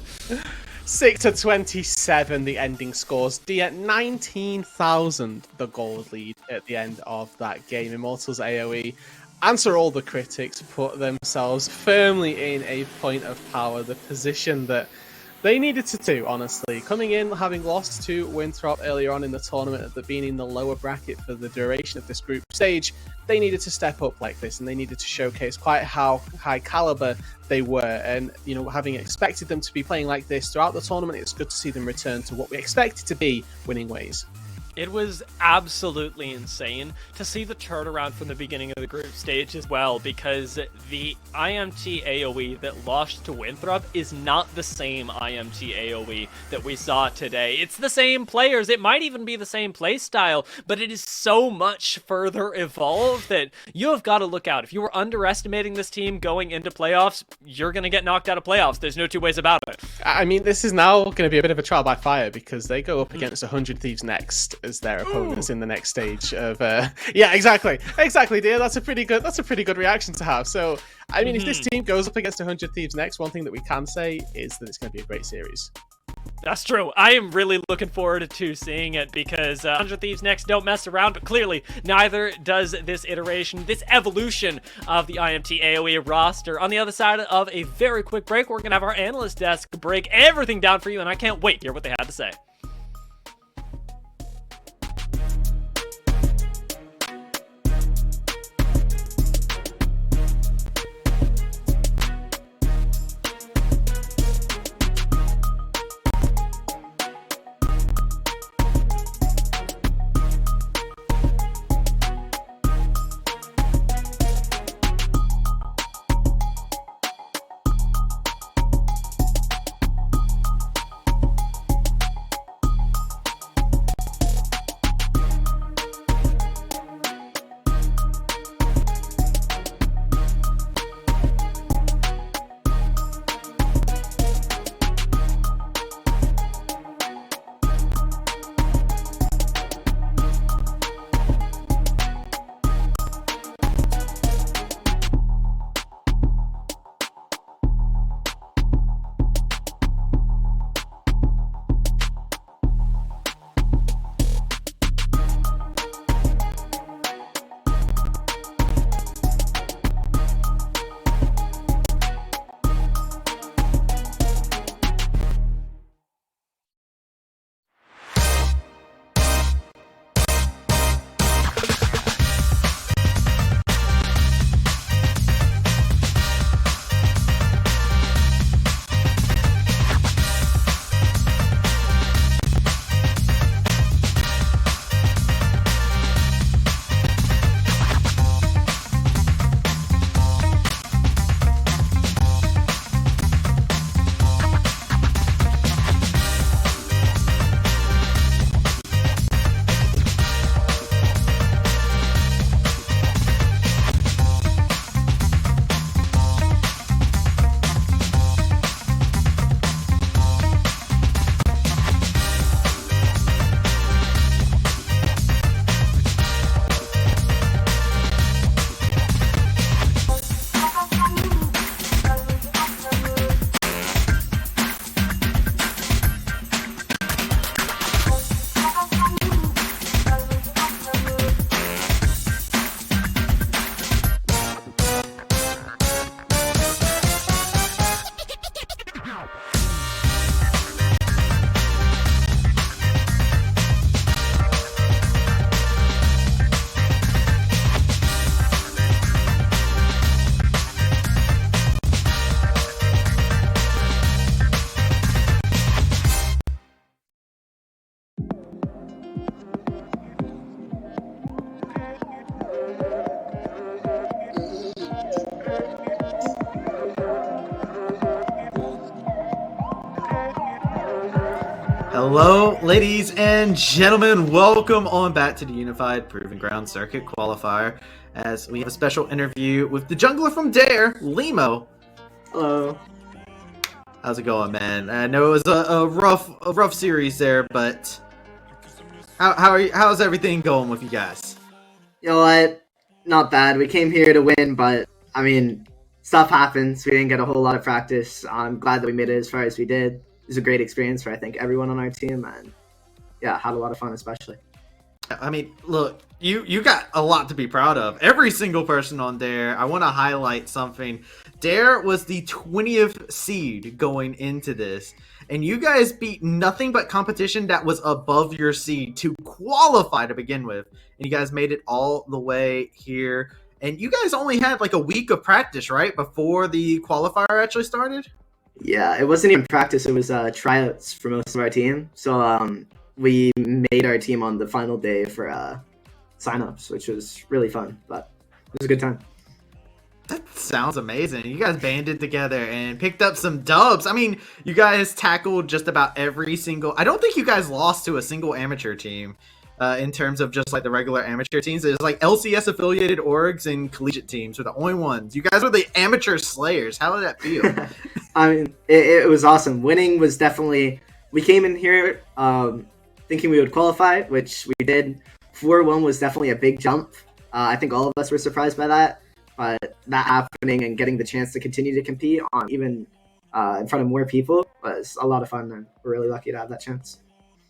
6-27, the ending scores. D at 19,000, the gold lead at the end of that game. Immortals AoE answer all the critics, put themselves firmly in a point of power, the position that they needed to do, honestly. Coming in, having lost to Winthrop earlier on in the tournament, but being in the lower bracket for the duration of this group stage, they needed to step up like this, and they needed to showcase quite how high caliber they were. And, you know, having expected them to be playing like this throughout the tournament, it's good to see them return to what we expected to be winning ways. It was absolutely insane to see the turnaround from the beginning of the group stage as well, because the IMT AoE that lost to Winthrop is not the same IMT AoE that we saw today. It's the same players, it might even be the same playstyle, but it is so much further evolved that you have got to look out. If you were underestimating this team going into playoffs, you're going to get knocked out of playoffs. There's no two ways about it. I mean, this is now going to be a bit of a trial by fire, because they go up against 100 Thieves next as their opponents in the next stage of yeah, exactly dear, that's a pretty good reaction to have. So I mean, if this team goes up against 100 Thieves next, one thing that we can say is that it's going to be a great series. That's true. I am really looking forward to seeing it, because 100 Thieves next don't mess around, but clearly neither does this iteration, this evolution of the IMT AoE roster. On the other side of a very quick break, we're going to have our analyst desk break everything down for you, and I can't wait to hear what they had to say. Hello, ladies and gentlemen. Welcome on back to the Unified Proving Ground Circuit Qualifier, as we have a special interview with the jungler from Dare, Limo. Hello. How's it going, man? I know it was a rough series there, but how's everything going with you guys? You know what? Not bad. We came here to win, but I mean, stuff happens. We didn't get a whole lot of practice. I'm glad that we made it as far as we did. It was a great experience for, I think, everyone on our team, and yeah, had a lot of fun, especially. I mean, look, you got a lot to be proud of. Every single person on Dare. I want to highlight something. Dare was the 20th seed going into this, and you guys beat nothing but competition that was above your seed to qualify to begin with, and you guys made it all the way here. And you guys only had like a week of practice, right, before the qualifier actually started? Yeah, it wasn't even practice. It was tryouts for most of our team. So we made our team on the final day for signups, which was really fun, but it was a good time. That sounds amazing. You guys banded together and picked up some dubs. I mean, you guys tackled just about every single... I don't think you guys lost to a single amateur team in terms of just like the regular amateur teams. It was like LCS affiliated orgs and collegiate teams were the only ones. You guys were the amateur slayers. How did that feel? I mean, it was awesome. Winning was definitely... We came in here thinking we would qualify, which we did. 4-1 was definitely a big jump. I think all of us were surprised by that. But that happening and getting the chance to continue to compete on even in front of more people was a lot of fun, and we're really lucky to have that chance.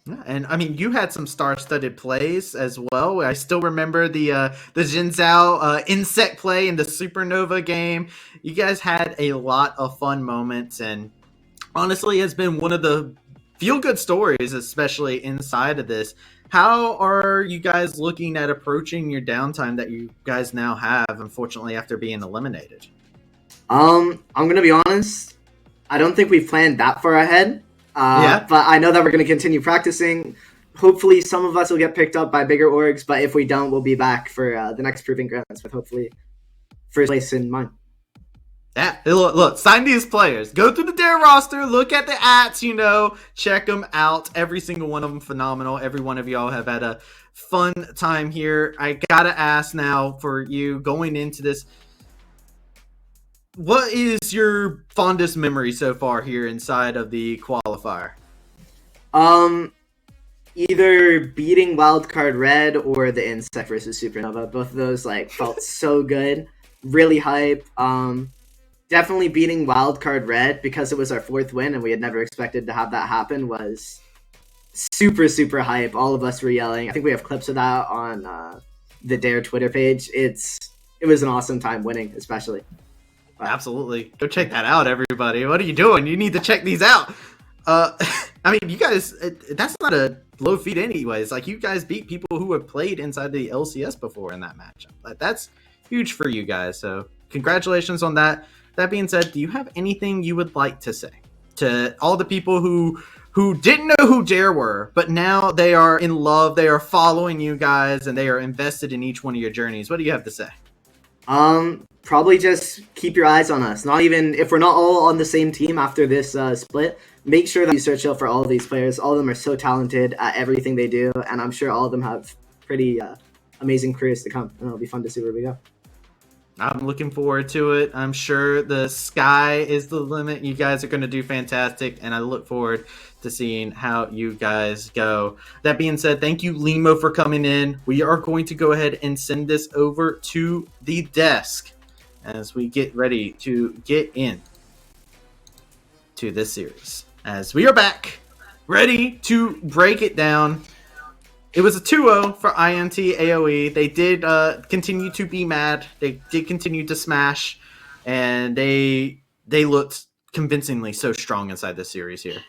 Yeah, and I mean, you had some star-studded plays as well. I still remember the Jin Zhao insect play in the Supernova game. You guys had a lot of fun moments, and honestly, it's been one of the feel-good stories, especially inside of this. How are you guys looking at approaching your downtime that you guys now have, unfortunately, after being eliminated? I'm gonna be honest. I don't think we've planned that far ahead. Yeah. But I know that we're gonna continue practicing. Hopefully, some of us will get picked up by bigger orgs. But if we don't, we'll be back for the next Proving Grounds with hopefully first place in mind. Yeah, look, sign these players. Go through the Dare roster, look at the ats, check them out. Every single one of them phenomenal. Every one of y'all have had a fun time here. I gotta ask now for you going into this, what is your fondest memory so far here inside of the qualifier? Either beating Wildcard Red or the Insect versus Supernova. Both of those felt so good. Really hype. Definitely beating Wildcard Red because it was our 4th win and we had never expected to have that happen was super, super hype. All of us were yelling. I think we have clips of that on the Dare Twitter page. It was an awesome time winning, especially. Absolutely. Go check that out, everybody. What are you doing? You need to check these out. I mean, you guys, that's not a low feat anyways. Like, you guys beat people who have played inside the LCS before in that matchup. That's huge for you guys, so congratulations on that. That being said, do you have anything you would like to say to all the people who didn't know who Dare were, but now they are in love, they are following you guys, and they are invested in each one of your journeys? What do you have to say? Probably just keep your eyes on us. Not even if we're not all on the same team after this split, make sure that you search out for all of these players. All of them are so talented at everything they do, and I'm sure all of them have pretty amazing careers to come, and it'll be fun to see where we go. I'm looking forward to it. I'm sure the sky is the limit. You guys are going to do fantastic, and I look forward to seeing how you guys go. That being said, thank you, Limo, for coming in. We are going to go ahead and send this over to the desk as we get ready to get in to this series. As we are back, ready to break it down. It was a 2-0 for INT AoE. They did continue to be mad. They did continue to smash, and they looked convincingly so strong inside this series here.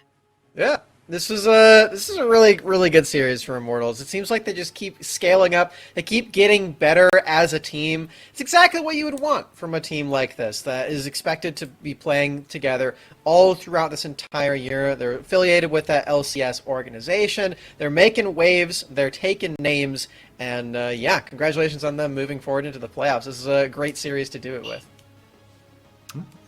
Yeah, this is a really, really good series for Immortals. It seems like they just keep scaling up. They keep getting better as a team. It's exactly what you would want from a team like this that is expected to be playing together all throughout this entire year. They're affiliated with that LCS organization. They're making waves. They're taking names. And yeah, congratulations on them moving forward into the playoffs. This is a great series to do it with.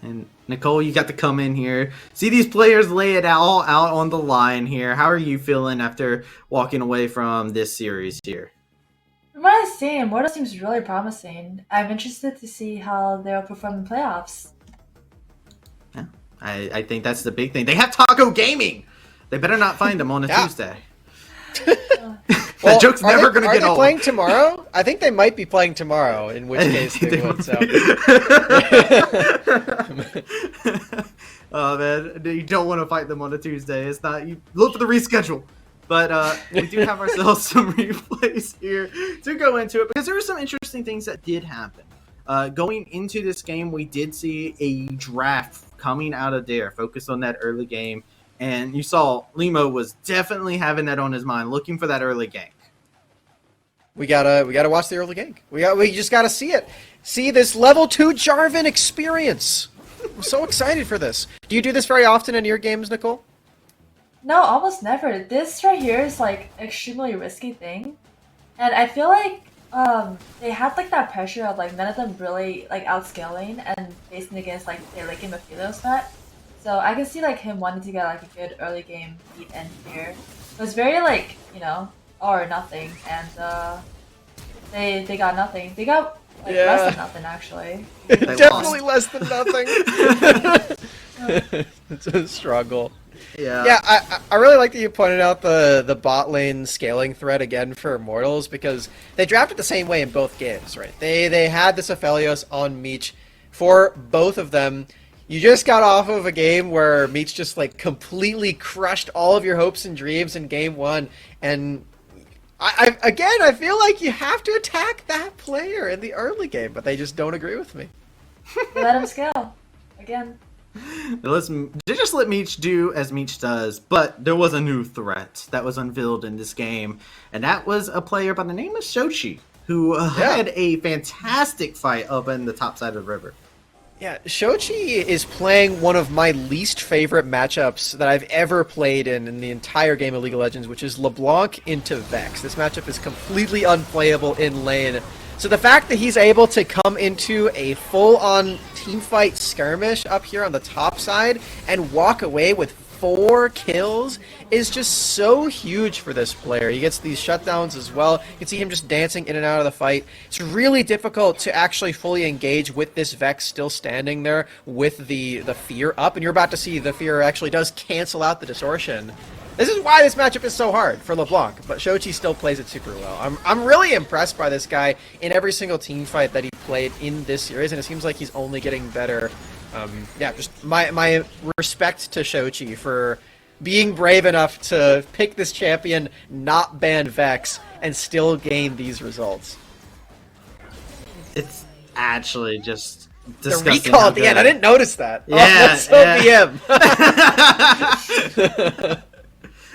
And Nicole, you got to come in here, see these players lay it all out on the line here. How are you feeling after walking away from this series here? From what I've seen, Mortal seems really promising. I'm interested to see how they'll perform in playoffs. Yeah, I think that's the big thing. They have Taco Gaming. They better not find them on a Tuesday. That joke's never going to get old. Are they old. playing tomorrow? I think they might be playing tomorrow, in which case they would. So. Oh man, you don't want to fight them on a Tuesday. It's not. You look for the reschedule. But we do have ourselves some replays here to go into it because there were some interesting things that did happen. Going into this game, we did see a draft coming out of there, focused on that early game. And you saw Limo was definitely having that on his mind, looking for that early gank. We gotta watch the early gank. We just gotta see it. See this level 2 Jarvan experience. I'm so excited for this. Do you do this very often in your games, Nicole? No, almost never. This right here is like extremely risky thing, and I feel like they had like that pressure of like none of them really like outscaling and facing against like say like in Mephilo's that. So I can see like him wanting to get like a good early game beat in here. It was very like all or nothing, and they got nothing. They got like less than nothing actually. Definitely less than nothing. It's a struggle. Yeah, I really like that you pointed out the bot lane scaling threat again for Immortals because they drafted the same way in both games, right? They had this Aphelios on Meech for both of them. You just got off of a game where Meech just like completely crushed all of your hopes and dreams in game 1, and I feel like you have to attack that player in the early game, but they just don't agree with me. Let him scale again. They just let Meech do as Meech does, but there was a new threat that was unveiled in this game, and that was a player by the name of Shochi, who had a fantastic fight up in the top side of the river. Yeah, Shochi is playing one of my least favorite matchups that I've ever played in the entire game of League of Legends, which is LeBlanc into Vex. This matchup is completely unplayable in lane. So the fact that he's able to come into a full-on teamfight skirmish up here on the top side and walk away with 4 kills is just so huge for this player. He gets these shutdowns as well. You can see him just dancing in and out of the fight. It's really difficult to actually fully engage with this Vex still standing there with the fear up, and you're about to see the fear actually does cancel out the distortion. This is why this matchup is so hard for LeBlanc, but Shochi still plays it super well. I'm really impressed by this guy in every single team fight that he played in this series, and it seems like he's only getting better. Just my respect to Shochi for being brave enough to pick this champion, not ban Vex, and still gain these results. It's actually just The disgusting. recall at the end, I didn't notice that. Yeah, that's so BM.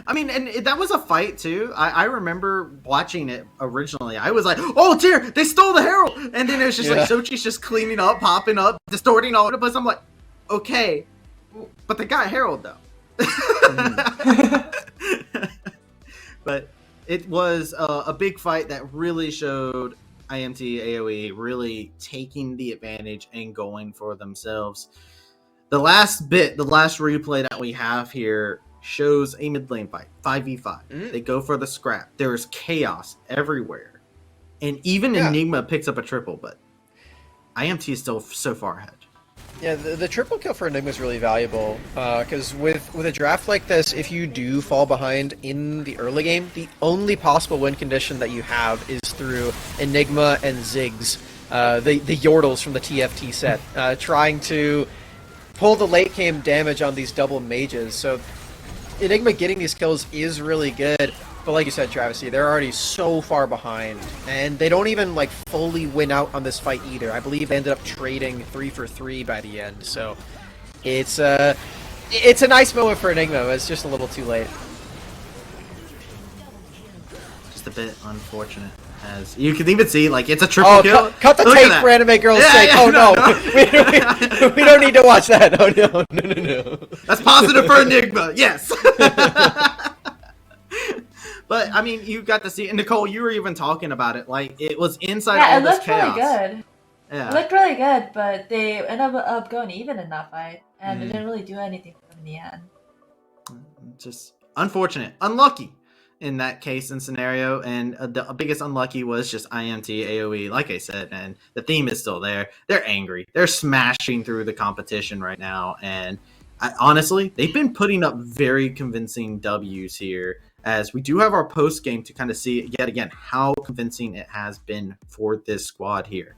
I mean, and that was a fight too. I remember watching it originally. I was like, "Oh dear, they stole the Herald!" And then it was just like Sochi's just cleaning up, popping up, distorting all the place. I'm like, "Okay, but they got Herald though." But it was a big fight that really showed IMT AOE really taking the advantage and going for themselves. The last replay that we have here shows a mid lane fight, 5v5. They go for the scrap. There's chaos everywhere. And even Enigma picks up a triple, but IMT is still so far ahead. Yeah, the triple kill for Enigma is really valuable, because with a draft like this, if you do fall behind in the early game, the only possible win condition that you have is through Enigma and Ziggs, the Yordles from the TFT set, trying to pull the late game damage on these double mages. So Enigma getting these kills is really good, but like you said, Travis, they're already so far behind, and they don't even like fully win out on this fight either. I believe they ended up trading 3 for 3 by the end, so it's a nice moment for Enigma, but it's just a little too late. Just a bit unfortunate. As you can even see, like, it's a triple kill. Cut the Look tape at for Anime Girl's sake. Yeah, oh no, no. We don't need to watch that. Oh no. That's positive for Enigma. Yes. But I mean, you got to see, and Nicole, you were even talking about it. Like, it was inside all it this looked chaos. really good. It Yeah. looked really good, but they ended up going even in that fight, and it Mhm. didn't really do anything for them in the end. Just unfortunate, unlucky in that case and scenario. And the biggest unlucky was just IMT AOE. Like I said, and the theme is still there. They're angry. They're smashing through the competition right now, and honestly, they've been putting up very convincing W's here. As we do have our post game to kind of see yet again how convincing it has been for this squad here.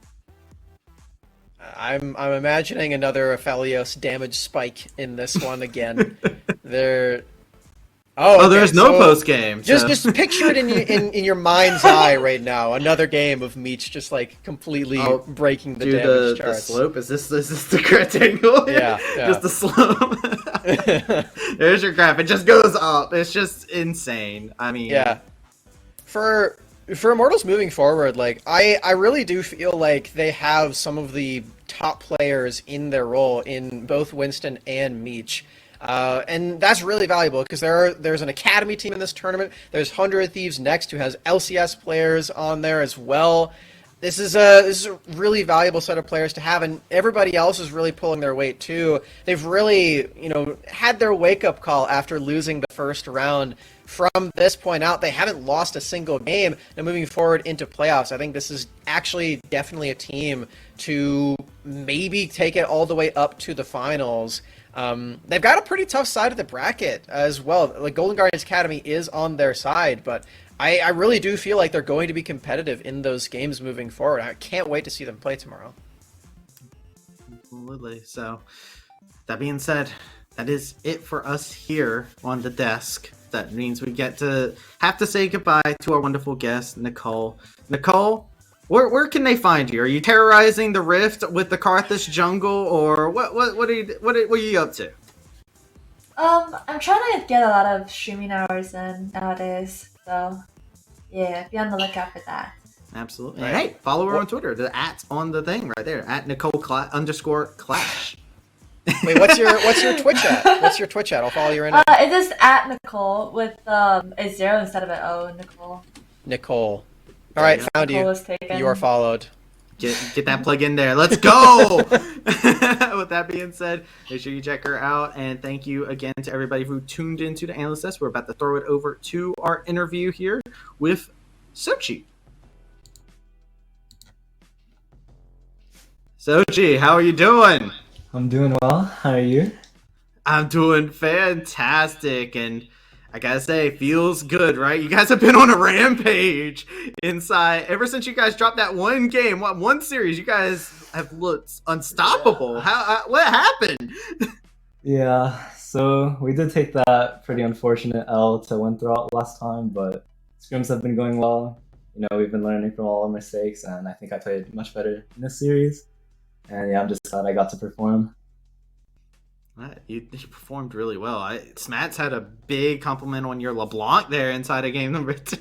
I'm imagining another Aphelios damage spike in this one again. There. Oh, okay, there's no so post game. Just picture it in your mind's eye right now. Another game of Meech just like completely breaking the damage the charts. slope. Is this the correct angle? Yeah. Just the slope. There's your graph. It just goes up. It's just insane. I mean, Yeah. For Immortals moving forward, like I really do feel like they have some of the top players in their role in both Winston and Meech. And that's really valuable because there's an academy team in this tournament. There's 100 Thieves Next, who has LCS players on there as well. This is a really valuable set of players to have, and everybody else is really pulling their weight too. They've really, had their wake-up call after losing the first round. From this point out, they haven't lost a single game, and moving forward into playoffs, I think this is actually definitely a team to maybe take it all the way up to the finals. They've got a pretty tough side of the bracket as well. Like Golden Guardians Academy is on their side, but I really do feel like they're going to be competitive in those games moving forward. I can't wait to see them play tomorrow. Absolutely. So, that being said, that is it for us here on the desk. That means we get to have to say goodbye to our wonderful guest, Nicole. Nicole, where can they find you? Are you terrorizing the Rift with the Karthus jungle, or what are you up to? I'm trying to get a lot of streaming hours in nowadays, so yeah, be on the lookout for that. Absolutely. And hey, follow her on Twitter. The @'s on the thing right there. @Nicole_Clash. Wait, what's your Twitch at? What's your Twitch at? I'll follow you right now. It's just @Nicole with a 0 instead of an O. Nicole. Nicole. All right, found Nicole you. was taken. You are followed. Get that plug in there. Let's go! With that being said, make sure you check her out. And thank you again to everybody who tuned into the Analyst Desk. We're about to throw it over to our interview here with Sochi. Sochi, how are you doing? I'm doing well. How are you? I'm doing fantastic, and I gotta say, feels good, right? You guys have been on a rampage inside ever since you guys dropped that one game, one series. You guys have looked unstoppable. What happened? Yeah, so we did take that pretty unfortunate L to Winthrop last time, but scrims have been going well. We've been learning from all our mistakes, and I think I played much better in this series. And yeah, I'm just glad I got to perform. You performed really well. Smats had a big compliment on your LeBlanc there inside of game number 2.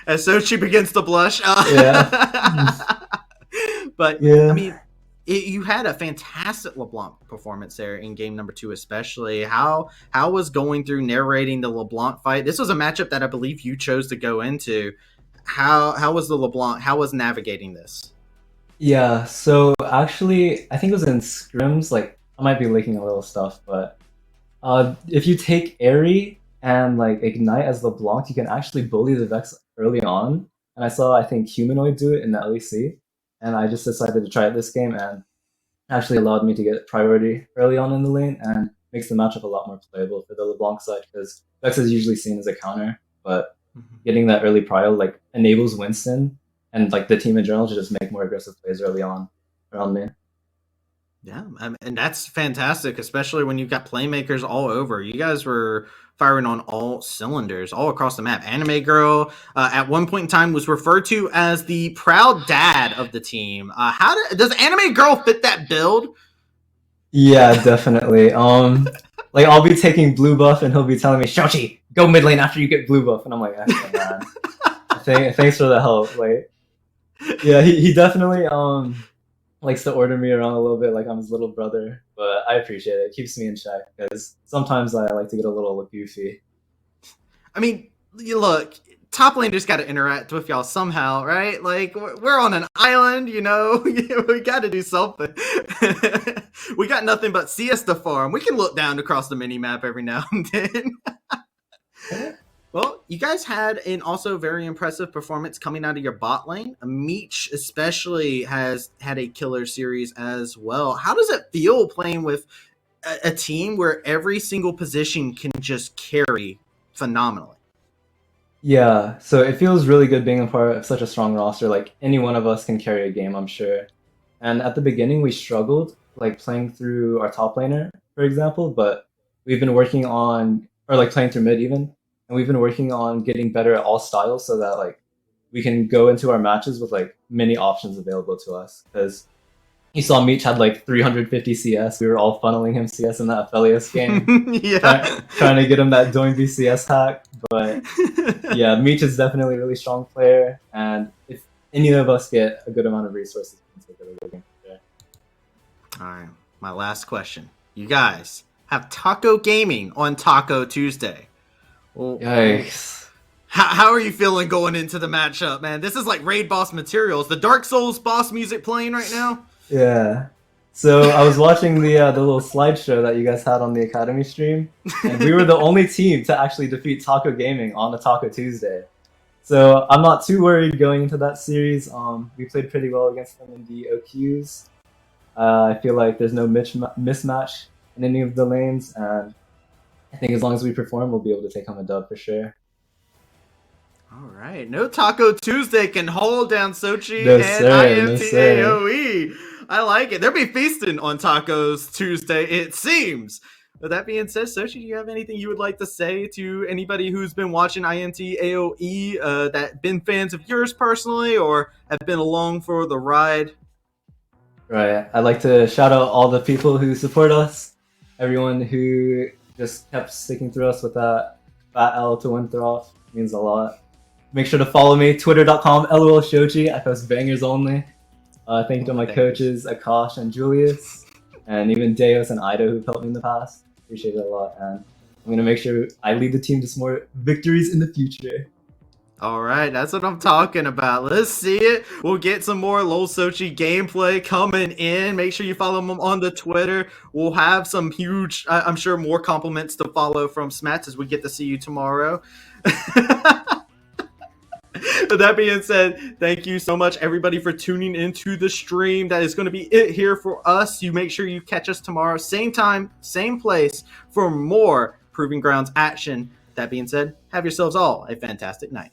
As Sochi begins to blush. But, yeah. I mean, you had a fantastic LeBlanc performance there in game number 2 especially. How was going through narrating the LeBlanc fight? This was a matchup that I believe you chose to go into. How was the LeBlanc? How was navigating this? Yeah, so actually, I think it was in scrims. Like, I might be leaking a little stuff, but if you take Airy and like Ignite as LeBlanc, you can actually bully the Vex early on. And I saw, I think, Humanoid do it in the LEC, and I just decided to try it this game, and actually allowed me to get priority early on in the lane, and makes the matchup a lot more playable for the LeBlanc side, because Vex is usually seen as a counter, but getting that early prio like enables Winston and like the team in general to just make more aggressive plays early on around me. Yeah, and that's fantastic, especially when you've got playmakers all over. You guys were firing on all cylinders, all across the map. Anime Girl, at one point in time, was referred to as the proud dad of the team. Does Anime Girl fit that build? Yeah, definitely. Like I'll be taking blue buff, and he'll be telling me, "Shochi, go mid lane after you get blue buff," and I'm like, "Okay, man, thanks for the help." Like, yeah, he definitely likes to order me around a little bit like I'm his little brother, but I appreciate it. It keeps me in check because sometimes I like to get a little goofy. I mean, look, top lane just got to interact with y'all somehow, right? Like, we're on an island, you know? We got to do something. We got nothing but CS to farm. We can look down across the mini-map every now and then. Well, you guys had an also very impressive performance coming out of your bot lane. Meech especially has had a killer series as well. How does it feel playing with a team where every single position can just carry phenomenally? Yeah, so it feels really good being a part of such a strong roster. Like any one of us can carry a game, I'm sure. And at the beginning, we struggled, like playing through our top laner, for example. But we've been working on, or like playing through mid even, and we've been working on getting better at all styles so that like we can go into our matches with like many options available to us. Because you saw Meech had like 350 CS. We were all funneling him CS in that Aphelios game. Yeah. Trying to get him that Doinby CS hack. But yeah, Meech is definitely a really strong player. And if any of us get a good amount of resources, we can take a really good game from there. All right, my last question. You guys have Taco Gaming on Taco Tuesday. Well, Yikes. how are you feeling going into the matchup, man? This is like raid boss materials. The Dark Souls boss music playing right now. Yeah. So I was watching the little slideshow that you guys had on the Academy stream, and we were the only team to actually defeat Taco Gaming on a Taco Tuesday. So I'm not too worried going into that series. We played pretty well against them in the OQs. I feel like there's no mismatch in any of the lanes, and I think as long as we perform, we'll be able to take home a dub for sure. All right, no Taco Tuesday can hold down Sochi No, and sir. No, IMT sir. AOE. I like it. They'll be feasting on Tacos Tuesday, it seems. With that being said, Sochi, do you have anything you would like to say to anybody who's been watching IMT AOE that been fans of yours personally or have been along for the ride? Right. I'd like to shout out all the people who support us, everyone who just kept sticking through us with that fat L to Winthrop. Means a lot. Make sure to follow me, twitter.com, LOLShoji. I post bangers only. Thank you to my coaches, Akash and Julius, and even Deos and Ido who've helped me in the past. Appreciate it a lot, and I'm going to make sure I lead the team to some more victories in the future. All right, that's what I'm talking about. Let's see it. We'll get some more LOL Sochi gameplay coming in. Make sure you follow them on the Twitter. We'll have some huge, I'm sure, more compliments to follow from Smats as we get to see you tomorrow. With that being said, thank you so much, everybody, for tuning into the stream. That is going to be it here for us. You make sure you catch us tomorrow, same time, same place, for more Proving Grounds action. That being said, have yourselves all a fantastic night.